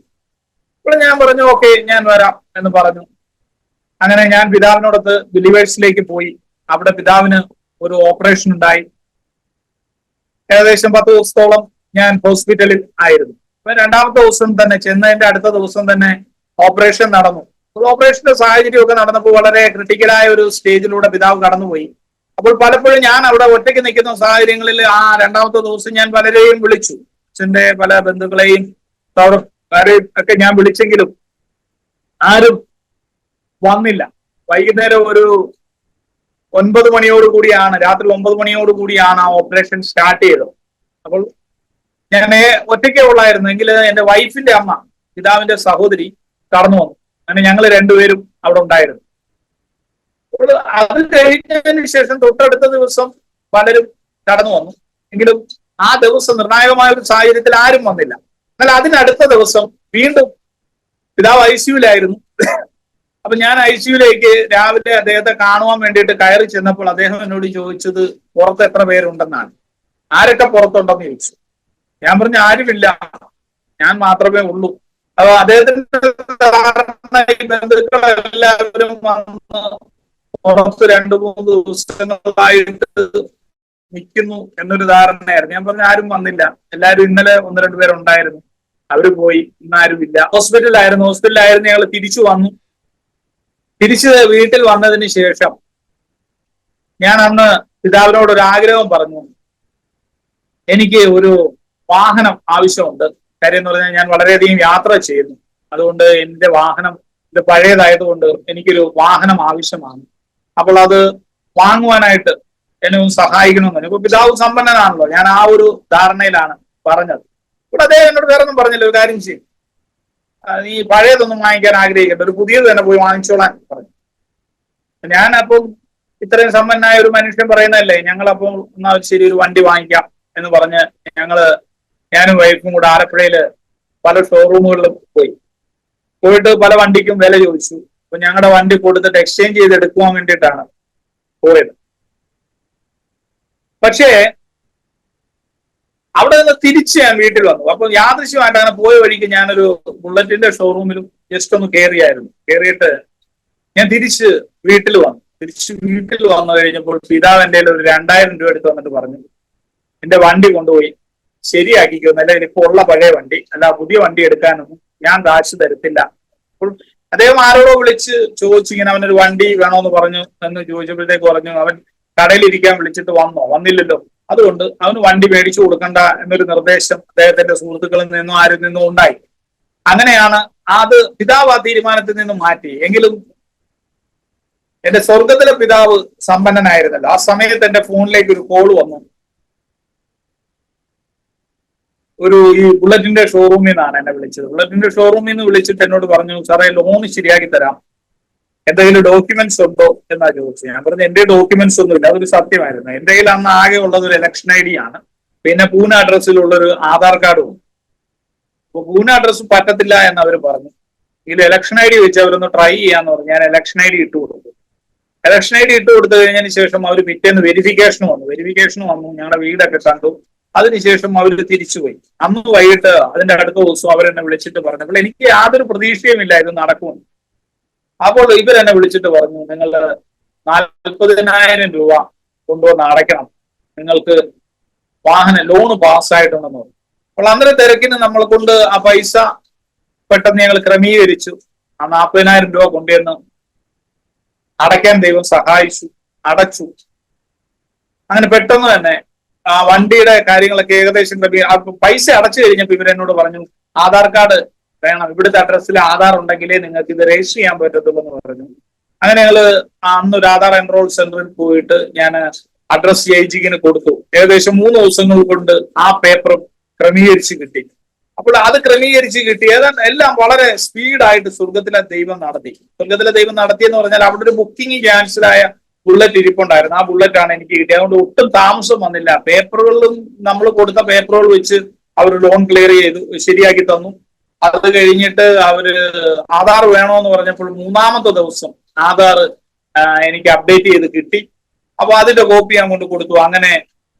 അപ്പോൾ ഞാൻ പറഞ്ഞു ഓക്കെ, ഞാൻ വരാം എന്ന് പറഞ്ഞു. അങ്ങനെ ഞാൻ പിതാവിനോടൊത്ത് ബിലീവേഴ്സിലേക്ക് പോയി. അവിടെ പിതാവിന് ഒരു ഓപ്പറേഷൻ ഉണ്ടായി. ഏകദേശം 10 ദിവസത്തോളം ഞാൻ ഹോസ്പിറ്റലിൽ ആയിരുന്നു. അപ്പൊ 2ാമത്തെ ദിവസം തന്നെ, ചെന്നതിന്റെ അടുത്ത ദിവസം തന്നെ ഓപ്പറേഷൻ നടന്നു. ഓപ്പറേഷന്റെ സാഹചര്യമൊക്കെ നടന്നപ്പോൾ വളരെ ക്രിട്ടിക്കലായ ഒരു സ്റ്റേജിലൂടെ പിതാവ് കടന്നുപോയി. അപ്പോൾ പലപ്പോഴും ഞാൻ അവിടെ ഒറ്റയ്ക്ക് നിൽക്കുന്ന സാഹചര്യങ്ങളിൽ ആ 2ാമത്തെ ദിവസം ഞാൻ പലരെയും വിളിച്ചു. അച്ഛന്റെ പല ബന്ധുക്കളെയും ഒക്കെ ഞാൻ വിളിച്ചെങ്കിലും ആരും വന്നില്ല. വൈകുന്നേരം ഒരു 9 മണിയോടുകൂടിയാണ്, രാത്രി 9 മണിയോടുകൂടിയാണ് ആ ഓപ്പറേഷൻ സ്റ്റാർട്ട് ചെയ്തത്. അപ്പോൾ ഞാൻ ഒറ്റയ്ക്കേ ഉള്ളായിരുന്നു. എങ്കിൽ എന്റെ വൈഫിന്റെ അമ്മ, പിതാവിന്റെ സഹോദരി, കടന്നു വന്നു. അങ്ങനെ ഞങ്ങൾ 2 പേരും അവിടെ ഉണ്ടായിരുന്നു. അപ്പോൾ അത് കഴിഞ്ഞതിന് ശേഷം തൊട്ടടുത്ത ദിവസം പലരും കടന്നു വന്നു. എങ്കിലും ആ ദിവസം നിർണായകമായ ഒരു സാഹചര്യത്തിൽ ആരും വന്നില്ല. എന്നാൽ അതിനടുത്ത ദിവസം വീണ്ടും പിതാവ് ICUവിലായിരുന്നു. അപ്പൊ ഞാൻ ICUവിലേക്ക് രാവിലെ അദ്ദേഹത്തെ കാണുവാൻ വേണ്ടിയിട്ട് കയറി ചെന്നപ്പോൾ അദ്ദേഹം എന്നോട് ചോദിച്ചത് പുറത്ത് എത്ര പേരുണ്ടെന്നാണ്. ആരൊക്കെ പുറത്തുണ്ടെന്ന് ചോദിച്ചു. ഞാൻ പറഞ്ഞു ആരുമില്ല, ഞാൻ മാത്രമേ ഉള്ളൂ. അപ്പൊ അദ്ദേഹത്തിന്റെ ബന്ധുക്കളെല്ലാവരും വന്ന് പുറത്ത് 2-3 ദിവസങ്ങളായിട്ട് നിൽക്കുന്നു എന്നൊരു ധാരണയായിരുന്നു. ഞാൻ പറഞ്ഞു ആരും വന്നില്ല, എല്ലാവരും ഇന്നലെ 1-2 പേരുണ്ടായിരുന്നു, അവര് പോയി, ഇന്നാരും ഇല്ല. ഹോസ്പിറ്റലിലായിരുന്നു ഞങ്ങൾ തിരിച്ചു വന്നു. തിരിച്ച് വീട്ടിൽ വന്നതിന് ശേഷം ഞാൻ അന്ന് പിതാവിനോട് ഒരു ആഗ്രഹം പറഞ്ഞു, എനിക്ക് ഒരു വാഹനം ആവശ്യമുണ്ട്. കാര്യം എന്ന് പറഞ്ഞാൽ ഞാൻ വളരെയധികം യാത്ര ചെയ്യുന്നു, അതുകൊണ്ട് എന്റെ വാഹനം ഇത് പഴയതായതുകൊണ്ട് എനിക്കൊരു വാഹനം ആവശ്യമാണ്. അപ്പോൾ അത് വാങ്ങുവാനായിട്ട് എന്നെ ഒന്ന് സഹായിക്കണമെന്ന്. ഇപ്പൊ പിതാവ് സമ്പന്നനാണല്ലോ, ഞാൻ ആ ഒരു ധാരണയിലാണ് പറഞ്ഞത്. ഇവിടെ അദ്ദേഹം എന്നോട് വേറെ ഒന്നും പറഞ്ഞില്ല, ഒരു കാര്യം ചെയ്യും, നീ പഴയതൊന്നും വാങ്ങിക്കാൻ ആഗ്രഹിക്കണ്ട, ഒരു പുതിയത് തന്നെ പോയി വാങ്ങിച്ചോളാൻ പറഞ്ഞു. ഞാൻ അപ്പം ഇത്രയും സമ്പന്നനായ ഒരു മനുഷ്യൻ പറയുന്നതല്ലേ, ഞങ്ങളപ്പോൾ എന്നാ ശരി ഒരു വണ്ടി വാങ്ങിക്കാം എന്ന് പറഞ്ഞ് ഞാനും വൈഫും കൂടെ ആലപ്പുഴയില് പല ഷോറൂമുകളിലും പോയിട്ട് പല വണ്ടിക്കും വില ചോദിച്ചു. അപ്പൊ ഞങ്ങളുടെ വണ്ടി കൊടുത്തിട്ട് എക്സ്ചേഞ്ച് ചെയ്ത് എടുക്കുവാൻ വേണ്ടിയിട്ടാണ് പോയത്. പക്ഷേ അവിടെ നിന്ന് തിരിച്ച് ഞാൻ വീട്ടിൽ വന്നു. അപ്പൊ യാദൃശ്യമായിട്ട് അങ്ങനെ പോയ വഴിക്ക് ഞാനൊരു ബുള്ളറ്റിന്റെ ഷോറൂമിലും ജസ്റ്റ് ഒന്ന് കയറിയിട്ട് ഞാൻ തിരിച്ച് വീട്ടിൽ വന്നു കഴിഞ്ഞപ്പോൾ പിതാവ് എൻ്റെ ഒരു 2000 രൂപ എടുത്ത് വന്നിട്ട് പറഞ്ഞു, എന്റെ വണ്ടി കൊണ്ടുപോയി ശരിയാക്കിക്കുന്നു, അല്ലെങ്കിൽ ഇപ്പൊ ഉള്ള പഴയ വണ്ടി അല്ല, പുതിയ വണ്ടി എടുക്കാനൊന്നും ഞാൻ കാശ് തരത്തില്ല. അപ്പോൾ അദ്ദേഹം ആരോടോ വിളിച്ച് ചോദിച്ചു, ഇങ്ങനെ അവനൊരു വണ്ടി വേണോന്ന് പറഞ്ഞു എന്ന് ചോദിച്ചപ്പോഴത്തേക്ക് പറഞ്ഞു, അവൻ കടയിലിരിക്കാൻ വിളിച്ചിട്ട് വന്നില്ലല്ലോ, അതുകൊണ്ട് അവന് വണ്ടി മേടിച്ചു കൊടുക്കണ്ട എന്നൊരു നിർദ്ദേശം അദ്ദേഹത്തിന്റെ സുഹൃത്തുക്കളിൽ നിന്നും ആരിൽ നിന്നും ഉണ്ടായി. അങ്ങനെയാണ് അത് പിതാവ് ആ തീരുമാനത്തിൽ നിന്നും മാറ്റി. എങ്കിലും എന്റെ സ്വർഗത്തിലെ പിതാവ് സമ്പന്നനായിരുന്നല്ലോ. ആ സമയത്ത് എന്റെ ഫോണിലേക്ക് ഒരു കോൾ വന്നു. ഈ ബുള്ളറ്റിന്റെ ഷോറൂമിൽ നിന്നാണ് എന്നെ വിളിച്ചത്. ബുള്ളറ്റിന്റെ ഷോറൂമിൽ നിന്ന് വിളിച്ചിട്ട് എന്നോട് പറഞ്ഞു, സാറേ ലോൺ ശരിയാക്കി തരാം, എന്തെങ്കിലും ഡോക്യുമെന്റ്സ് ഉണ്ടോ എന്നാ ചോദിച്ചു. ഞാൻ പറഞ്ഞു എന്റെ ഡോക്യുമെന്റ്സ് ഒന്നുമില്ല. അതൊരു സത്യമായിരുന്നു. എന്റെ കയ്യിൽ അന്ന് ആകെ ഉള്ളത് ഒരു ഇലക്ഷൻ ID ആണ്, പിന്നെ പൂന അഡ്രസ്സിലുള്ളൊരു ആധാർ കാർഡും. അപ്പൊ പൂന അഡ്രസ്സ് പറ്റത്തില്ല എന്ന് അവർ പറഞ്ഞു. ഇതിൽ ഇലക്ഷൻ ID വെച്ച് അവരൊന്ന് ട്രൈ ചെയ്യാന്ന് പറഞ്ഞു. ഞാൻ ഇലക്ഷൻ ID ഇട്ട് കൊടുത്തു. ഇലക്ഷൻ ID ഇട്ട് കൊടുത്തു കഴിഞ്ഞതിന് ശേഷം അവർ പിറ്റേന്ന് വെരിഫിക്കേഷൻ വന്നു, ഞങ്ങളുടെ വീടൊക്കെ കണ്ടു. അതിനുശേഷം അവർ തിരിച്ചുപോയി. അന്ന് വൈകിട്ട് അതിന്റെ അടുത്ത ദിവസം അവരെന്നെ വിളിച്ചിട്ട് പറഞ്ഞപ്പോൾ എനിക്ക് യാതൊരു പ്രതീക്ഷയുമില്ല ഇത് നടക്കുമെന്ന്. അപ്പോൾ ഇവരെന്നെ വിളിച്ചിട്ട് പറഞ്ഞു, നിങ്ങൾ 40,000 രൂപ കൊണ്ടുവന്ന് അടയ്ക്കണം, നിങ്ങൾക്ക് വാഹന ലോണ് പാസ്സായിട്ടുണ്ടെന്ന് പറഞ്ഞു. അപ്പോൾ അന്നേരം തിരക്കിന് നമ്മളെ കൊണ്ട് ആ പൈസ പെട്ടെന്ന് ഞങ്ങൾ ക്രമീകരിച്ചു. ആ 40,000 രൂപ കൊണ്ടുവന്ന് അടയ്ക്കാൻ ദൈവം സഹായിച്ചു, അടച്ചു. അങ്ങനെ പെട്ടെന്ന് തന്നെ ആ വണ്ടിയുടെ കാര്യങ്ങളൊക്കെ ഏകദേശം പൈസ അടച്ചു കഴിഞ്ഞപ്പോൾ ഇവരെന്നോട് പറഞ്ഞു, ആധാർ കാർഡ് വേണം, ഇവിടുത്തെ അഡ്രസ്സിൽ ആധാർ ഉണ്ടെങ്കിലേ നിങ്ങൾക്ക് ഇത് രജിസ്റ്റർ ചെയ്യാൻ പറ്റത്തുള്ളൂ എന്ന് പറഞ്ഞു. അങ്ങനെ ഞങ്ങള് അന്നൊരു ആധാർ എൻറോൾ സെന്ററിൽ പോയിട്ട് ഞാൻ അഡ്രസ് AGക്ക് കൊടുത്തു. ഏകദേശം 3 ദിവസങ്ങൾ കൊണ്ട് ആ പേപ്പറും ക്രമീകരിച്ച് കിട്ടി. അപ്പോൾ അത് ക്രമീകരിച്ച് കിട്ടി. എല്ലാം വളരെ സ്പീഡായിട്ട് സ്വർഗത്തിലെ ദൈവം നടത്തി എന്ന് പറഞ്ഞാൽ അവിടെ ഒരു ബുക്കിംഗ് ക്യാൻസലായ ബുള്ളറ്റ് ഇരിപ്പുണ്ടായിരുന്നു. ആ ബുള്ളറ്റാണ് എനിക്ക് കിട്ടിയത്. അതുകൊണ്ട് ഒട്ടും താമസം വന്നില്ല. പേപ്പറുകളിലും നമ്മൾ കൊടുത്ത പേപ്പറുകൾ വെച്ച് അവർ ലോൺ ക്ലിയർ ചെയ്തു, ശരിയാക്കി തന്നു. അത് കഴിഞ്ഞിട്ട് അവര് ആധാർ വേണോന്ന് പറഞ്ഞപ്പോൾ 3-ാമത്തെ ദിവസം ആധാർ എനിക്ക് അപ്ഡേറ്റ് ചെയ്ത് കിട്ടി. അപ്പൊ അതിന്റെ കോപ്പി ഞാൻ കൊണ്ട് കൊടുത്തു. അങ്ങനെ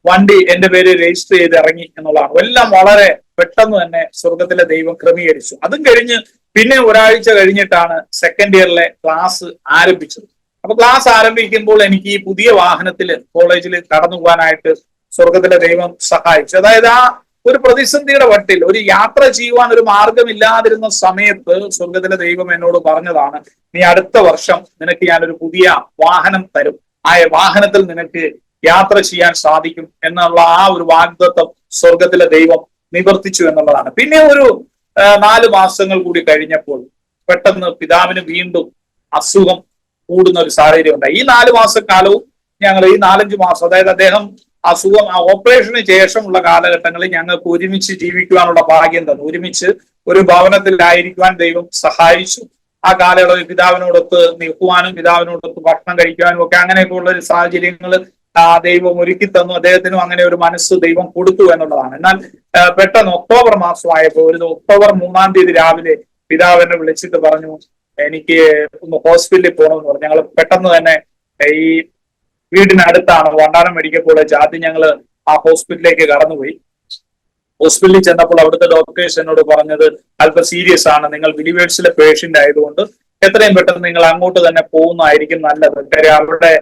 വണ്ടി എന്റെ പേര് രജിസ്റ്റർ ചെയ്ത് ഇറങ്ങി എന്നുള്ളതാണ്. എല്ലാം വളരെ പെട്ടെന്ന് തന്നെ സ്വർഗത്തിലെ ദൈവം ക്രമീകരിച്ചു. അതും കഴിഞ്ഞ് പിന്നെ ഒരാഴ്ച കഴിഞ്ഞിട്ടാണ് സെക്കൻഡ് ഇയറിലെ ക്ലാസ് ആരംഭിച്ചത്. അപ്പൊ ക്ലാസ് ആരംഭിക്കുമ്പോൾ എനിക്ക് ഈ പുതിയ വാഹനത്തിൽ കോളേജിൽ കടന്നു പോകാനായിട്ട് സ്വർഗത്തിലെ ദൈവം സഹായിച്ചു. അതായത് ആ ഒരു പ്രതിസന്ധിയുടെ വട്ടിൽ ഒരു യാത്ര ചെയ്യുവാൻ ഒരു മാർഗമില്ലാതിരുന്ന സമയത്ത് സ്വർഗത്തിലെ ദൈവം എന്നോട് പറഞ്ഞതാണ്, നീ അടുത്ത വർഷം നിനക്ക് ഞാനൊരു പുതിയ വാഹനം തരും, ആ വാഹനത്തിൽ നിനക്ക് യാത്ര ചെയ്യാൻ സാധിക്കും എന്നുള്ള ആ ഒരു വാഗ്ദത്തം സ്വർഗത്തിലെ ദൈവം നിവർത്തിച്ചു എന്നുള്ളതാണ്. പിന്നെ ഒരു 4 മാസങ്ങൾ കൂടി കഴിഞ്ഞപ്പോൾ പെട്ടെന്ന് പിതാവിന് വീണ്ടും അസുഖം കൂടുന്ന ഒരു സാഹചര്യം ഉണ്ടായി. ഈ 4 മാസക്കാലവും ഞങ്ങൾ ഈ 4-5 മാസം, അതായത് അദ്ദേഹം അസുഖം ഓപ്പറേഷന് ശേഷമുള്ള കാലഘട്ടങ്ങളിൽ ഞങ്ങൾക്ക് ഒരുമിച്ച് ജീവിക്കുവാനുള്ള ഭാഗ്യം തന്നു. ഒരുമിച്ച് ഒരു ഭവനത്തിലായിരിക്കുവാൻ ദൈവം സഹായിച്ചു. ആ കാലയളവിൽ പിതാവിനോടൊത്ത് നിൽക്കുവാനും പിതാവിനോടൊത്ത് ഭക്ഷണം കഴിക്കുവാനും ഒക്കെ അങ്ങനെയൊക്കെ ഉള്ള ഒരു സാഹചര്യങ്ങൾ ദൈവം ഒരുക്കി തന്നു. അദ്ദേഹത്തിനും അങ്ങനെ ഒരു മനസ്സ് ദൈവം കൊടുത്തു എന്നുള്ളതാണ്. എന്നാൽ പെട്ടെന്ന് ഒക്ടോബർ മാസമായപ്പോൾ ഒക്ടോബർ 3-ാം തീയതി രാവിലെ പിതാവ് എന്നെ വിളിച്ചിട്ട് പറഞ്ഞു, എനിക്ക് ഒന്ന് ഹോസ്പിറ്റലിൽ പോകണമെന്ന് പറഞ്ഞു. ഞങ്ങൾ പെട്ടെന്ന് തന്നെ ഈ വീടിനടുത്താണ് വണ്ടാനം മെഡിക്കൽ കോളേജ്. ആദ്യം ഞങ്ങൾ ആ ഹോസ്പിറ്റലിലേക്ക് കടന്നുപോയി. ഹോസ്പിറ്റലിൽ ചെന്നപ്പോൾ അവിടുത്തെ ഡോക്ടേഴ്സ് എന്നോട് പറഞ്ഞത് അല്പം സീരിയസ് ആണ്, നിങ്ങൾ ബിലീവേഴ്സിലെ പേഷ്യന്റ് ആയതുകൊണ്ട് എത്രയും പെട്ടെന്ന് നിങ്ങൾ അങ്ങോട്ട് തന്നെ പോകുന്നതായിരിക്കും നല്ലത്. കാര്യം അവിടെ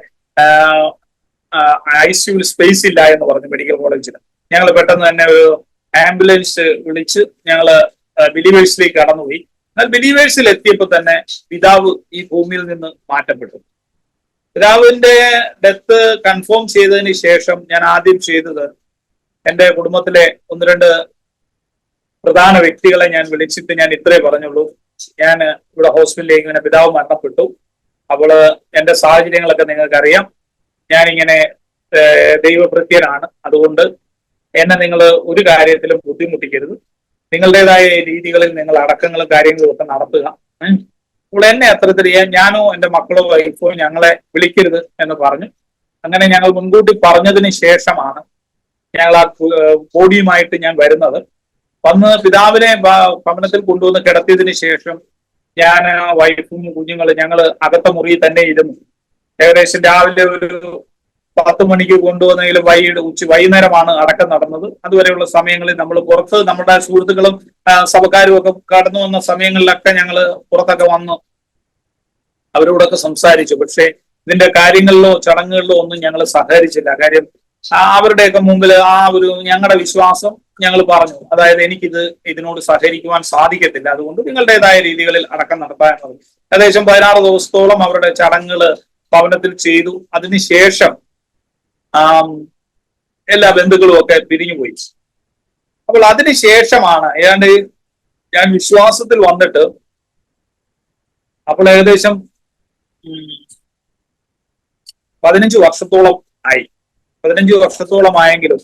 ICU സ്പേസ് ഇല്ല എന്ന് പറഞ്ഞു മെഡിക്കൽ കോളേജിൽ. ഞങ്ങൾ പെട്ടെന്ന് തന്നെ ഒരു ആംബുലൻസ് വിളിച്ച് ഞങ്ങൾ ബിലീവേഴ്സിലേക്ക് കടന്നുപോയി. എന്നാൽ ബിലീവേഴ്സിൽ എത്തിയപ്പോൾ തന്നെ പിതാവ് ഈ ഭൂമിയിൽ നിന്ന് മാറ്റപ്പെട്ടു. പിതാവിന്റെ ഡെത്ത് കൺഫേം ചെയ്തതിന് ശേഷം ഞാൻ ആദ്യം ചെയ്തത് എന്റെ കുടുംബത്തിലെ ഒന്ന് രണ്ട് പ്രധാന വ്യക്തികളെ ഞാൻ വിളിച്ചിട്ട് ഞാൻ ഇത്രേ പറഞ്ഞുള്ളൂ, ഞാൻ ഇവിടെ ഹോസ്പിറ്റലിലേക്ക് ഇങ്ങനെ പിതാവ് മരണപ്പെട്ടു, അവള് എന്റെ സാഹചര്യങ്ങളൊക്കെ നിങ്ങൾക്കറിയാം, ഞാനിങ്ങനെ ദൈവഭൃത്യനാണ്, അതുകൊണ്ട് എന്നെ നിങ്ങൾ ഒരു കാര്യത്തിലും ബുദ്ധിമുട്ടിക്കരുത്, നിങ്ങളുടേതായ രീതികളിൽ നിങ്ങൾ അടക്കങ്ങളും കാര്യങ്ങളും ഒക്കെ നടത്തുക. അപ്പോൾ എന്നെ അത്തരത്തിൽ ഞാനോ എന്റെ മക്കളോ വൈഫോ ഞങ്ങളെ വിളിക്കരുത് എന്ന് പറഞ്ഞു. അങ്ങനെ ഞങ്ങൾ മുൻകൂട്ടി പറഞ്ഞതിന് ശേഷമാണ് ഞങ്ങൾ ആ ബോഡിയുമായിട്ട് ഞാൻ വരുന്നത്. വന്ന് പിതാവിനെ ഭവനത്തിൽ കൊണ്ടുവന്ന് കിടത്തിയതിന് ശേഷം ഞാൻ വൈഫും കുഞ്ഞുങ്ങളും ഞങ്ങൾ അകത്ത മുറിയിൽ തന്നെ ഇരുന്നു. ഏകദേശം രാവിലെ ഒരു 10 മണിക്ക് കൊണ്ടുവന്നെങ്കിൽ വൈകുന്നേരമാണ് അടക്കം നടന്നത്. അതുവരെയുള്ള സമയങ്ങളിൽ നമ്മൾ പുറത്ത് നമ്മുടെ സുഹൃത്തുക്കളും സഭക്കാരും ഒക്കെ കടന്നു വന്ന സമയങ്ങളിലൊക്കെ ഞങ്ങൾ പുറത്തൊക്കെ വന്നു അവരോടൊക്കെ സംസാരിച്ചു. പക്ഷെ ഇതിന്റെ കാര്യങ്ങളിലോ ചടങ്ങുകളിലോ ഒന്നും ഞങ്ങൾ സഹകരിച്ചില്ല. കാര്യം അവരുടെയൊക്കെ മുമ്പിൽ ആ ഒരു ഞങ്ങളുടെ വിശ്വാസം ഞങ്ങൾ പറഞ്ഞു, അതായത് ഇതിനോട് സഹകരിക്കുവാൻ സാധിക്കത്തില്ല, അതുകൊണ്ട് നിങ്ങളുടേതായ രീതികളിൽ അടക്കം നടത്താനുള്ളത്. ഏകദേശം 16 ദിവസത്തോളം അവരുടെ ചടങ്ങുകൾ ഭവനത്തിൽ ചെയ്തു. അതിനുശേഷം എല്ലാ ബന്ധുക്കളും ഒക്കെ പിരിഞ്ഞുപോയി. അപ്പോൾ അതിനുശേഷമാണ് ഏതാണ്ട് ഞാൻ വിശ്വാസത്തിൽ വന്നിട്ട്, അപ്പോൾ ഏകദേശം 15 വർഷത്തോളം ആയി. 15 വർഷത്തോളമായെങ്കിലും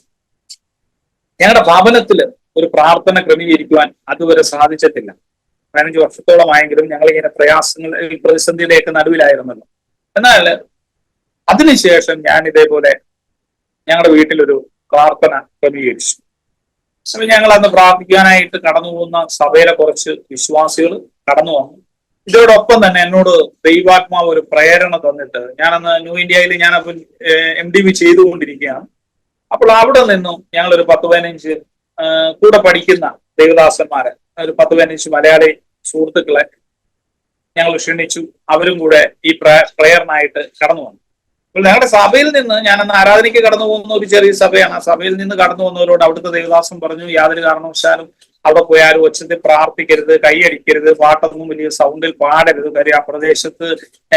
ഞങ്ങളുടെ ഭവനത്തിൽ ഒരു പ്രാർത്ഥന ക്രമീകരിക്കുവാൻ അതുവരെ സാധിച്ചിട്ടില്ല. 15 വർഷത്തോളമായെങ്കിലും ഞങ്ങൾ ഇങ്ങനെ പ്രതിസന്ധിയുടെയൊക്കെ നടുവിലായിരുന്നല്ലോ. എന്നാൽ അതിനുശേഷം ഞാൻ ഇതേപോലെ ഞങ്ങളുടെ വീട്ടിലൊരു പ്രാർത്ഥന ക്രമീകരിച്ചു. അപ്പൊ ഞങ്ങൾ അന്ന് പ്രാർത്ഥിക്കാനായിട്ട് കടന്നു പോകുന്ന സഭയിലെ കുറച്ച് വിശ്വാസികൾ കടന്നു വന്നു. ഇതോടൊപ്പം തന്നെ എന്നോട് ദൈവാത്മാവ് ഒരു പ്രേരണ തന്നിട്ട്, ഞാനന്ന് ന്യൂ ഇന്ത്യയിൽ ഞാനപ്പോൾ MDV ചെയ്തുകൊണ്ടിരിക്കുകയാണ്. അപ്പോൾ അവിടെ നിന്നും ഞങ്ങളൊരു 10-15 കൂടെ പഠിക്കുന്ന ദേവദാസന്മാരെ, ഒരു 10-15 മലയാളി സുഹൃത്തുക്കളെ ഞങ്ങൾ ക്ഷണിച്ചു. അവരും കൂടെ ഈ പ്രേയറിനായിട്ട് കടന്നു വന്നു. അപ്പോൾ ഞങ്ങളുടെ സഭയിൽ നിന്ന്, ഞാനന്ന് ആരാധനയ്ക്ക് കടന്നു പോകുന്ന ഒരു ചെറിയ സഭയാണ്, ആ സഭയിൽ നിന്ന് കടന്നു വന്നവരോട് അവിടുത്തെ ദേവദാസൻ പറഞ്ഞു, യാതൊരു കാരണവശാലും അവിടെ പോയാലും ഒച്ചത്തിൽ പ്രാർത്ഥിക്കരുത്, കൈയടിക്കരുത്, പാട്ടൊന്നും വലിയ സൗണ്ടിൽ പാടരുത്. കാര്യം ആ പ്രദേശത്ത്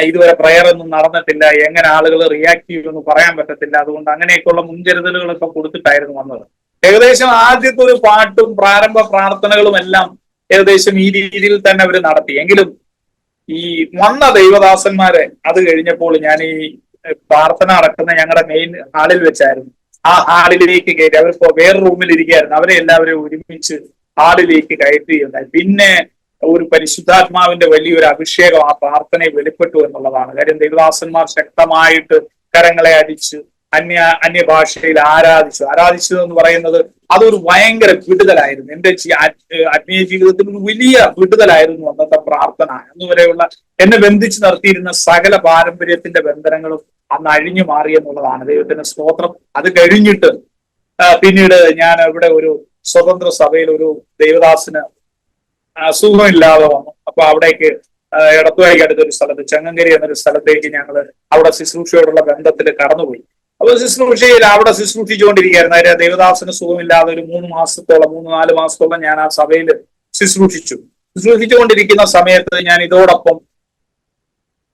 ഇതുവരെ പ്രയർ ഒന്നും നടന്നിട്ടില്ല, എങ്ങനെ ആളുകൾ റിയാക്ട് ചെയ്യുമെന്ന് പറയാൻ പറ്റത്തില്ല. അതുകൊണ്ട് അങ്ങനെയൊക്കെയുള്ള മുൻകരുതലുകളൊക്കെ കൊടുത്തിട്ടായിരുന്നു വന്നത്. ഏകദേശം ആദ്യത്തെ ഒരു പാട്ടും പ്രാരംഭ പ്രാർത്ഥനകളും എല്ലാം ഏകദേശം ഈ രീതിയിൽ തന്നെ അവർ നടത്തി. എങ്കിലും ഈ വന്ന ദൈവദാസന്മാരെ അത് കഴിഞ്ഞപ്പോൾ ഞാൻ ഈ പ്രാർത്ഥന നടക്കുന്ന ഞങ്ങളുടെ മെയിൻ ഹാളിൽ വെച്ചായിരുന്നു. ആ ഹാളിലേക്ക് കയറ്റി, അവരിപ്പോ വേറെ റൂമിൽ ഇരിക്കുകയായിരുന്നു, അവരെ എല്ലാവരെയും ഒരുമിച്ച് ഹാളിലേക്ക് കയറ്റുകയുണ്ടായി. പിന്നെ ഒരു പരിശുദ്ധാത്മാവിന്റെ വലിയൊരു അഭിഷേകം ആ പ്രാർത്ഥനയെ വെളിപ്പെട്ടു എന്നുള്ളതാണ്. കാര്യം ദൈവദാസന്മാർ ശക്തമായിട്ട് കരങ്ങളെ അടിച്ച് അന്യഭാഷയിൽ ആരാധിച്ചു എന്ന് പറയുന്നത് അതൊരു ഭയങ്കര വിടുതലായിരുന്നു. എന്റെ ആത്മീയ ജീവിതത്തിൽ ഒരു വലിയ വിടുതലായിരുന്നു അന്നത്തെ പ്രാർത്ഥന. എന്നുവരെയുള്ള എന്നെ ബന്ധിച്ച് നിർത്തിയിരുന്ന സകല പാരമ്പര്യത്തിന്റെ ബന്ധനങ്ങളും അന്ന് അഴിഞ്ഞു മാറി എന്നുള്ളതാണ്. ദൈവത്തിന്റെ സ്തോത്രം. അത് കഴിഞ്ഞിട്ട് പിന്നീട് ഞാൻ ഇവിടെ ഒരു സ്വതന്ത്ര സഭയിൽ ഒരു ദേവദാസിന് സുഖമില്ലാതെ വന്നു. അപ്പൊ അവിടേക്ക് എടത്തുവായിക്ക് അടുത്തൊരു സ്ഥലത്ത്, ചെങ്ങങ്കരി എന്നൊരു സ്ഥലത്തേക്ക് ഞങ്ങൾ അവിടെ ശുശ്രൂഷയോടുള്ള ബന്ധത്തിൽ കടന്നുപോയി. അപ്പൊ ശുശ്രൂഷയിൽ അവിടെ ശുശ്രൂഷിച്ചുകൊണ്ടിരിക്കുകയായിരുന്നു. അതിന് ദേവദാസിന് സുഖമില്ലാതെ ഒരു 3-4 മാസത്തോളം ഞാൻ ആ സഭയിൽ ശുശ്രൂഷിച്ചുകൊണ്ടിരിക്കുന്ന സമയത്ത് ഞാൻ ഇതോടൊപ്പം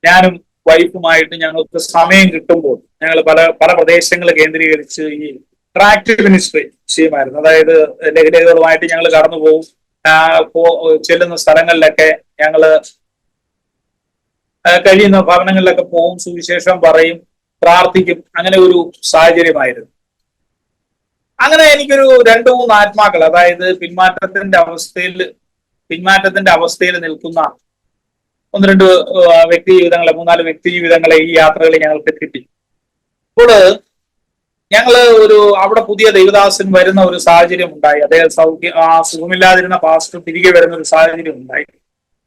ഞാനും വൈഫുമായിട്ട് ഞങ്ങൾക്ക് സമയം കിട്ടുമ്പോൾ ഞങ്ങൾ പല പ്രദേശങ്ങൾ കേന്ദ്രീകരിച്ച് ഈ ട്രാക്ട് മിനിസ്ട്രി ചെയ്യുമായിരുന്നു. അതായത് ലഹരികളുമായിട്ട് ഞങ്ങൾ കടന്നു പോകും. ചെല്ലുന്ന സ്ഥലങ്ങളിലൊക്കെ ഞങ്ങള് കഴിയുന്ന ഭവനങ്ങളിലൊക്കെ പോകും, സുവിശേഷം പറയും, പ്രാർത്ഥിക്കും. അങ്ങനെ ഒരു സാഹചര്യമായിരുന്നു. അങ്ങനെ എനിക്കൊരു 2-3 ആത്മാക്കൾ, അതായത് പിന്മാറ്റത്തിന്റെ അവസ്ഥയിൽ നിൽക്കുന്ന 1-2 വ്യക്തി ജീവിതങ്ങളെ, 3-4 വ്യക്തി ജീവിതങ്ങളെ ഈ യാത്രകളിൽ ഞങ്ങൾക്ക് കിട്ടി. അപ്പോൾ ഞങ്ങള് അവിടെ പുതിയ ദൈവദാസൻ വരുന്ന ഒരു സാഹചര്യം ഉണ്ടായി. അദ്ദേഹം സുഖമില്ലാതിരുന്ന പാസ്റ്റർ തിരികെ വരുന്ന ഒരു സാഹചര്യം ഉണ്ടായി.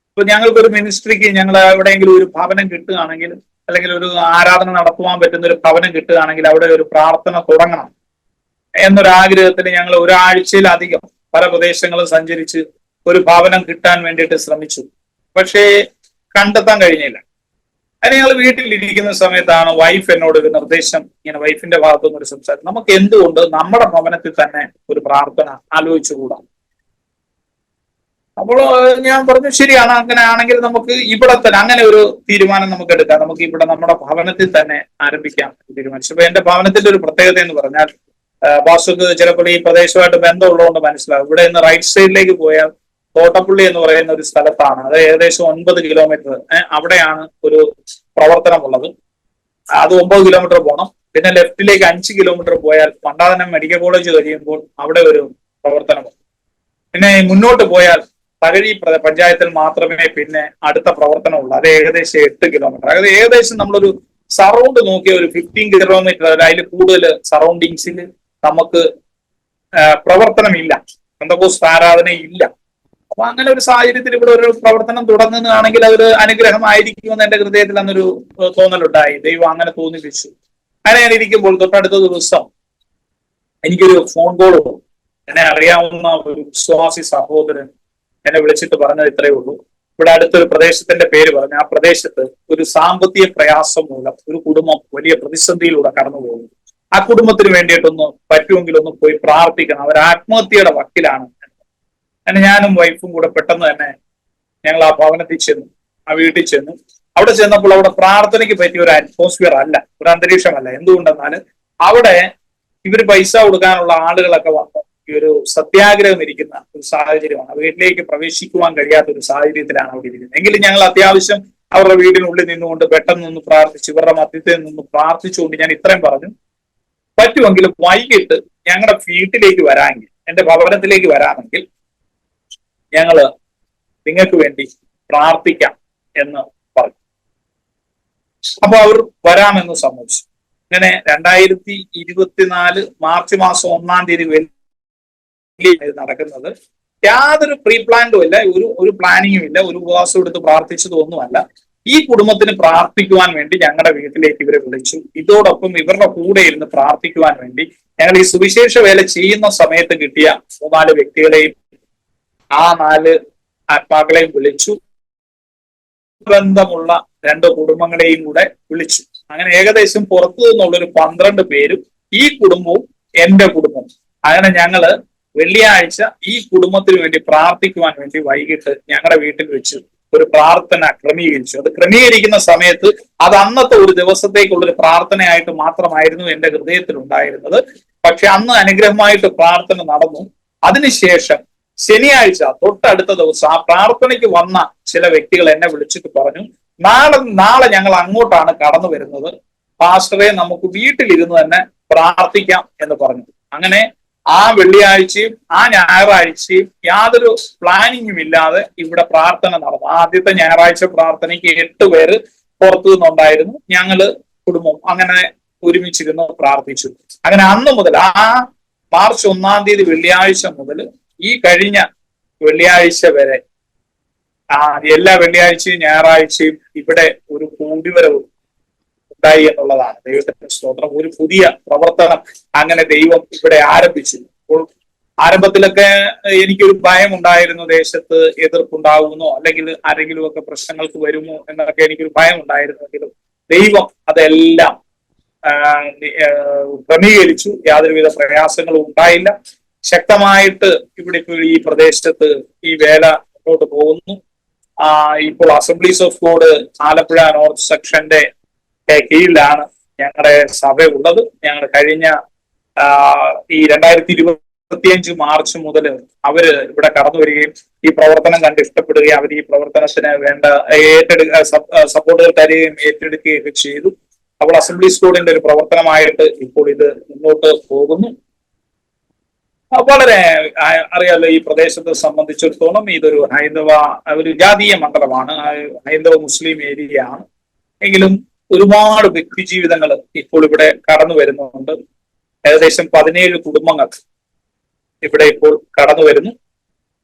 അപ്പൊ ഞങ്ങൾക്കൊരു മിനിസ്ട്രിക്ക് ഞങ്ങൾ എവിടെയെങ്കിലും ഒരു ഭവനം കിട്ടുകയാണെങ്കിൽ, അല്ലെങ്കിൽ ഒരു ആരാധന നടത്തുവാൻ പറ്റുന്ന ഒരു ഭവനം കിട്ടുകയാണെങ്കിൽ അവിടെ ഒരു പ്രാർത്ഥന തുടങ്ങണം എന്നൊരാഗ്രഹത്തിന് ഞങ്ങൾ ഒരാഴ്ചയിലധികം പല പ്രദേശങ്ങളും സഞ്ചരിച്ച് ഒരു ഭവനം കിട്ടാൻ വേണ്ടിയിട്ട് ശ്രമിച്ചു. പക്ഷേ കണ്ടെത്താൻ കഴിഞ്ഞില്ല. അതിന് ഞങ്ങൾ വീട്ടിലിരിക്കുന്ന സമയത്താണ് വൈഫ് എന്നോട് ഒരു നിർദ്ദേശം, ഇങ്ങനെ വൈഫിന്റെ ഭാഗത്തുനിന്ന് ഒരു സംസാരം, നമുക്ക് എന്തുകൊണ്ട് നമ്മുടെ ഭവനത്തിൽ തന്നെ ഒരു പ്രാർത്ഥന ആലോചിച്ചുകൂടാ? അപ്പോൾ ഞാൻ പറഞ്ഞു, ശരിയാണ്, അങ്ങനെ ആണെങ്കിൽ നമുക്ക് ഇവിടെ തന്നെ അങ്ങനെ ഒരു തീരുമാനം നമുക്ക് എടുക്കാം, നമുക്ക് ഇവിടെ നമ്മുടെ ഭവനത്തിൽ തന്നെ ആരംഭിക്കാം തീരുമാനിച്ചു. അപ്പൊ എന്റെ ഭവനത്തിന്റെ ഒരു പ്രത്യേകത എന്ന് പറഞ്ഞാൽ, വാസ്തുക്ക് ചിലപ്പോൾ ഈ പ്രദേശമായിട്ട് ബന്ധമുള്ളതുകൊണ്ട് മനസ്സിലാവും, ഇവിടെ നിന്ന് റൈറ്റ് സൈഡിലേക്ക് പോയാൽ തോട്ടപ്പള്ളി എന്ന് പറയുന്ന ഒരു സ്ഥലത്താണ്, അത് ഏകദേശം 9 കിലോമീറ്റർ അവിടെയാണ് ഒരു പ്രവർത്തനമുള്ളത്. അത് 9 കിലോമീറ്റർ പോകണം. പിന്നെ ലെഫ്റ്റിലേക്ക് 5 കിലോമീറ്റർ പോയാൽ പണ്ടാതനം മെഡിക്കൽ കോളേജ് കഴിയുമ്പോൾ അവിടെ ഒരു പ്രവർത്തനമുണ്ട്. പിന്നെ മുന്നോട്ട് പോയാൽ തകഴി പഞ്ചായത്തിൽ മാത്രമേ പിന്നെ അടുത്ത പ്രവർത്തനമുള്ളൂ, അത് ഏകദേശം 8 കിലോമീറ്റർ. അതായത് ഏകദേശം നമ്മളൊരു സറൗണ്ട് നോക്കിയ ഒരു 15 കിലോമീറ്റർ, അതിൽ കൂടുതൽ സറൗണ്ടിങ്സിൽ നമുക്ക് പ്രവർത്തനമില്ല, പെന്തക്കോസ്ത് ആരാധന ഇല്ല. അപ്പൊ അങ്ങനെ ഒരു സാഹചര്യത്തിൽ ഇവിടെ ഒരു പ്രവർത്തനം തുടങ്ങുന്നതാണെങ്കിൽ അതൊരു അനുഗ്രഹമായിരിക്കുമെന്ന് എന്റെ ഹൃദയത്തിൽ അന്നൊരു തോന്നലുണ്ടായി. ദൈവം അങ്ങനെ തോന്നിപ്പിച്ചു. അങ്ങനെ ഞാൻ ഇരിക്കുമ്പോൾ തൊട്ടടുത്ത ദിവസം എനിക്കൊരു ഫോൺ കോൾ, എന്നെ അറിയാവുന്ന ഒരു വിശ്വാസി സഹോദരൻ എന്നെ വിളിച്ചിട്ട് പറഞ്ഞത് ഇത്രയേ ഉള്ളൂ, ഇവിടെ അടുത്തൊരു പ്രദേശത്തിന്റെ പേര് പറഞ്ഞു, ആ പ്രദേശത്ത് ഒരു സാമ്പത്തിക പ്രയാസം മൂലം ഒരു കുടുംബം വലിയ പ്രതിസന്ധിയിലൂടെ കടന്നു പോകുന്നു, ആ കുടുംബത്തിന് വേണ്ടിയിട്ടൊന്ന് പറ്റുമെങ്കിൽ ഒന്ന് പോയി പ്രാർത്ഥിക്കണം, അവർ ആത്മഹത്യയുടെ വക്കിലാണ്. അങ്ങനെ ഞാനും വൈഫും കൂടെ പെട്ടെന്ന് തന്നെ ഞങ്ങൾ ആ ഭവനത്തിൽ ചെന്നു, ആ വീട്ടിൽ ചെന്നു. അവിടെ ചെന്നപ്പോൾ അവിടെ പ്രാർത്ഥനയ്ക്ക് പറ്റിയ ഒരു അറ്റ്മോസ്ഫിയർ അല്ല, ഒരു അന്തരീക്ഷമല്ല. എന്തുകൊണ്ടെന്നാൽ അവിടെ ഇവർ പൈസ കൊടുക്കാനുള്ള ആളുകളൊക്കെ വന്നു ഈ ഒരു സത്യാഗ്രഹം ഇരിക്കുന്ന ഒരു സാഹചര്യമാണ്. വീട്ടിലേക്ക് പ്രവേശിക്കുവാൻ കഴിയാത്ത ഒരു സാഹചര്യത്തിലാണ് അവിടെ ഇരിക്കുന്നത്. എങ്കിലും ഞങ്ങൾ അത്യാവശ്യം അവരുടെ വീടിനുള്ളിൽ നിന്നുകൊണ്ട് പെട്ടെന്ന് നിന്ന് പ്രാർത്ഥിച്ചു, ഇവരുടെ മധ്യത്തിൽ നിന്ന് പ്രാർത്ഥിച്ചുകൊണ്ട് ഞാൻ ഇത്രയും പറഞ്ഞു, പറ്റുമെങ്കിൽ വൈകിട്ട് ഞങ്ങളുടെ വീട്ടിലേക്ക് വരാമെങ്കിൽ, എന്റെ ഭവനത്തിലേക്ക് വരാമെങ്കിൽ ഞങ്ങള് നിങ്ങൾക്ക് വേണ്ടി പ്രാർത്ഥിക്കാം എന്ന് പറഞ്ഞു. അപ്പൊ അവർ വരാമെന്ന് സമ്മതിച്ചു. അങ്ങനെ 2024 മാർച്ച് മാസം 1-ാം തീയതി നടക്കുന്നത്. യാതൊരു പ്രീ പ്ലാൻഡും ഇല്ല, ഒരു പ്ലാനിങ്ങും ഇല്ല, ഒരു ഉപവാസം എടുത്ത് പ്രാർത്ഥിച്ചതും ഒന്നുമല്ല. ഈ കുടുംബത്തിന് പ്രാർത്ഥിക്കുവാൻ വേണ്ടി ഞങ്ങളുടെ വീട്ടിലേക്ക് ഇവരെ വിളിച്ചു. ഇതോടൊപ്പം ഇവരുടെ കൂടെ ഇരുന്ന് പ്രാർത്ഥിക്കുവാൻ വേണ്ടി ഞങ്ങൾ ഈ സുവിശേഷ വേല ചെയ്യുന്ന സമയത്ത് കിട്ടിയ 3-4 വ്യക്തികളെയും ആ 4 ആത്മാക്കളെയും വിളിച്ചു. ബന്ധമുള്ള 2 കുടുംബങ്ങളെയും കൂടെ വിളിച്ചു. അങ്ങനെ ഏകദേശം പുറത്തു നിന്നുള്ളൊരു 12 പേരും ഈ കുടുംബവും എന്റെ കുടുംബവും. അങ്ങനെ ഞങ്ങള് വെള്ളിയാഴ്ച ഈ കുടുംബത്തിന് വേണ്ടി പ്രാർത്ഥിക്കുവാൻ വേണ്ടി വൈകിട്ട് ഞങ്ങളുടെ വീട്ടിൽ വെച്ച് ഒരു പ്രാർത്ഥന ക്രമീകരിച്ചു. അത് ക്രമീകരിക്കുന്ന സമയത്ത് അത് അന്നത്തെ ഒരു ദിവസത്തേക്കുള്ളൊരു പ്രാർത്ഥനയായിട്ട് മാത്രമായിരുന്നു എന്റെ ഹൃദയത്തിൽ ഉണ്ടായിരുന്നത്. പക്ഷെ അന്ന് അനുഗ്രഹമായിട്ട് പ്രാർത്ഥന നടന്നു. അതിനുശേഷം ശനിയാഴ്ച തൊട്ടടുത്ത ദിവസം ആ പ്രാർത്ഥനയ്ക്ക് വന്ന ചില വ്യക്തികൾ എന്നെ വിളിച്ചിട്ട് പറഞ്ഞു, നാളെ ഞങ്ങൾ അങ്ങോട്ടാണ് കടന്നു വരുന്നത്, പാസ്റ്ററെ നമുക്ക് വീട്ടിലിരുന്ന് തന്നെ പ്രാർത്ഥിക്കാം എന്ന് പറഞ്ഞു. അങ്ങനെ ആ വെള്ളിയാഴ്ചയും ആ ഞായറാഴ്ചയും യാതൊരു പ്ലാനിങ്ങും ഇല്ലാതെ ഇവിടെ പ്രാർത്ഥന നടന്നു. ആദ്യത്തെ ഞായറാഴ്ച പ്രാർത്ഥനയ്ക്ക് 8 പേര് പുറത്തു നിന്നുണ്ടായിരുന്നു. ഞങ്ങള് കുടുംബം അങ്ങനെ ഒരുമിച്ചിരുന്ന് പ്രാർത്ഥിച്ചു. അങ്ങനെ അന്ന് മുതൽ ആ മാർച്ച് 1-ാം തീയതി വെള്ളിയാഴ്ച മുതൽ ഈ കഴിഞ്ഞ വെള്ളിയാഴ്ച വരെ എല്ലാ വെള്ളിയാഴ്ചയും ഞായറാഴ്ചയും ഇവിടെ ഒരു കൂടിവരവ് ഉണ്ടായി എന്നുള്ളതാണ്. ദൈവത്തിന്റെ സ്തോത്രം. ഒരു പുതിയ പ്രവർത്തനം അങ്ങനെ ദൈവം ഇവിടെ ആരംഭിച്ചു. അപ്പോൾ ആരംഭത്തിലൊക്കെ എനിക്കൊരു ഭയം ഉണ്ടായിരുന്നു, ദേശത്ത് എതിർപ്പുണ്ടാകുമോ അല്ലെങ്കിൽ ആരെങ്കിലും ഒക്കെ പ്രശ്നങ്ങൾക്ക് വരുമോ എന്നൊക്കെ എനിക്കൊരു ഭയം ഉണ്ടായിരുന്നെങ്കിലും ദൈവം അതെല്ലാം ക്രമീകരിച്ചു. യാതൊരുവിധ പ്രയാസങ്ങളും ഉണ്ടായില്ല. ശക്തമായിട്ട് ഇവിടെ ഇപ്പോൾ ഈ പ്രദേശത്ത് ഈ വേല മുന്നോട്ട് പോകുന്നു. ഇപ്പോൾ assemblies of God Alappuzha north സെക്ഷന്റെ കീഴിലാണ് ഞങ്ങളുടെ സഭ ഉള്ളത്. ഞങ്ങൾ കഴിഞ്ഞ ഈ 2025 മാർച്ച് മുതൽ അവര് ഇവിടെ കടന്നു വരികയും ഈ പ്രവർത്തനം കണ്ട് ഇഷ്ടപ്പെടുകയും അവർ ഈ പ്രവർത്തനത്തിന് വേണ്ട സപ്പോർട്ടുകൾ തരികയും ഏറ്റെടുക്കുകയൊക്കെ ചെയ്തു. അപ്പോൾ അസംബ്ലീസ് ഗോഡിന്റെ ഒരു പ്രവർത്തനമായിട്ട് ഇപ്പോൾ ഇത് മുന്നോട്ട് പോകുന്നു. വളരെ അറിയാലോ, ഈ പ്രദേശത്തെ സംബന്ധിച്ചിടത്തോളം ഇതൊരു ഒരു ജാതീയ മണ്ഡലമാണ്, ഹൈന്ദവ മുസ്ലിം ഏരിയ ആണ്. എങ്കിലും ഒരുപാട് വ്യക്തി ജീവിതങ്ങൾ ഇപ്പോൾ ഇവിടെ കടന്നു വരുന്നുണ്ട്. ഏകദേശം 17 കുടുംബങ്ങൾ ഇവിടെ ഇപ്പോൾ കടന്നു വരുന്നു,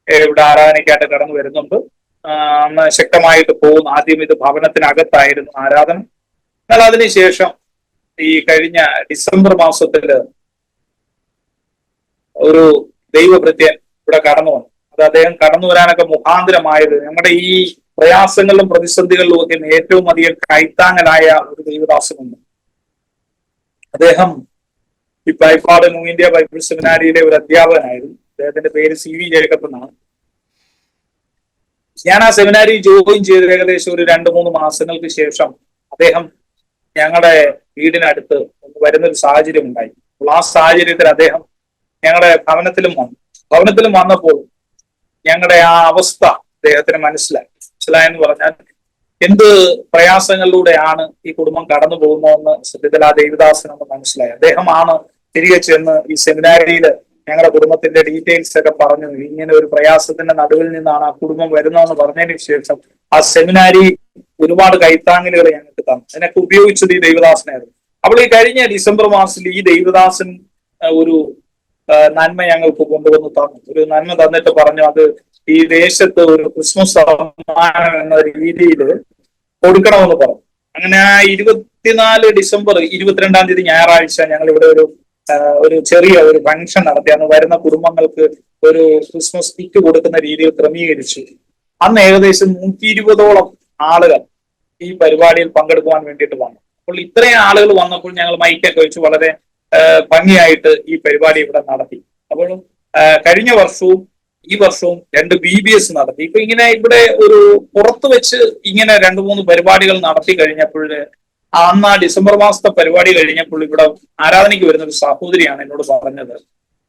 ഇവിടെ ആരാധനയ്ക്കായിട്ട് കടന്നു വരുന്നുണ്ട്. ശക്തമായിട്ട് പോകുന്നു. ആദ്യം ഇത് ഭവനത്തിനകത്തായിരുന്നു ആരാധന. എന്നാൽ അതിനുശേഷം ഈ കഴിഞ്ഞ ഡിസംബർ മാസത്തില് ഒരു ദൈവഭൃത്യൻ ഇവിടെ കടന്നു വന്നു. അത് അദ്ദേഹം കടന്നു വരാനൊക്കെ മുഖാന്തരമായത് നമ്മുടെ ഈ പ്രയാസങ്ങളിലും പ്രതിസന്ധികളിലും ഒക്കെ ഏറ്റവും അധികം കൈത്താങ്ങലായ ഒരു ദൈവദാസനുണ്ട്. അദ്ദേഹം ഈ പായിപ്പാട് ന്യൂ ഇന്ത്യ ബൈബിൾ സെമിനാരിയിലെ ഒരു അധ്യാപകനായിരുന്നു. അദ്ദേഹത്തിന്റെ പേര് CV ജേക്കബ് എന്നാണ്. ഞാൻ ആ സെമിനാരി ജോയിൻ ചെയ്ത് ഏകദേശം ഒരു 2-3 മാസങ്ങൾക്ക് ശേഷം അദ്ദേഹം ഞങ്ങളുടെ വീടിനടുത്ത് വരുന്നൊരു സാഹചര്യം ഉണ്ടായി. അപ്പോൾ ആ സാഹചര്യത്തിൽ അദ്ദേഹം ഞങ്ങളുടെ ഭവനത്തിലും വന്നപ്പോൾ ഞങ്ങളുടെ ആ അവസ്ഥ അദ്ദേഹത്തിന് മനസ്സിലായെന്ന് പറഞ്ഞാൽ എന്ത് പ്രയാസങ്ങളിലൂടെയാണ് ഈ കുടുംബം കടന്നു പോകുന്നതെന്ന് സത്യത്തിൽ ആ ദേവദാസനെന്ന് മനസ്സിലായി. അദ്ദേഹമാണ് തിരികെ ചെന്ന് ഈ സെമിനാരിയിൽ ഞങ്ങളുടെ കുടുംബത്തിന്റെ ഡീറ്റെയിൽസ് ഒക്കെ പറഞ്ഞു. ഇങ്ങനെ ഒരു പ്രയാസത്തിന്റെ നടുവിൽ നിന്നാണ് ആ കുടുംബം വരുന്നതെന്ന് പറഞ്ഞതിന് ശേഷം ആ സെമിനാരി ഒരുപാട് കൈത്താങ്ങലുകൾ ഞങ്ങൾക്ക് തന്നു. അതിനൊക്കെ ഉപയോഗിച്ചത് ഈ ദൈവദാസനായിരുന്നു. അപ്പോൾ ഈ കഴിഞ്ഞ ഡിസംബർ മാസത്തിൽ ഈ ദൈവദാസൻ ഒരു നന്മ ഞങ്ങൾക്ക് കൊണ്ടുവന്ന് തന്നു. ഒരു നന്മ തന്നിട്ട് പറഞ്ഞു അത് ഈ ദേശത്ത് ഒരു ക്രിസ്മസ് സമ്മാനം എന്ന രീതിയിൽ കൊടുക്കണമെന്ന് പറഞ്ഞു. അങ്ങനെ ആ 24 ഡിസംബർ 22-ാം തീയതി ഞായറാഴ്ച ഞങ്ങൾ ഇവിടെ ഒരു ചെറിയ ഒരു ഫംഗ്ഷൻ നടത്തി. അന്ന് വരുന്ന കുടുംബങ്ങൾക്ക് ഒരു ക്രിസ്മസ് കിറ്റ് കൊടുക്കുന്ന രീതിയിൽ ക്രമീകരിച്ചു. അന്ന് ഏകദേശം 120ഓളം ആളുകൾ ഈ പരിപാടിയിൽ പങ്കെടുക്കുവാൻ വേണ്ടിയിട്ട് വന്നു. അപ്പോൾ ഇത്രയും ആളുകൾ വന്നപ്പോൾ ഞങ്ങൾ മൈക്കൊക്കെ വെച്ച് വളരെ ഭംഗിയായിട്ട് ഈ പരിപാടി ഇവിടെ നടത്തി. അപ്പോൾ കഴിഞ്ഞ വർഷവും ഈ വർഷവും 2 BBS നടത്തി. ഇപ്പൊ ഇങ്ങനെ ഇവിടെ ഒരു പുറത്ത് വെച്ച് ഇങ്ങനെ 2-3 പരിപാടികൾ നടത്തി കഴിഞ്ഞപ്പോൾ അന്ന് ആ ഡിസംബർ മാസത്തെ പരിപാടി കഴിഞ്ഞപ്പോൾ ഇവിടെ ആരാധനയ്ക്ക് വരുന്ന ഒരു സഹോദരിയാണ് എന്നോട് പറഞ്ഞത്,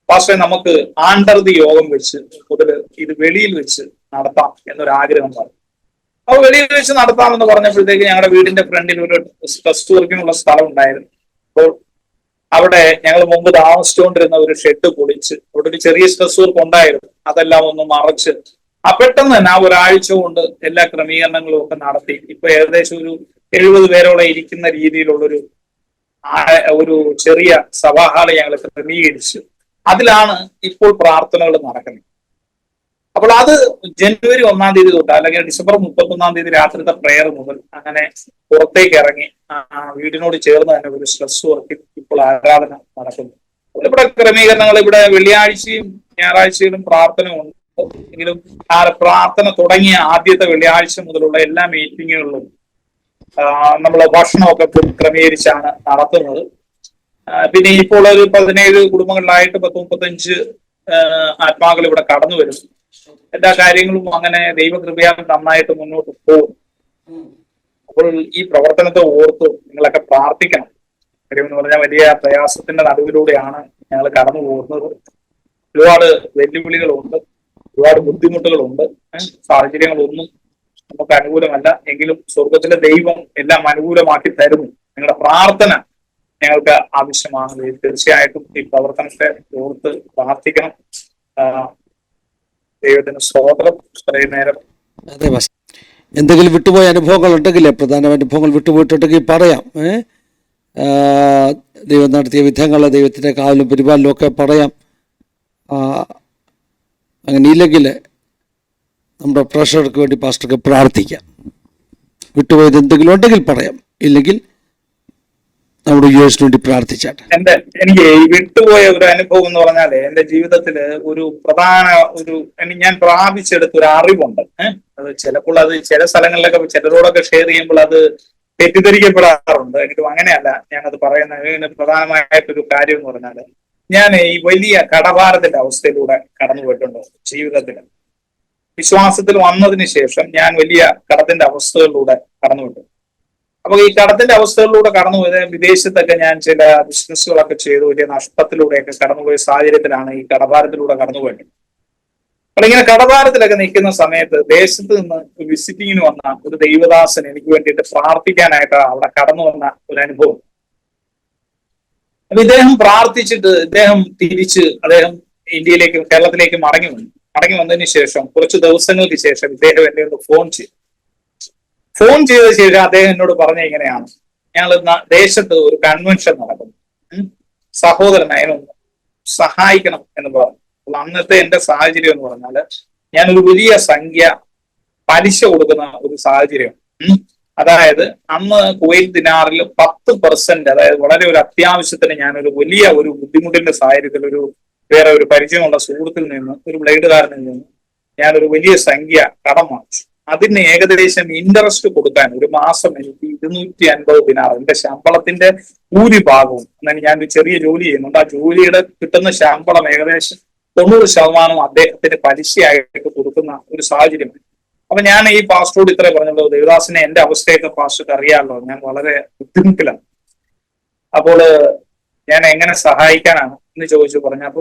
പക്ഷേ നമുക്ക് ആണ്ടർ ദി യോഗം വെച്ച് മുതൽ ഇത് വെളിയിൽ വെച്ച് നടത്താം എന്നൊരു ആഗ്രഹം പറഞ്ഞു. അപ്പോൾ വെളിയിൽ വെച്ച് നടത്താമെന്ന് പറഞ്ഞപ്പോഴത്തേക്ക് ഞങ്ങളുടെ വീടിന്റെ ഫ്രണ്ടിൽ ഒരു ടെസ്റ്റ് വർക്കിനുള്ള സ്ഥലം ഉണ്ടായിരുന്നു. അപ്പോൾ അവിടെ ഞങ്ങൾ മുമ്പ് താമസിച്ചുകൊണ്ടിരുന്ന ഒരു ഷെഡ് പൊളിച്ച് അവിടെ ഒരു ചെറിയ സ്ട്രെസ് വർക്ക് ഉണ്ടായിരുന്നു. അതെല്ലാം ഒന്ന് മറച്ച് പെട്ടെന്ന് തന്നെ ആ ഒരാഴ്ച കൊണ്ട് എല്ലാ ക്രമീകരണങ്ങളും ഒക്കെ നടത്തി. ഇപ്പൊ ഏകദേശം ഒരു 70 പേരോളം ഇരിക്കുന്ന രീതിയിലുള്ളൊരു ഒരു ചെറിയ സഭാഹാള് ഞങ്ങൾ ക്രമീകരിച്ചു. അതിലാണ് ഇപ്പോൾ പ്രാർത്ഥനകൾ നടക്കുന്നത്. അപ്പോൾ അത് ജനുവരി 1-ാം തീയതി തൊട്ട് അല്ലെങ്കിൽ ഡിസംബർ 31-ാം തീയതി രാത്രിത്തെ പ്രെയർ മുതൽ അങ്ങനെ പുറത്തേക്ക് ഇറങ്ങി വീടിനോട് ചേർന്ന് തന്നെ ഒരു സ്ട്രെസ് വർക്കിൽ ഇപ്പോൾ ആരാധന നടക്കുന്നു. ഇവിടെ ക്രമീകരണങ്ങൾ ഇവിടെ വെള്ളിയാഴ്ചയും ഞായറാഴ്ചയിലും പ്രാർത്ഥന ഉണ്ട്. എങ്കിലും ആ പ്രാർത്ഥന തുടങ്ങിയ ആദ്യത്തെ വെള്ളിയാഴ്ച മുതലുള്ള എല്ലാ മീറ്റിങ്ങുകളിലും നമ്മൾ ഭക്ഷണമൊക്കെ ക്രമീകരിച്ചാണ് നടത്തുന്നത്. പിന്നെ ഇപ്പോൾ ഒരു 17 കുടുംബങ്ങളിലായിട്ട് 10-35 ആത്മാക്കൾ ഇവിടെ കടന്നു വരുന്നു. എല്ലാ കാര്യങ്ങളും അങ്ങനെ ദൈവകൃപയാൽ നന്നായിട്ട് മുന്നോട്ട് പോകും. അപ്പോൾ ഈ പ്രവർത്തനത്തെ ഓർത്ത് നിങ്ങളൊക്കെ പ്രാർത്ഥിക്കണം. കാര്യമെന്ന് പറഞ്ഞാൽ വലിയ പ്രയാസത്തിന്റെ നടുവിലൂടെയാണ് ഞങ്ങൾ കടന്നു പോകുന്നത്. ഒരുപാട് വെല്ലുവിളികളുണ്ട്, ഒരുപാട് ബുദ്ധിമുട്ടുകളുണ്ട്. സാഹചര്യങ്ങളൊന്നും നമുക്ക് അനുകൂലമല്ല. എങ്കിലും സ്വർഗത്തിലെ ദൈവം എല്ലാം അനുകൂലമാക്കി തരുന്നു. നിങ്ങളുടെ പ്രാർത്ഥന ഞങ്ങൾക്ക് ആവശ്യമാണ്. തീർച്ചയായിട്ടും ഈ പ്രവർത്തനത്തെ ഓർത്ത് പ്രാർത്ഥിക്കണം. ദൈവത്തിന് സ്തോത്രം. ഇത്രയും നേരം അതെ, എന്തെങ്കിലും വിട്ടുപോയ അനുഭവങ്ങൾ ഉണ്ടെങ്കിൽ, പ്രധാന അനുഭവങ്ങൾ വിട്ടുപോയിട്ടുണ്ടെങ്കിൽ പറയാം. ദൈവം നടത്തിയ വിധങ്ങൾ, ദൈവത്തിൻ്റെ കാവലും പരിപാലനവും ഒക്കെ പറയാം. അങ്ങനെ ഇല്ലെങ്കിൽ നമ്മുടെ പ്രേക്ഷകർക്ക് വേണ്ടി പാസ്റ്റർക്ക് പ്രാർത്ഥിക്കാം. വിട്ടുപോയത് എന്തെങ്കിലും ഉണ്ടെങ്കിൽ പറയാം, ഇല്ലെങ്കിൽ നമ്മുടെ യുഎസിന് വേണ്ടി പ്രാർത്ഥിച്ചാട്ടെ. എനിക്ക് ഈ വിട്ടുപോയ ഒരു അനുഭവം എന്ന് പറഞ്ഞാല് എന്റെ ജീവിതത്തില് ഒരു പ്രധാന ഞാൻ പ്രാപിച്ചെടുത്ത ഒരു അറിവുണ്ട്. അത് ചിലപ്പോൾ അത് ചില സ്ഥലങ്ങളിലൊക്കെ ചിലരോടൊക്കെ ഷെയർ ചെയ്യുമ്പോൾ അത് തെറ്റിദ്ധരിക്കപ്പെടാറുണ്ട്. എങ്കിലും അങ്ങനെയല്ല ഞാനത് പറയുന്നത്. പ്രധാനമായിട്ടൊരു കാര്യം എന്ന് പറഞ്ഞാല് ഞാൻ ഈ വലിയ കടഭാരത്തിന്റെ അവസ്ഥയിലൂടെ കടന്നു പോയിട്ടുണ്ട് ജീവിതത്തിൽ. വിശ്വാസത്തിൽ വന്നതിന് ശേഷം ഞാൻ വലിയ കടത്തിന്റെ അവസ്ഥകളിലൂടെ കടന്നുപോയിട്ടുണ്ട്. അപ്പൊ ഈ കടത്തിന്റെ അവസ്ഥകളിലൂടെ കടന്നുപോയത് വിദേശത്തൊക്കെ ഞാൻ ചില ബിസിനസ്സുകളൊക്കെ ചെയ്തു വലിയ നഷ്ടത്തിലൂടെയൊക്കെ കടന്നുപോയ സാഹചര്യത്തിലാണ് ഈ കടഭാരത്തിലൂടെ കടന്നുപോയത്. അപ്പോൾ ഇങ്ങനെ കടഭാരത്തിലൊക്കെ നിൽക്കുന്ന സമയത്ത് ദേശത്ത് നിന്ന് വിസിറ്റിങ്ങിന് വന്ന ഒരു ദൈവദാസൻ എനിക്ക് വേണ്ടിയിട്ട് പ്രാർത്ഥിക്കാനായിട്ട് അവിടെ കടന്നു വന്ന ഒരു അനുഭവം. അപ്പൊ ഇദ്ദേഹം പ്രാർത്ഥിച്ചിട്ട് അദ്ദേഹം കേരളത്തിലേക്ക് മടങ്ങി വന്നതിന് ശേഷം കുറച്ച് ദിവസങ്ങൾക്ക് ശേഷം ഇദ്ദേഹം എന്നെ ഒന്ന് ഫോൺ ചെയ്ത ശേഷം അദ്ദേഹം എന്നോട് പറഞ്ഞ ഇങ്ങനെയാണ്, ഞങ്ങൾ ദേശത്ത് ഒരു കൺവെൻഷൻ നടക്കുന്നു, സഹോദരൻ അതിനൊന്ന് സഹായിക്കണം എന്ന് പറഞ്ഞു. അപ്പോൾ അന്നത്തെ എന്റെ സാഹചര്യം എന്ന് പറഞ്ഞാല് ഞാനൊരു വലിയ സംഖ്യ പലിശ കൊടുക്കുന്ന ഒരു സാഹചര്യം. അതായത് അന്ന് കുവൈറ്റ് ദിനാറിൽ 10%, അതായത് വളരെ ഒരു അത്യാവശ്യത്തിന് ഞാനൊരു വലിയ ഒരു ബുദ്ധിമുട്ടിന്റെ സാഹചര്യത്തിൽ വേറെ ഒരു പരിചയമുള്ള സുഹൃത്തിൽ നിന്ന്, ഒരു ബ്ലേഡുകാരനിൽ നിന്ന് ഞാനൊരു വലിയ സംഖ്യ കടം വാങ്ങിച്ചു. അതിന് ഏകദേശം ഇൻട്രസ്റ്റ് കൊടുക്കാൻ ഒരു മാസം എനിക്ക് 250 ദിനാർ, എന്റെ ശമ്പളത്തിന്റെ ഭൂരിഭാഗവും, എന്നാൽ ഞാൻ ഒരു ചെറിയ ജോലി ചെയ്യുന്നുണ്ട്, ആ ജോലിയുടെ കിട്ടുന്ന ശമ്പളം ഏകദേശം 90% അദ്ദേഹത്തിന് പലിശയായിട്ട് കൊടുക്കുന്ന ഒരു സാഹചര്യം. അപ്പൊ ഞാൻ ഈ പാസ്റ്ററോട് ഇത്രേ പറഞ്ഞല്ലോ, ദേവദാസിനെ എന്റെ അവസ്ഥയൊക്കെ പാസ്റ്റർക്ക് അറിയാമല്ലോ, ഞാൻ വളരെ ബുദ്ധിമുട്ടിലാണ്, അപ്പോൾ ഞാൻ എങ്ങനെ സഹായിക്കാനാണ് എന്ന് ചോദിച്ചു പറഞ്ഞു. അപ്പൊ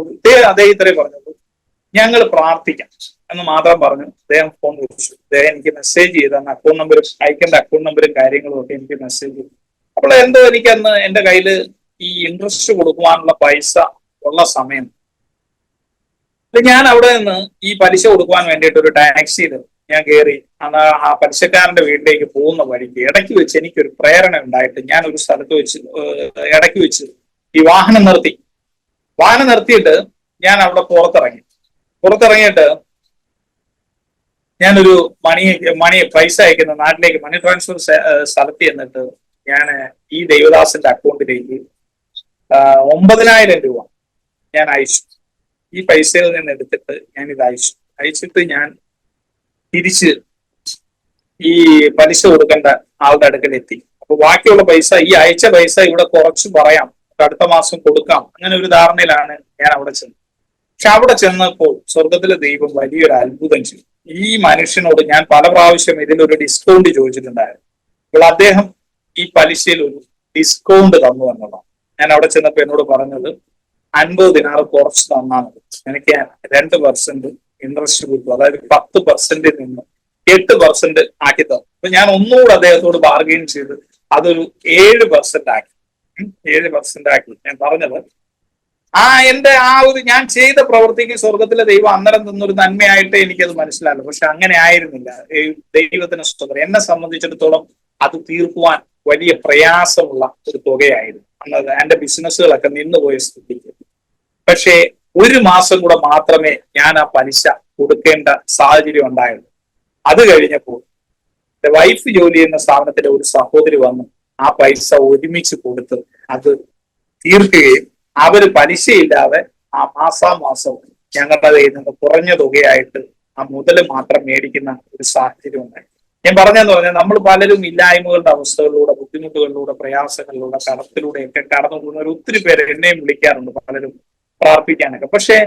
അദ്ദേഹം ഇത്രേ പറഞ്ഞത്, ഞങ്ങൾ പ്രാർത്ഥിക്കാം എന്ന് മാത്രം പറഞ്ഞു. അദ്ദേഹം ഫോൺ വിളിച്ചു, അദ്ദേഹം എനിക്ക് മെസ്സേജ് ചെയ്താണ് അക്കൗണ്ട് നമ്പറും, അയക്കേണ്ട അക്കൗണ്ട് നമ്പറും കാര്യങ്ങളും ഒക്കെ എനിക്ക് മെസ്സേജ് ചെയ്തു. അപ്പോൾ എന്തോ എനിക്ക് അന്ന് എന്റെ കയ്യിൽ ഈ ഇൻട്രസ്റ്റ് കൊടുക്കുവാനുള്ള പൈസ ഉള്ള സമയം, ഞാൻ അവിടെ നിന്ന് ഈ പലിശ കൊടുക്കുവാൻ വേണ്ടിയിട്ട് ഒരു ടാക്സിയിൽ ഞാൻ കയറി അന്ന് ആ പലിശക്കാരന്റെ വീട്ടിലേക്ക് പോകുന്ന വഴിക്ക് ഇടയ്ക്ക് വെച്ച് എനിക്കൊരു പ്രേരണ ഉണ്ടായിട്ട് ഞാൻ ഒരു സ്ഥലത്ത് വെച്ച് ഇടയ്ക്ക് വെച്ച് ഈ വാഹനം നിർത്തിയിട്ട് ഞാൻ അവിടെ പുറത്തിറങ്ങിയിട്ട് ഞാനൊരു മണി പൈസ അയക്കുന്ന നാട്ടിലേക്ക് മണി ട്രാൻസ്ഫർ സ്ഥലത്ത് ചെന്നിട്ട് ഞാൻ ഈ ദേവദാസിന്റെ അക്കൗണ്ടിലേക്ക് 9,000 രൂപ ഞാൻ അയച്ചു. ഈ പൈസയിൽ നിന്ന് എടുത്തിട്ട് ഞാൻ ഇത് അയച്ചിട്ട് ഞാൻ തിരിച്ച് ഈ പലിശ കൊടുക്കേണ്ട ആളുടെ അടുക്കലെത്തി. അപ്പൊ ബാക്കിയുള്ള പൈസ, ഈ അയച്ച പൈസ ഇവിടെ കുറച്ച് പറയാം, അടുത്ത മാസം കൊടുക്കാം, അങ്ങനെ ഒരു ധാരണയിലാണ് ഞാൻ അവിടെ ചെന്നത്. പക്ഷെ അവിടെ ചെന്നപ്പോൾ സ്വർഗത്തിലെ ദൈവം വലിയൊരു അത്ഭുതം ചെയ്തു. ഈ മനുഷ്യനോട് ഞാൻ പല പ്രാവശ്യം ഇതിലൊരു ഡിസ്കൗണ്ട് ചോദിച്ചിട്ടുണ്ടായിരുന്നു. അപ്പോൾ അദ്ദേഹം ഈ പലിശയിൽ ഒരു ഡിസ്കൗണ്ട് തന്നു എന്നതാണ്. ഞാൻ അവിടെ ചെന്നപ്പോ എന്നോട് പറഞ്ഞത് 50 ദിനാർ കുറച്ച് തന്നാൽ മതി, എനിക്ക് 2% ഇൻട്രസ്റ്റ് കിട്ടും, അതായത് 10% നിന്ന് 8% ആക്കി തന്നു. അപ്പൊ ഞാൻ ഒന്നുകൂടെ അദ്ദേഹത്തോട് ബാർഗെയിൻ ചെയ്ത് അതൊരു 7% ആക്കി. 7% ആക്കി. ഞാൻ പറഞ്ഞത് എന്റെ ഒരു ഞാൻ ചെയ്ത പ്രവൃത്തിക്ക് സ്വർഗത്തിലെ ദൈവം അന്നേരം തന്നൊരു നന്മയായിട്ട് എനിക്കത് മനസ്സിലാകും. പക്ഷെ അങ്ങനെ ആയിരുന്നില്ല. ദൈവത്തിന് സ്തോത്രം. എന്നെ സംബന്ധിച്ചിടത്തോളം അത് തീർക്കുവാൻ വലിയ പ്രയാസമുള്ള ഒരു തുകയായിരുന്നു. അന്നത് എന്റെ ബിസിനസ്സുകളൊക്കെ നിന്നുപോയ സ്ഥിതിക്ക്. പക്ഷേ ഒരു മാസം കൂടെ മാത്രമേ ഞാൻ ആ പലിശ കൊടുക്കേണ്ട സാഹചര്യം ഉണ്ടായുള്ളൂ. അത് കഴിഞ്ഞപ്പോൾ എന്റെ വൈഫ് ജോലി ചെയ്യുന്ന സ്ഥാപനത്തിലെ ഒരു സഹോദരി വന്നു ആ പൈസ ഒരുമിച്ച് കൊടുത്ത് അത് തീർക്കുകയും അവര് പലിശയില്ലാതെ ആ മാസാമാസം ഞങ്ങളുടെ കയ്യിൽ നിന്ന് കുറഞ്ഞ തുകയായിട്ട് ആ മുതൽ മാത്രം മേടിക്കുന്ന ഒരു സാഹചര്യം ഉണ്ടായി. ഞാൻ പറഞ്ഞെന്ന് പറഞ്ഞാൽ നമ്മൾ പലരും ഇല്ലായ്മകളുടെ അവസ്ഥകളിലൂടെ, ബുദ്ധിമുട്ടുകളിലൂടെ, പ്രയാസങ്ങളിലൂടെ, കടത്തിലൂടെയൊക്കെ കടന്നു പോകുന്നവർ ഒത്തിരി പേര് എന്നെയും വിളിക്കാറുണ്ട്, പലരും പ്രാർത്ഥിക്കാനൊക്കെ. പക്ഷെ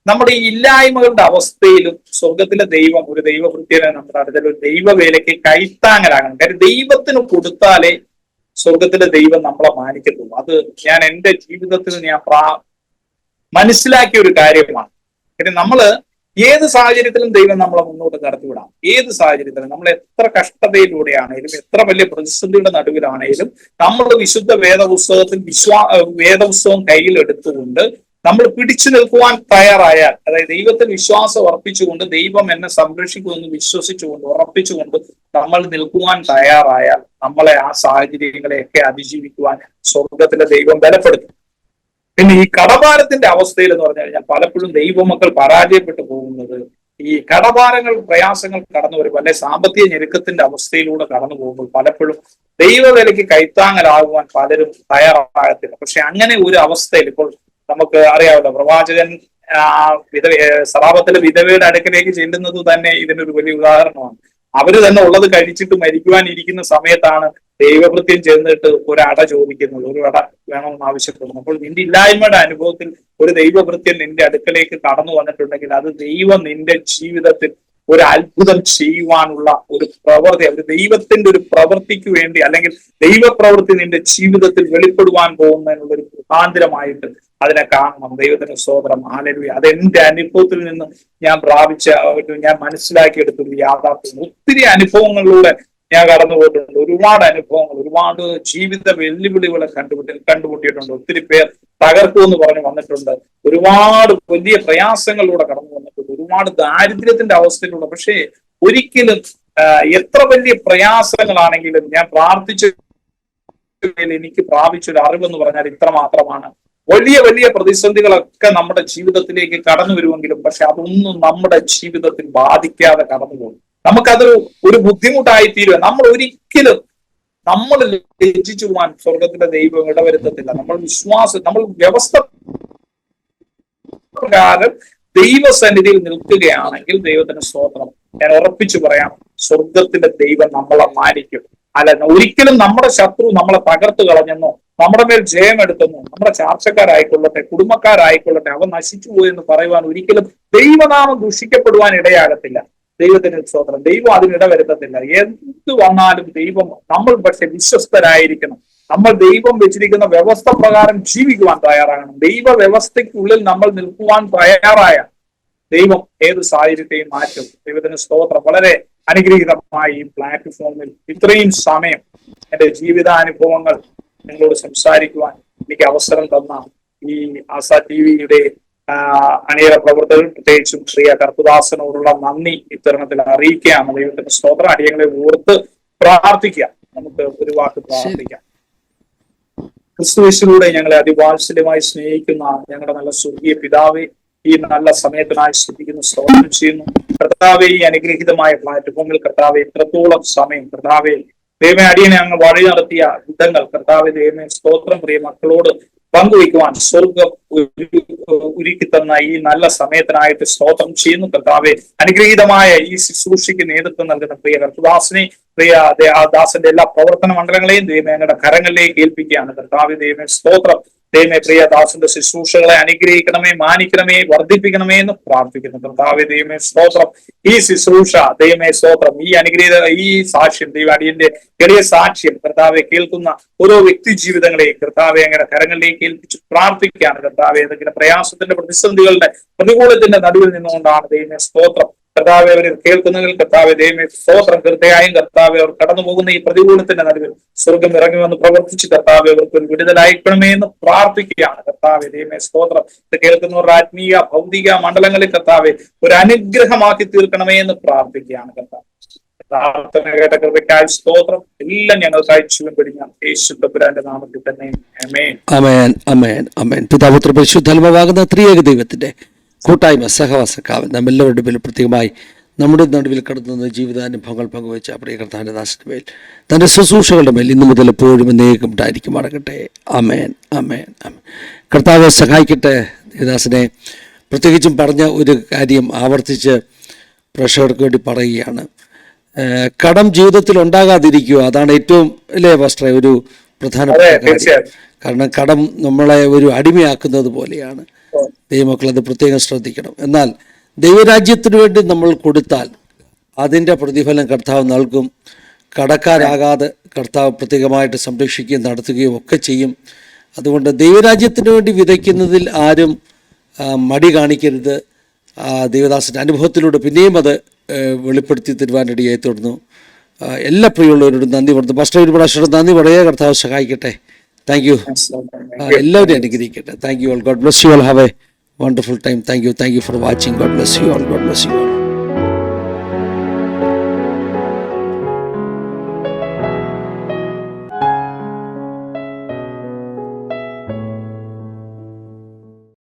നമ്മുടെ ഈ ഇല്ലായ്മകളുടെ അവസ്ഥയിലും സ്വർഗത്തിലെ ദൈവം ഒരു ദൈവവൃത്തിയെ നമ്മുടെ അടുത്തൊരു ദൈവവേലയ്ക്ക് കൈത്താങ്ങലാകണം. കാര്യം ദൈവത്തിന് കൊടുത്താലേ സ്വർഗത്തിലെ ദൈവം നമ്മളെ മാനിക്കത്തുള്ളൂ. അത് ഞാൻ എന്റെ ജീവിതത്തിൽ ഞാൻ മനസ്സിലാക്കിയ ഒരു കാര്യമാണ്. കാര്യം നമ്മള് ഏത് സാഹചര്യത്തിലും ദൈവം നമ്മളെ മുന്നോട്ട് കടത്തിവിടാം. ഏത് സാഹചര്യത്തിലും നമ്മൾ എത്ര കഷ്ടതയിലൂടെയാണേലും, എത്ര വലിയ പ്രതിസന്ധിയുടെ നടുവിലാണേലും നമ്മൾ വിശുദ്ധ വേദപുസ്തകം കയ്യിലെടുത്തുകൊണ്ട് നമ്മൾ പിടിച്ചു നിൽക്കുവാൻ തയ്യാറായാൽ, അതായത് ദൈവത്തിൽ വിശ്വാസം അർപ്പിച്ചുകൊണ്ട് ദൈവം എന്നെ സംരക്ഷിക്കുമെന്ന് വിശ്വസിച്ചുകൊണ്ട് ഉറപ്പിച്ചുകൊണ്ട് നമ്മൾ നിൽക്കുവാൻ തയ്യാറായാൽ നമ്മളെ ആ സാഹചര്യങ്ങളെയൊക്കെ അതിജീവിക്കുവാൻ സ്വർഗത്തിലെ ദൈവം ബലപ്പെടുത്തും. പിന്നെ ഈ കടഭാരത്തിന്റെ അവസ്ഥയിൽ എന്ന് പറഞ്ഞു കഴിഞ്ഞാൽ പലപ്പോഴും ദൈവമക്കൾ പരാജയപ്പെട്ടു പോകുന്നത് ഈ കടഭാരങ്ങൾ, പ്രയാസങ്ങൾ കടന്നു വരുമ്പോൾ, അല്ലെ സാമ്പത്തിക ഞെരുക്കത്തിന്റെ അവസ്ഥയിലൂടെ കടന്നു പോകുമ്പോൾ പലപ്പോഴും ദൈവവേലയ്ക്ക് കൈത്താങ്ങലാകുവാൻ പലരും തയ്യാറാകത്തില്ല. പക്ഷെ അങ്ങനെ ഒരു അവസ്ഥയിൽ ഇപ്പോൾ നമുക്ക് അറിയാമല്ലോ, പ്രവാചകൻ സറാപത്തിലെ വിധവയുടെ അടുക്കലേക്ക് ചെല്ലുന്നത് തന്നെ ഇതിനൊരു വലിയ ഉദാഹരണമാണ്. അവര് തന്നെ ഉള്ളത് കഴിച്ചിട്ട് മരിക്കുവാൻ ഇരിക്കുന്ന സമയത്താണ് ദൈവഭൃത്യം ചെന്നിട്ട് ഒരു അട ചോദിക്കുന്നത്, ഒരു അട വേണമെന്ന് ആവശ്യപ്പെടുന്നു. അപ്പോൾ നിന്റെ ഇല്ലായ്മയുടെ അനുഭവത്തിൽ ഒരു ദൈവഭൃത്യം നിന്റെ അടുക്കലേക്ക് കടന്നു വന്നിട്ടുണ്ടെങ്കിൽ അത് ദൈവം നിന്റെ ജീവിതത്തിൽ ഒരു അത്ഭുതം ചെയ്യുവാനുള്ള ഒരു പ്രവൃത്തി, ഒരു ദൈവത്തിന്റെ ഒരു പ്രവൃത്തിക്ക് വേണ്ടി, അല്ലെങ്കിൽ ദൈവപ്രവൃത്തി നിന്റെ ജീവിതത്തിൽ വെളിപ്പെടുവാൻ പോകുന്നതിനുള്ള ഒരു മുഖാന്തരമായിട്ട് അതിനെ കാണണം. ദൈവത്തിന് സ്തോത്രം. ഹല്ലേലൂയ. അതെന്റെ അനുഭവത്തിൽ നിന്ന് ഞാൻ ഞാൻ മനസ്സിലാക്കിയെടുത്തൊരു യാഥാർത്ഥ്യം. ഒത്തിരി അനുഭവങ്ങളിലൂടെ ഞാൻ കടന്നു പോയിട്ടുണ്ട്. ഒരുപാട് അനുഭവങ്ങൾ, ഒരുപാട് ജീവിത വെല്ലുവിളികളെ കണ്ടുമുട്ടിയിട്ടുണ്ട്. ഒത്തിരി പേർ തകർക്കുമെന്ന് പറഞ്ഞ് വന്നിട്ടുണ്ട്. ഒരുപാട് വലിയ പ്രയാസങ്ങളിലൂടെ കടന്നു വന്നിട്ടുണ്ട്. ഒരുപാട് ദാരിദ്ര്യത്തിന്റെ അവസ്ഥയിലൂടെ. പക്ഷേ ഒരിക്കലും എത്ര വലിയ പ്രയാസങ്ങളാണെങ്കിലും ഞാൻ എനിക്ക് പ്രാപിച്ചൊരു അറിവെന്ന് പറഞ്ഞാൽ ഇത്ര മാത്രമാണ്. വലിയ വലിയ പ്രതിസന്ധികളൊക്കെ നമ്മുടെ ജീവിതത്തിലേക്ക് കടന്നു വരുമെങ്കിലും പക്ഷെ അതൊന്നും നമ്മുടെ ജീവിതത്തിൽ ബാധിക്കാതെ കടന്നു പോകും. നമുക്കതൊരു ഒരു ബുദ്ധിമുട്ടായി തീരുക. നമ്മൾ ഒരിക്കലും ലജ്ജിച്ചു പോകാൻ സ്വർഗത്തിലെ ദൈവം ഇടവരുത്തത്തില്ല. നമ്മൾ വ്യവസ്ഥ പ്രകാരം ദൈവസന്നിധിയിൽ നിൽക്കുകയാണെങ്കിൽ ദൈവത്തിന് സ്തോത്രം. ഞാൻ ഉറപ്പിച്ചു പറയാം, സ്വർഗത്തിന്റെ ദൈവം നമ്മളെ മാനിക്കും. അല്ല, ഒരിക്കലും നമ്മുടെ ശത്രു നമ്മളെ തകർത്ത് കളഞ്ഞെന്നോ നമ്മുടെ മേൽ ജയമെടുത്തെന്നോ നമ്മുടെ ചാർച്ചക്കാരായിക്കൊള്ളട്ടെ, കുടുംബക്കാരായിക്കൊള്ളട്ടെ, അവൻ നശിച്ചു പോയെന്ന് പറയുവാൻ ഒരിക്കലും ദൈവനാമം ദൂഷിക്കപ്പെടുവാൻ ഇടയാകത്തില്ല. ദൈവത്തിന് സ്തോത്രം. ദൈവം അതിനിട വരുത്തത്തില്ല. എന്ത് വന്നാലും ദൈവം, നമ്മൾ പക്ഷെ വിശ്വസ്തരായിരിക്കണം. നമ്മൾ ദൈവം വെച്ചിരിക്കുന്ന വ്യവസ്ഥ പ്രകാരം ജീവിക്കുവാൻ തയ്യാറാകണം. ദൈവ വ്യവസ്ഥയ്ക്കുള്ളിൽ നമ്മൾ നിൽക്കുവാൻ തയ്യാറായ ദൈവം ഏത് സാഹചര്യത്തെയും മാറ്റും. ദൈവത്തിന് സ്തോത്രം. വളരെ അനുഗ്രഹീതമായ ഈ പ്ലാറ്റ്ഫോമിൽ ഇത്രയും സമയം എന്റെ ജീവിതാനുഭവങ്ങൾ നിങ്ങളോട് സംസാരിക്കുവാൻ എനിക്ക് അവസരം തന്ന ഈ ആസാ ടിവിയുടെ അണിയറ പ്രവർത്തകർ, പ്രത്യേകിച്ചും ശ്രീ കർത്തുദാസനോടുള്ള നന്ദി ഇത്തരണത്തിൽ അറിയിക്കുകയാണ്. ദൈവത്തിന്റെ സ്തോത്രം. അടിയങ്ങളെ ഓർത്ത് പ്രാർത്ഥിക്കാം. നമുക്ക് ഒരു വാക്ക് പ്രാർത്ഥിക്കാം. ക്രിസ്തുവിലൂടെ ഞങ്ങളെ അതിവാത്സല്യമായി സ്നേഹിക്കുന്ന ഞങ്ങളുടെ നല്ല സ്വർഗീയ പിതാവേ, ഈ നല്ല സമയത്തിനായി സ്തുതിക്കുന്നു, സ്തോത്രം ചെയ്യുന്നു. കർത്താവെ, ഈ അനുഗ്രഹീതമായ പ്ലാറ്റ്ഫോമിൽ കർത്താവെ ഇത്രത്തോളം സമയം കർത്താവെ ദൈവമേ അടിയനെ അങ്ങ് വഴി നടത്തിയ വിധങ്ങൾ കർത്താവെ ദൈവമേ സ്തോത്രം. പ്രിയ മക്കളോട് പങ്കുവയ്ക്കുവാൻ സ്വർഗം ഒരുക്കി തന്ന ഈ നല്ല സമയത്തിനായിട്ട് സ്തോത്രം ചെയ്യുന്നു. കർത്താവെ, അനുഗ്രഹീതമായ ഈ ശുശ്രൂഷയ്ക്ക് നേതൃത്വം നൽകുന്ന പ്രിയ കർത്തുദാസനെ, പ്രിയ ദാസന്റെ എല്ലാ പ്രവർത്തന മണ്ഡലങ്ങളെയും ദൈവമേ ഞങ്ങളുടെ കരങ്ങളിലേക്ക് ഏൽപ്പിക്കുകയാണ്. കർത്താവെ ദൈവമേ സ്തോത്രം. ദൈവമേ പ്രിയ ദാസന്റെ ശുശ്രൂഷകളെ അനുഗ്രഹിക്കണമേ, മാനിക്കണമേ, വർദ്ധിപ്പിക്കണമേ എന്ന് പ്രാർത്ഥിക്കുന്നു. കർത്താവെ ദൈവമേ സ്തോത്രം. ഈ ശുശ്രൂഷ ദൈവമേ സ്തോത്രം, ഈ അനുഗ്രഹീത ഈ സാക്ഷ്യം ദൈവം അടിയന്റെ എളിയ സാക്ഷ്യം കർത്താവെ കേൾക്കുന്ന ഓരോ വ്യക്തി ജീവിതങ്ങളെയും കർത്താവെ അങ്ങനെ കരങ്ങളിലേക്ക് ഏൽപ്പിച്ച് പ്രാർത്ഥിക്കുകയാണ്. കർത്താവെ ഏതെങ്കിലും പ്രയാസത്തിന്റെ, പ്രതിസന്ധികളുടെ, പ്രതികൂലത്തിന്റെ നടുവിൽ നിന്നുകൊണ്ടാണ് ദൈവമേ സ്തോത്രം കർത്താവെ അവർ കേൾക്കുന്നതിൽ കർത്താവെ ദൈവമേ സ്തോത്രം. തീർച്ചയായും കർത്താവെ അവർ കടന്നു പോകുന്ന ഈ പ്രതികൂലത്തിന്റെ നടുവിൽ സ്വർഗം ഇറങ്ങി വന്ന് പ്രവർത്തിച്ച് കർത്താവെ അവർക്ക് ഒരു വിടുതലായിക്കണമേ എന്ന് പ്രാർത്ഥിക്കുകയാണ്. കർത്താവെ ദൈവമേ സ്തോത്രം. ഇത് കേൾക്കുന്നവരുടെ ആത്മീയ ഭൗതിക മണ്ഡലങ്ങളിൽ കർത്താവെ ഒരു അനുഗ്രഹമാക്കി തീർക്കണമേ എന്ന് പ്രാർത്ഥിക്കുകയാണ്. കർത്താവ് പ്രാർത്ഥന കേട്ട കൃപയ്ക്കായി സ്തോത്രം. എല്ലാം ഞങ്ങൾക്കായി ജീവൻ പിടിഞ്ഞ യേശു തമ്പുരാന്റെ നാമത്തിൽ തന്നെ ആമേൻ. ആമേൻ, ആമേൻ, ആമേൻ. പിതാപുത്ര പരിശുദ്ധാത്മാവാകുന്ന ത്രിയേക ദൈവത്തിന്റെ കൂട്ടായ്മ, സഹവാസക്കാവൽ നമ്മെല്ലാവരുടെ പേരിൽ പ്രത്യേകമായി നമ്മുടെ നടുവിൽ കടന്നു ജീവിതാനുഭവങ്ങൾ പങ്കുവെച്ച പ്രിയ കർത്താവിന്റെ ദാസന്റെ മേൽ, തന്റെ ശുശ്രൂഷകളുടെ മേൽ ഇന്നു മുതൽ എപ്പോഴും എന്നേക്കും ഉണ്ടായിരിക്കും മടങ്ങട്ടെ. ആമേൻ, ആമേൻ, ആമേൻ. കർത്താവ് സഹായിക്കട്ടെ. ദേവദാസനെ പ്രത്യേകിച്ചും പറഞ്ഞ ഒരു കാര്യം ആവർത്തിച്ച് പ്രേക്ഷകർക്ക് വേണ്ടി പറയുകയാണ്. കടം ജീവിതത്തിൽ ഉണ്ടാകാതിരിക്കുക, അതാണ് ഏറ്റവും അല്ലേ വസ്ത്ര ഒരു പ്രധാനപ്പെട്ട കാര്യം. കാരണം കടം നമ്മളെ ഒരു അടിമയാക്കുന്നത് പോലെയാണ്. ദൈവമക്കൾ അത് പ്രത്യേകം ശ്രദ്ധിക്കണം. എന്നാൽ ദൈവരാജ്യത്തിന് വേണ്ടി നമ്മൾ കൊടുത്താൽ അതിൻ്റെ പ്രതിഫലം കർത്താവ് നൽകും. കടക്കാരാകാതെ കർത്താവ് പ്രത്യേകമായിട്ട് സംരക്ഷിക്കുകയും നടത്തുകയും ഒക്കെ ചെയ്യും. അതുകൊണ്ട് ദൈവരാജ്യത്തിന് വേണ്ടി വിതയ്ക്കുന്നതിൽ ആരും മടി കാണിക്കരുത്. ദൈവദാസൻ്റെ അനുഭവത്തിലൂടെ പിന്നെയും അത് വെളിപ്പെടുത്തി തരുവാനിടയായി തുടർന്നു. എല്ലാ പ്രിയമുള്ളവരോടും നന്ദി പറഞ്ഞു. ഫസ്റ്റ് ഒരു പ്രാവശ്യം നന്ദി പറയുക. കർത്താവ് സഹായിക്കട്ടെ. Thank you. എല്ലാവരെയും അനുഗ്രഹിക്കട്ടെ. Thank you all. God bless you all. Have A wonderful time. Thank you for watching. God bless you all. God bless you all.